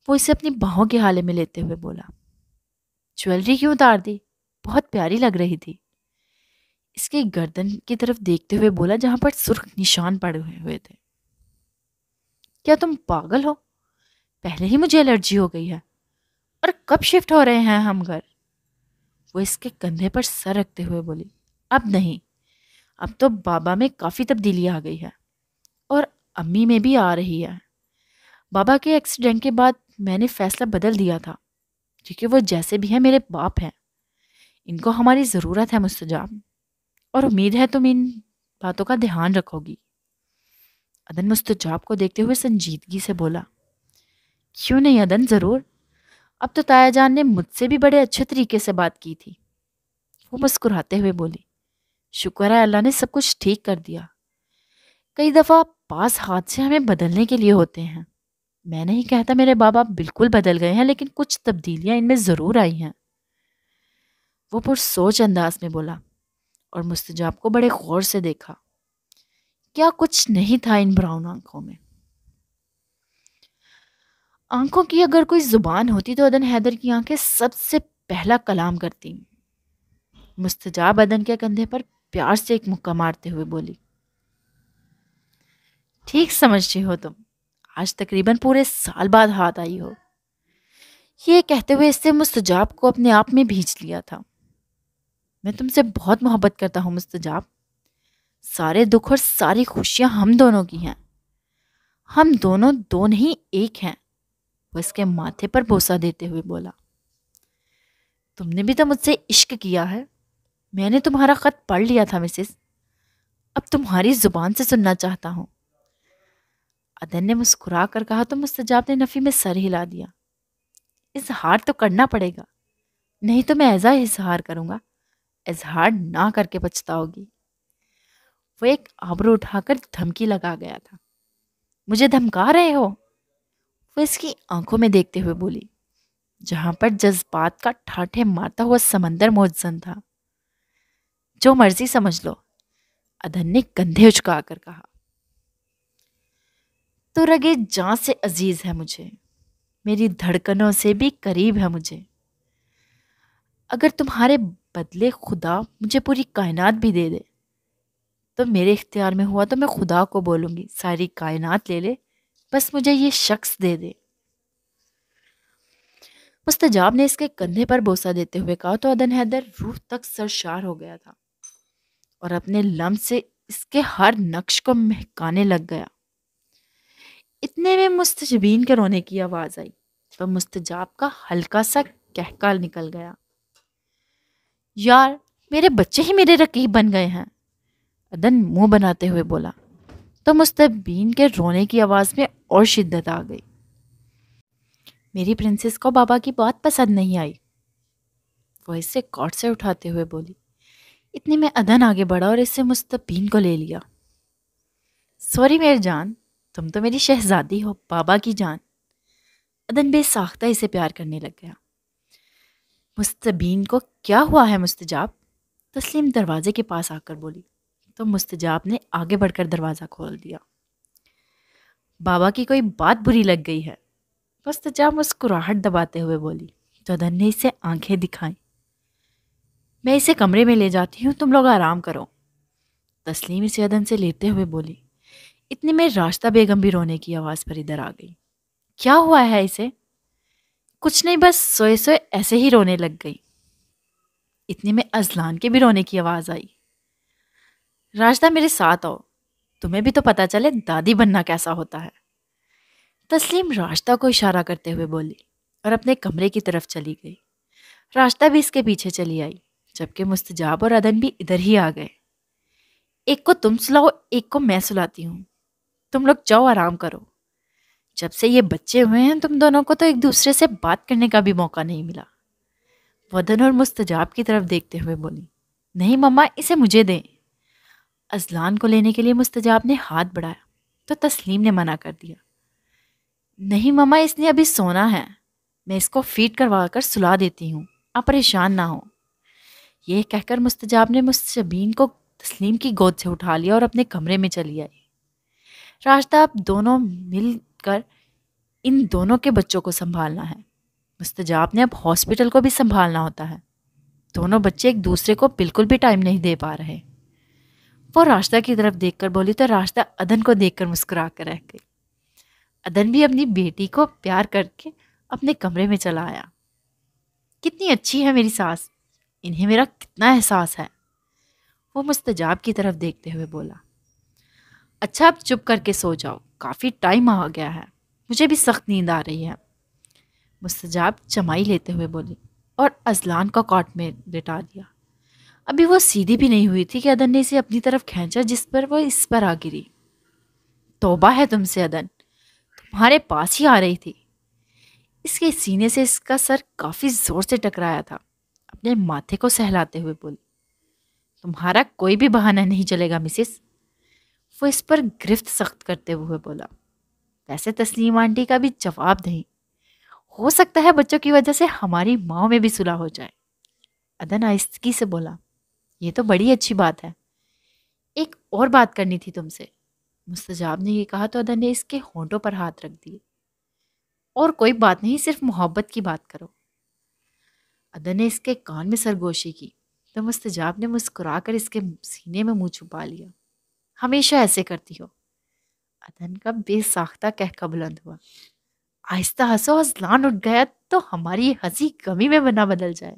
وہ اسے اپنی باہوں کے حالے میں لیتے ہوئے بولا۔ جویلری کیوں اتار دی؟ بہت پیاری لگ رہی تھی۔ اس کی گردن کی طرف دیکھتے ہوئے بولا جہاں پر سرخ نشان پڑے ہوئے تھے۔ کیا تم پاگل ہو؟ پہلے ہی مجھے الرجی ہو گئی ہے، اور کب شفٹ ہو رہے ہیں ہم گھر؟ وہ اس کے کندھے پر سر رکھتے ہوئے بولی۔ اب نہیں، اب تو بابا میں کافی تبدیلی آ گئی ہے اور امی میں بھی آ رہی ہے۔ بابا کے ایکسیڈنٹ کے بعد میں نے فیصلہ بدل دیا تھا، کیونکہ وہ جیسے بھی ہیں میرے باپ ہیں، ان کو ہماری ضرورت ہے مستجاب، اور امید ہے تم ان باتوں کا دھیان رکھو گی۔ ادن مستجاب کو دیکھتے ہوئے سنجیدگی سے بولا۔ کیوں نہیں ادن، ضرور، اب تو تایا جان نے مجھ سے بھی بڑے اچھے طریقے سے بات کی تھی۔ وہ مسکراتے ہوئے بولی۔ شکر ہے اللہ نے سب کچھ ٹھیک کر دیا۔ کئی دفعہ پاس ہاتھ سے ہمیں بدلنے کے لیے ہوتے ہیں۔ میں نہیں کہتا میرے بابا بالکل بدل گئے ہیں، لیکن کچھ تبدیلیاں ان میں ضرور آئی ہیں۔ وہ پرسوچ انداز میں بولا اور مستجاب کو بڑے غور سے دیکھا۔ کیا کچھ نہیں تھا ان براؤن آنکھوں میں؟ آنکھوں کی اگر کوئی زبان ہوتی تو ادن حیدر کی آنکھیں سب سے پہلا کلام کرتی۔ مستجاب ادن کے کندھے پر پیار سے ایک مکہ مارتے ہوئے بولی۔ ٹھیک سمجھتی ہو تم، آج تقریباً پورے سال بعد ہاتھ آئی ہو۔ یہ کہتے ہوئے اس سے مستجاب کو اپنے آپ میں بھیج لیا تھا۔ میں تم سے بہت محبت کرتا ہوں مستجاب، سارے دکھ اور ساری خوشیاں ہم دونوں کی ہیں، ہم دونوں دو نہیں ایک ہیں۔ وہ اس کے ماتھے پر بوسہ دیتے ہوئے بولا۔ تم نے بھی تو مجھ سے عشق کیا ہے، میں نے تمہارا خط پڑھ لیا تھا مسز، اب تمہاری زبان سے سننا چاہتا ہوں۔ ادن نے مسکرا کر کہا تو مستجاب نے نفی میں سر ہلا دیا۔ اظہار تو کرنا پڑے گا، نہیں تو میں ایسا اظہار کروں گا، اظہار نہ کر کے پچھتاؤ گی۔ وہ ایک آبرو اٹھا کر دھمکی لگا گیا تھا۔ مجھے دھمکا رہے ہو؟ وہ اس کی آنکھوں میں دیکھتے ہوئے بولی۔ جہاں پر جذبات کا ٹھاٹھے مارتا ہوا سمندر موجزن تھا۔ جو مرضی سمجھ لو، ادھن نے کندھے اچکا کر کہا۔ تو رگے جاں سے عزیز ہے مجھے، میری دھڑکنوں سے بھی قریب ہے مجھے۔ اگر تمہارے بدلے خدا مجھے پوری کائنات بھی دے دے تو میرے اختیار میں ہوا تو میں خدا کو بولوں گی ساری کائنات لے لے، بس مجھے یہ شخص دے دے۔ مستجاب نے اس کے کندھے پر بوسہ دیتے ہوئے کہا تو عدن حیدر روح تک سرشار ہو گیا تھا اور اپنے لمس سے اس کے ہر نقش کو مہکانے لگ گیا۔ اتنے میں مستجبین کے رونے کی آواز آئی تو مستجاب کا ہلکا سا کہکال نکل گیا۔ یار، میرے بچے ہی میرے رقیب بن گئے ہیں، عدن منہ بناتے ہوئے بولا تو مستجبین کے رونے کی آواز میں اور شدت آ گئی۔ میری پرنسس کو بابا کی بات پسند نہیں آئی، وہ اسے کاٹ سے اٹھاتے ہوئے بولی۔ اتنے میں عدن آگے بڑھا اور اس سے مستبین کو لے لیا۔ سوری میری جان، تم تو میری شہزادی ہو، بابا کی جان۔ عدن بے ساختہ اسے پیار کرنے لگ گیا۔ مستبین کو کیا ہوا ہے مستجاب؟ تسلیم دروازے کے پاس آ کر بولی تو مستجاب نے آگے بڑھ کر دروازہ کھول دیا۔ بابا کی کوئی بات بری لگ گئی ہے، مستجاب مسکراہٹ دباتے ہوئے بولی تو عدن نے اسے آنکھیں دکھائیں۔ میں اسے کمرے میں لے جاتی ہوں، تم لوگ آرام کرو، تسلیم اسے عدن سے لیتے ہوئے بولی۔ اتنے میں راشدہ بیگم بھی رونے کی آواز پر ادھر آ گئی۔ کیا ہوا ہے اسے؟ کچھ نہیں، بس سوئے سوئے ایسے ہی رونے لگ گئی۔ اتنے میں ازلان کے بھی رونے کی آواز آئی۔ راشدہ میرے ساتھ آؤ، تمہیں بھی تو پتا چلے دادی بننا کیسا ہوتا ہے۔ تسلیم راشدہ کو اشارہ کرتے ہوئے بولی اور اپنے کمرے کی طرف چلی گئی۔ راشدہ بھی اس کے پیچھے چلی آئی، جبکہ مستجاب اور عدن بھی ادھر ہی آ گئے۔ ایک کو تم سلاؤ، ایک کو میں سلاتی ہوں، تم لوگ جاؤ آرام کرو۔ جب سے یہ بچے ہوئے ہیں تم دونوں کو تو ایک دوسرے سے بات کرنے کا بھی موقع نہیں ملا۔ عدن اور مستجاب کی طرف دیکھتے ہوئے بولی، نہیں مما، اسے مجھے دیں۔ ازلان کو لینے کے لیے مستجاب نے ہاتھ بڑھایا تو تسلیم نے منع کر دیا۔ نہیں مما، اس نے ابھی سونا ہے، میں اس کو فیڈ کروا کر سلا دیتی ہوں، آپ پریشان نہ ہو۔ یہ کہہ کر مستجاب نے مستجبین کو تسلیم کی گود سے اٹھا لیا اور اپنے کمرے میں چلی آئی۔ راشدہ اب دونوں مل کر ان دونوں کے بچوں کو سنبھالنا ہے، مستجاب نے اب ہاسپٹل کو بھی سنبھالنا ہوتا ہے۔ دونوں بچے ایک دوسرے کو بالکل بھی ٹائم نہیں دے پا رہے۔ وہ راشدہ کی طرف دیکھ کر بولی تو راشدہ عدن کو دیکھ کر مسکرا کر رہ گئی۔ عدن بھی اپنی بیٹی کو پیار کر کے اپنے کمرے میں چلا آیا۔ کتنی اچھی ہے میری ساس، انہیں میرا کتنا احساس ہے، وہ مستجاب کی طرف دیکھتے ہوئے بولا۔ اچھا اب چپ کر کے سو جاؤ، کافی ٹائم آ گیا ہے، مجھے بھی سخت نیند آ رہی ہے، مستجاب چمائی لیتے ہوئے بولی اور ازلان کو کاٹ میں لٹا دیا۔ ابھی وہ سیدھی بھی نہیں ہوئی تھی کہ عدن نے اسے اپنی طرف کھینچا، جس پر وہ اس پر آ گری۔ توبہ ہے تم سے عدن، تمہارے پاس ہی آ رہی تھی۔ اس کے سینے سے اس کا سر کافی زور سے ٹکرایا تھا، اپنے ماتھے کو سہلاتے ہوئے بولی۔ تمہارا کوئی بھی بہانہ نہیں چلے گا مسز، وہ اس پر گرفت سخت کرتے ہوئے بولا۔ ویسے تسلیم آنٹی کا بھی جواب نہیں، ہو سکتا ہے بچوں کی وجہ سے ہماری ماں میں بھی صلح ہو جائے۔ عدن آہستگی سے بولا، یہ تو بڑی اچھی بات ہے، ایک اور بات کرنی تھی تم سے۔ مستجاب نے یہ کہا تو عدن نے اس کے ہونٹوں پر ہاتھ رکھ دیے۔ اور کوئی بات نہیں، صرف محبت کی بات کرو۔ عدن نے اس کے کان میں سرگوشی کی تو مستجاب نے مسکرا کر اس کے سینے میں منہ چھپا لیا۔ ہمیشہ ایسے کرتی ہو۔ عدن کا بے ساختہ کہکا بلند ہوا۔ آہستہ ہنسو، ازلان اٹھ گیا تو ہماری ہنسی غمی میں نہ بدل جائے۔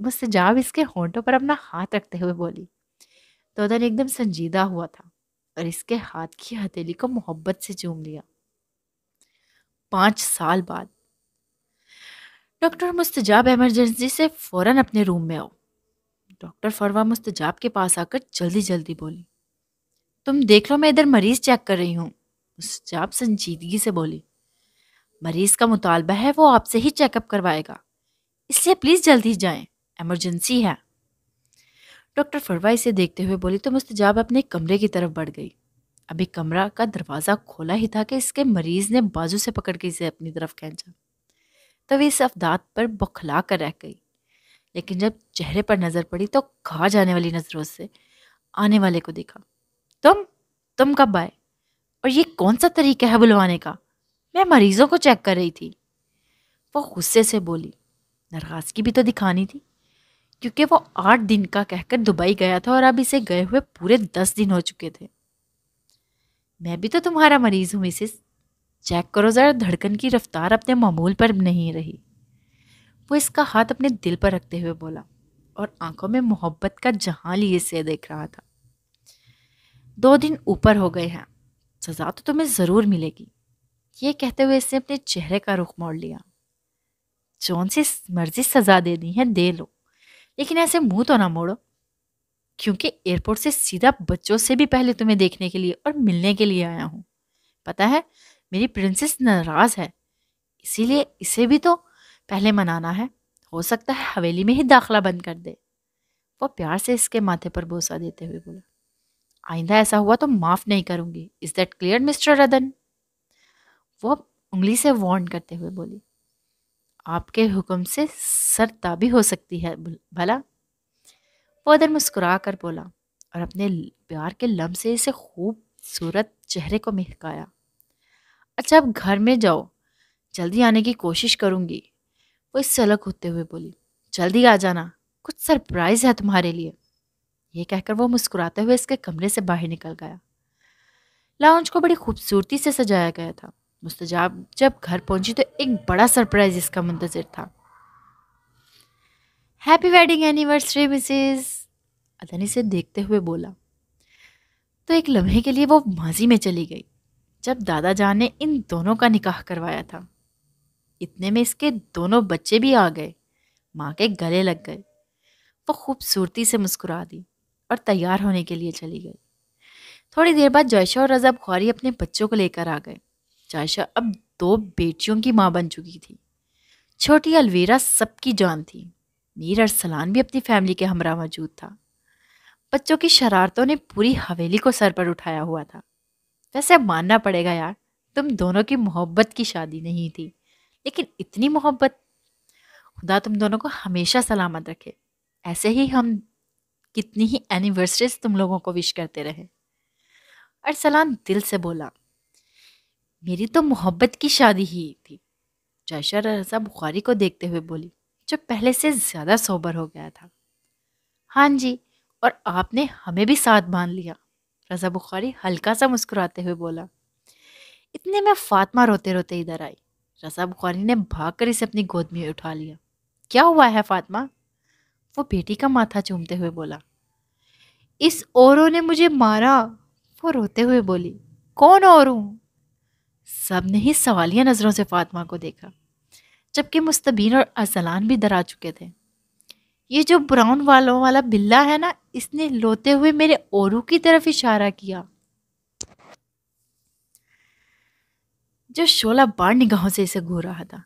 مستجاب اس کے ہونٹوں پر اپنا ہاتھ رکھتے ہوئے بولی تو عدن ایک دم سنجیدہ ہوا تھا اور اس کے ہاتھ کی ہتھیلی کو محبت سے چوم لیا۔ 5 سال بعد ڈاکٹر مستجاب، ایمرجنسی سے فوراً اپنے روم میں آؤ۔ ڈاکٹر فروا مستجاب کے پاس آ کر جلدی جلدی بولی۔ تم دیکھ لو، میں ادھر مریض چیک کر رہی ہوں، مستجاب سنجیدگی سے بولی۔ مریض کا مطالبہ ہے وہ آپ سے ہی چیک اپ کروائے گا، اس لیے پلیز جلدی جائیں، ایمرجنسی ہے۔ ڈاکٹر فروا اسے دیکھتے ہوئے بولی تو مستجاب اپنے کمرے کی طرف بڑھ گئی۔ ابھی کمرہ کا دروازہ کھولا ہی تھا کہ اس کے مریض نے بازو سے پکڑ کے اسے اپنی طرف کھینچا۔ تو وہ اس افداد پر بوکھلا کر رہ گئی، لیکن جب چہرے پر نظر پڑی تو کھا جانے والی نظروں سے آنے والے کو دیکھا۔ تم تم کب آئے؟ اور یہ کون سا طریقہ ہے بلوانے کا؟ میں مریضوں کو چیک کر رہی تھی۔ وہ غصے سے بولی۔ ناراضگی بھی تو دکھانی تھی، کیونکہ وہ 8 دن کا کہہ کر دبئی گیا تھا اور اب اسے گئے ہوئے پورے 10 دن ہو چکے تھے۔ میں بھی تو تمہارا مریض ہوں مسز، چیک کرو ذرا دھڑکن کی رفتار اپنے معمول پر نہیں رہی۔ وہ اس کا ہاتھ اپنے دل پر رکھتے ہوئے بولا اور آنکھوں میں محبت کا جہاں لیے سے دیکھ رہا تھا۔ 2 دن اوپر ہو گئے ہیں، سزا تو تمہیں ضرور ملے گی۔ یہ کہتے ہوئے اس نے اپنے چہرے کا رخ موڑ لیا۔ جون سی مرضی سزا دے دی ہے دے لو، لیکن ایسے منہ تو نہ موڑو، کیونکہ ایئرپورٹ سے سیدھا بچوں سے بھی پہلے تمہیں دیکھنے کے لیے اور ملنے کے لیے آیا ہوں۔ پتہ ہے میری پرنسس ناراض ہے، اسی لیے اسے بھی تو پہلے منانا ہے۔ ہو سکتا ہے حویلی میں ہی داخلہ بند کر دے۔ وہ پیار سے اس کے ماتھے پر بوسہ دیتے ہوئے بولا، آئندہ ایسا ہوا تو معاف نہیں کروں گی۔ Is that clear mister Radan? وہ انگلی سے وارن کرتے ہوئے بولی، آپ کے حکم سے سر تابی ہو سکتی ہے بھلا۔ وہ ادھر مسکرا کر بولا اور اپنے پیار کے لمس سے اسے خوبصورت چہرے کو مہکایا۔ اچھا اب گھر میں جاؤ، جلدی آنے کی کوشش کروں گی۔ وہ اس سے الگ ہوتے ہوئے بولی، جلدی آ جانا، کچھ سرپرائز ہے تمہارے لیے۔ یہ کہہ کر وہ مسکراتے ہوئے اس کے کمرے سے باہر نکل گیا۔ لاؤنج کو بڑی خوبصورتی سے سجایا گیا تھا۔ مستجاب جب گھر پہنچی تو ایک بڑا سرپرائز اس کا منتظر تھا۔ ہیپی ویڈنگ اینیورسری مسز، ادن اسے دیکھتے ہوئے بولا تو ایک لمحے کے لیے وہ ماضی میں چلی گئی جب دادا جان نے ان دونوں کا نکاح کروایا تھا۔ اتنے میں اس کے دونوں بچے بھی آ گئے، ماں کے گلے لگ گئے۔ وہ خوبصورتی سے مسکرا دی اور تیار ہونے کے لیے چلی گئی۔ تھوڑی دیر بعد جائشہ اور رضا بخاری اپنے بچوں کو لے کر آ گئے۔ جائشہ اب 2 بیٹیوں کی ماں بن چکی تھی۔ چھوٹی الویرا سب کی جان تھی۔ میر ارسلان بھی اپنی فیملی کے ہمراہ موجود تھا۔ بچوں کی شرارتوں نے پوری حویلی کو سر پر اٹھایا ہوا تھا۔ ویسے اب ماننا پڑے گا یار، تم دونوں کی محبت کی شادی نہیں تھی، لیکن اتنی محبت، خدا تم دونوں کو ہمیشہ سلامت رکھے۔ ایسے ہی ہم کتنی ہی اینیورسریز تم لوگوں کو وش کرتے رہے۔ ارسلان دل سے بولا، میری تو محبت کی شادی ہی تھی۔ جائشہ رضا بخاری کو دیکھتے ہوئے بولی، جو پہلے سے زیادہ سوبر ہو گیا تھا۔ ہاں جی، اور آپ نے ہمیں بھی ساتھ باندھ لیا۔ رضا بخاری ہلکا سا مسکراتے ہوئے بولا۔ اتنے میں فاطمہ روتے روتے ادھر آئی۔ رضا بخاری نے بھاگ کر اسے اپنی گود میں اٹھا لیا۔ کیا ہوا ہے فاطمہ؟ وہ بیٹی کا ماتھا چومتے ہوئے بولا، اس اوروں نے مجھے مارا۔ وہ روتے ہوئے بولی، کون اوروں؟ سب نے ہی سوالیہ نظروں سے فاطمہ کو دیکھا، جبکہ مستبین اور ارسلان بھی ڈرا چکے تھے۔ یہ جو براؤن والوں والا بلہ ہے نا، اس نے روتے ہوئے میرے اورو کی طرف اشارہ کیا، جو شعلہ بار نگاہوں سے اسے گھور رہا تھا۔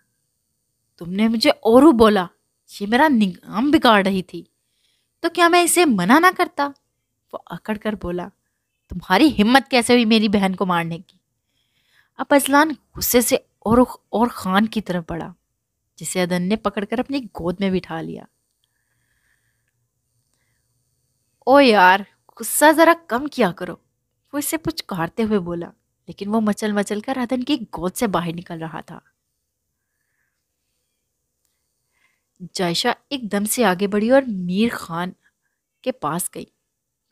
تم نے مجھے اورو بولا، یہ میرا نظام بگاڑ رہی تھی، تو کیا میں اسے منع نہ کرتا؟ وہ اکڑ کر بولا، تمہاری ہمت کیسے ہوئی میری بہن کو مارنے کی؟ اب ارسلان غصے سے اور خان کی طرف بڑھا، جسے ادن نے پکڑ کر اپنی گود میں بٹھا لیا۔ او یار، غصہ ذرا کم کیا کرو، وہ اسے پچکارتے ہوئے بولا، لیکن وہ مچل مچل کر ادن کی گود سے باہر نکل رہا تھا۔ جائشہ ایک دم سے آگے بڑھی اور میر خان کے پاس گئی۔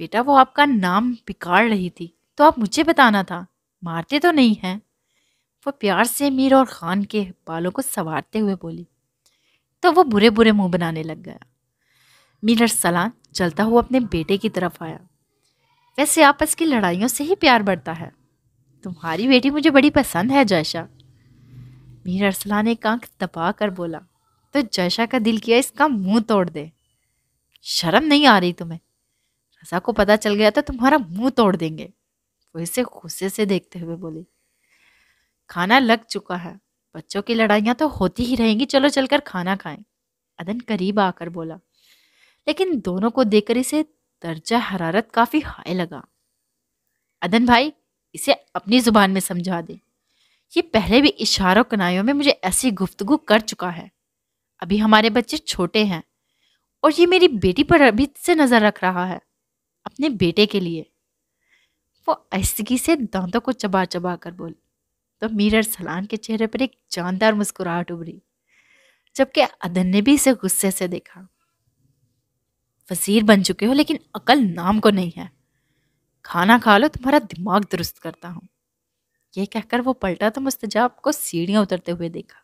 بیٹا، وہ آپ کا نام بگاڑ رہی تھی تو آپ مجھے بتانا تھا، مارتے تو نہیں ہیں؟ وہ پیار سے میر اور خان کے بالوں کو سنوارتے ہوئے بولی، تو وہ برے برے منہ بنانے لگ گیا۔ میر ارسلان چلتا ہوا اپنے بیٹے کی طرف آیا۔ ویسے آپس کی لڑائیوں سے ہی پیار بڑھتا ہے، تمہاری بیٹی مجھے بڑی پسند ہے جائشہ۔ میر ارسلان ایک آنکھ دبا کر بولا تو جائشہ کا دل کیا اس کا منہ توڑ دے۔ شرم نہیں آ رہی تمہیں؟ رضا کو پتا چل گیا تو تمہارا منہ توڑ دیں گے۔ وہ اسے غصے سے دیکھتے ہوئے بولی، کھانا لگ چکا ہے، بچوں کی لڑائیاں تو ہوتی ہی رہیں گی، چلو چل کر کھانا کھائیں۔ ادن قریب آ کر بولا، لیکن دونوں کو دیکھ کر اسے درجہ حرارت کافی ہائی لگا۔ ادن بھائی، اسے اپنی زبان میں سمجھا دے، یہ پہلے بھی اشاروں کنایوں میں مجھے ایسی گفتگو کر چکا ہے. ابھی ہمارے بچے چھوٹے ہیں اور یہ میری بیٹی پر ابھی سے نظر رکھ رہا ہے، اپنے بیٹے کے لیے. وہ آہستگی سے دانتوں کو چبا چبا کر بولی تو میر ارسلان کے چہرے پر ایک جاندار مسکراہٹ ابھری، جبکہ عدن نے بھی اسے غصے سے دیکھا. وزیر بن چکے ہو لیکن عقل نام کو نہیں ہے. کھانا کھا لو، تمہارا دماغ درست کرتا ہوں. یہ کہہ کر وہ پلٹا تو مستجاب کو سیڑھیاں اترتے ہوئے دیکھا،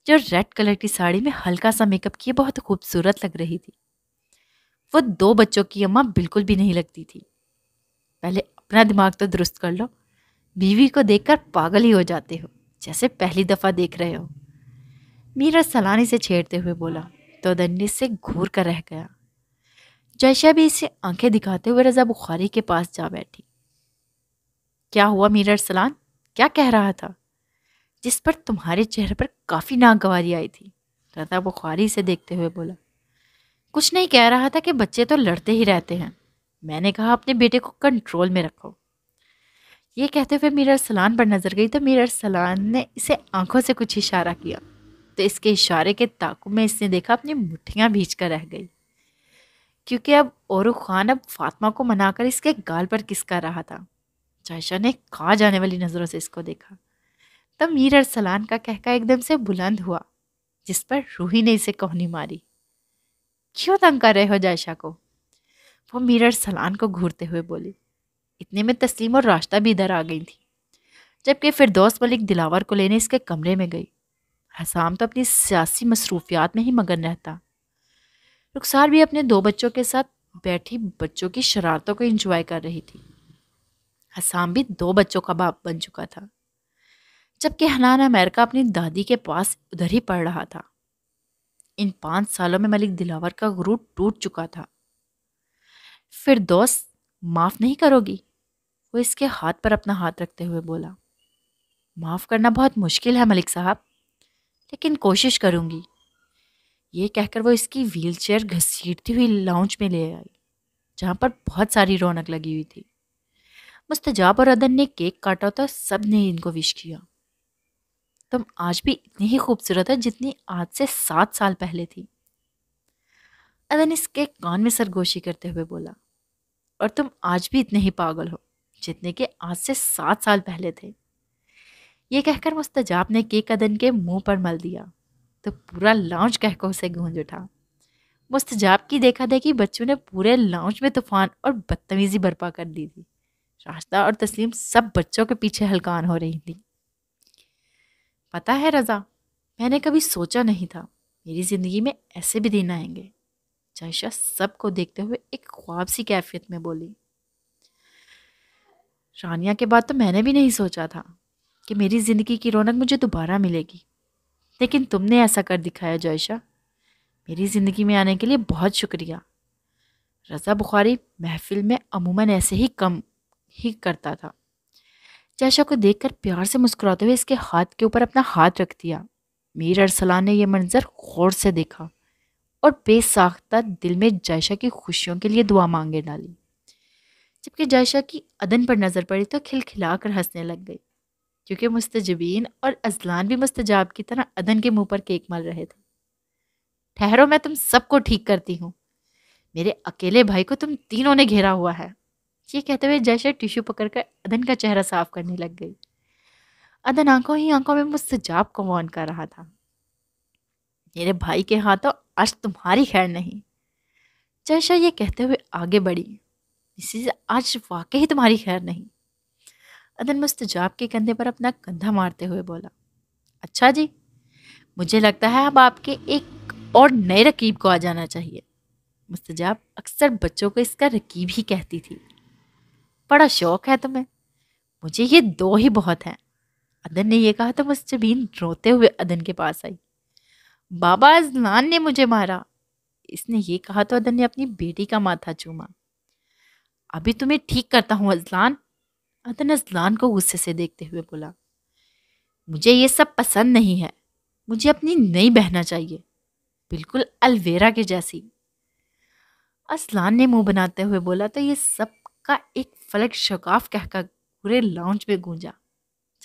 جو ریڈ کلر کی ساڑی میں ہلکا سا میک اپ کیے بہت خوبصورت لگ رہی تھی. وہ 2 بچوں کی اماں بالکل بھی نہیں لگتی تھی. پہلے اپنا دماغ تو درست کر لو، بیوی کو دیکھ کر پاگل ہی ہو جاتے ہو جیسے پہلی دفعہ دیکھ رہے ہو. میر ارسلان اسے چھیڑتے ہوئے بولا تو دنی سے گھور کر رہ گیا. جائشہ بھی اسے آنکھیں دکھاتے ہوئے رضا بخاری کے پاس جا بیٹھی. کیا ہوا میر ارسلان؟ کیا کہہ رہا تھا جس پر تمہارے چہرے پر کافی ناگواری آئی تھی؟ رضا بخاری سے دیکھتے ہوئے بولا. کچھ نہیں، کہہ رہا تھا کہ بچے تو لڑتے ہی رہتے ہیں. میں نے کہا اپنے بیٹے کو کنٹرول میں رکھو. یہ کہتے ہوئے میر ارسلان پر نظر گئی تو میر ارسلان نے اسے آنکھوں سے کچھ اشارہ کیا تو اس کے اشارے کے تعاقب میں اس نے دیکھا اپنی مٹھیاں بھیج کر رہ گئی، کیونکہ اب اورو خان اب فاطمہ کو منا کر اس کے گال پر کس کر رہا تھا. جائشہ نے کھا جانے والی نظروں سے اس کو دیکھا تو میر ارسلان کا کہکا ایک دم سے بلند ہوا، جس پر روحی نے اسے کوہنی ماری. کیوں تنگ کر رہے ہو جائشہ کو؟ وہ میر ارسلان کو گھورتے ہوئے بولی. اتنے میں تسلیم اور راشدہ بھی ادھر آ گئی تھی، جبکہ فردوس ملک دلاور کو لینے اس کے کمرے میں گئی. حسام تو اپنی سیاسی مصروفیات میں ہی مگن رہتا. رخسار بھی اپنے 2 بچوں کے ساتھ بیٹھی بچوں کی شرارتوں کو انجوائے کر رہی تھی. حسام بھی 2 بچوں کا باپ بن چکا تھا، جبکہ حنان امریکہ اپنی دادی کے پاس ادھر ہی پڑھ رہا تھا. ان 5 سالوں میں ملک دلاور کا غرور ٹوٹ چکا تھا. فردوس معاف نہیں کرو گی؟ وہ اس کے ہاتھ پر اپنا ہاتھ رکھتے ہوئے بولا. معاف کرنا بہت مشکل ہے ملک صاحب، لیکن کوشش کروں گی. یہ کہہ کر وہ اس کی ویل چیئر گھسیٹتی ہوئی لاؤنج میں لے آئی، جہاں پر بہت ساری رونق لگی ہوئی تھی. مستجاب اور عدن نے کیک کاٹا تو سب نے ان کو وش کیا. تم آج بھی اتنی ہی خوبصورت ہے جتنی آج سے 7 سال پہلے تھی. عدن اس کے کان میں سرگوشی کرتے ہوئے بولا. اور تم آج بھی اتنے ہی پاگل ہو جتنے کہ آج سے 7 سال پہلے تھے. یہ کہہ کر مستجاب نے کیک عدن کے منہ پر مل دیا تو پورا لاؤنج کہکوں سے گونج اٹھا. مستجاب کی دیکھا دیکھی بچوں نے پورے لاؤنج میں طوفان اور بدتمیزی برپا کر دی تھی. راشدہ اور تسلیم سب بچوں کے پیچھے ہلکان ہو رہی تھی. پتہ ہے رضا، میں نے کبھی سوچا نہیں تھا میری زندگی میں ایسے بھی دن آئیں گے. جائشہ سب کو دیکھتے ہوئے ایک خواب سی کیفیت میں بولی. رانیہ کے بعد تو میں نے بھی نہیں سوچا تھا کہ میری زندگی کی رونق مجھے دوبارہ ملے گی، لیکن تم نے ایسا کر دکھایا جائشہ. میری زندگی میں آنے کے لیے بہت شکریہ. رضا بخاری محفل میں عموماً ایسے ہی کم ہی کرتا تھا. جائشہ کو دیکھ کر پیار سے مسکراتے ہوئے اس کے ہاتھ کے اوپر اپنا ہاتھ رکھ دیا. میر ارسلان نے یہ منظر غور سے دیکھا اور بے ساختہ دل میں جائشہ کی خوشیوں کے لیے دعا مانگے ڈالی. جبکہ جائشہ کی عدن پر نظر پڑی تو کھلکھلا کر ہنسنے لگ گئی، کیونکہ مستجبین اور ازلان بھی مستجاب کی طرح عدن کے منہ پر کیک مل رہے تھے. ٹھہرو، میں تم سب کو ٹھیک کرتی ہوں. میرے اکیلے بھائی کو تم تینوں نے گھیرا ہوا ہے. یہ کہتے ہوئے جائشہ ٹیشو پکڑ کر عدن کا چہرہ صاف کرنے لگ گئی. عدن آنکھوں ہی آنکھوں میں مستجاب کو وارن کر رہا تھا. میرے بھائی کے ہاتھوں آج تمہاری خیر نہیں. جائشہ یہ کہتے ہوئے آگے بڑھی. اسی سے آج واقعی تمہاری خیر نہیں. عدن مستجاب کے کندھے پر اپنا کندھا مارتے ہوئے بولا. اچھا جی، مجھے لگتا ہے اب آپ کے ایک اور نئے رقیب کو آ جانا چاہیے. مستجاب اکثر بچوں کو اس کا رقیب ہی کہتی تھی. بڑا شوق ہے تمہیں، مجھے یہ 2 ہی بہت ہیں. عدن نے یہ کہا تو مستجبین روتے ہوئے عدن کے پاس آئی. بابا ازلان نے مجھے مارا. اس نے یہ کہا تو عدن نے اپنی بیٹی کا ماتھا چوما. ابھی تمہیں ٹھیک کرتا ہوں ازلان. عدن ازلان کو غصے سے دیکھتے ہوئے بولا. مجھے یہ سب پسند نہیں ہے. مجھے اپنی نئی بہنا چاہیے، بالکل الویرا کے جیسی. ازلان نے منہ بناتے ہوئے بولا تو یہ سب کا ایک فلک شگاف کہہ کر پورے لاؤنج میں گونجا.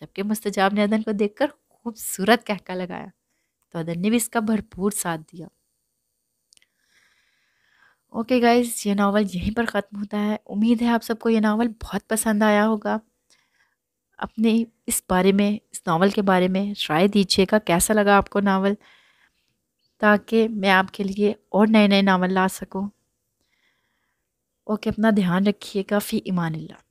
جبکہ مستجاب نے عدن کو دیکھ کر خوبصورت کہکا لگایا تو عدن نے بھی اس کا بھرپور ساتھ دیا۔ اوکے گائز، یہ ناول یہیں پر ختم ہوتا ہے۔ امید ہے آپ سب کو یہ ناول بہت پسند آیا ہوگا۔ اپنے اس بارے میں، اس ناول کے بارے میں رائے دیجیے گا کیسا لگا آپ کو ناول، تاکہ میں آپ کے لیے اور نئے نئے ناول لا سکوں۔ اوکے، اپنا دھیان رکھیے گا۔ فی امان اللہ۔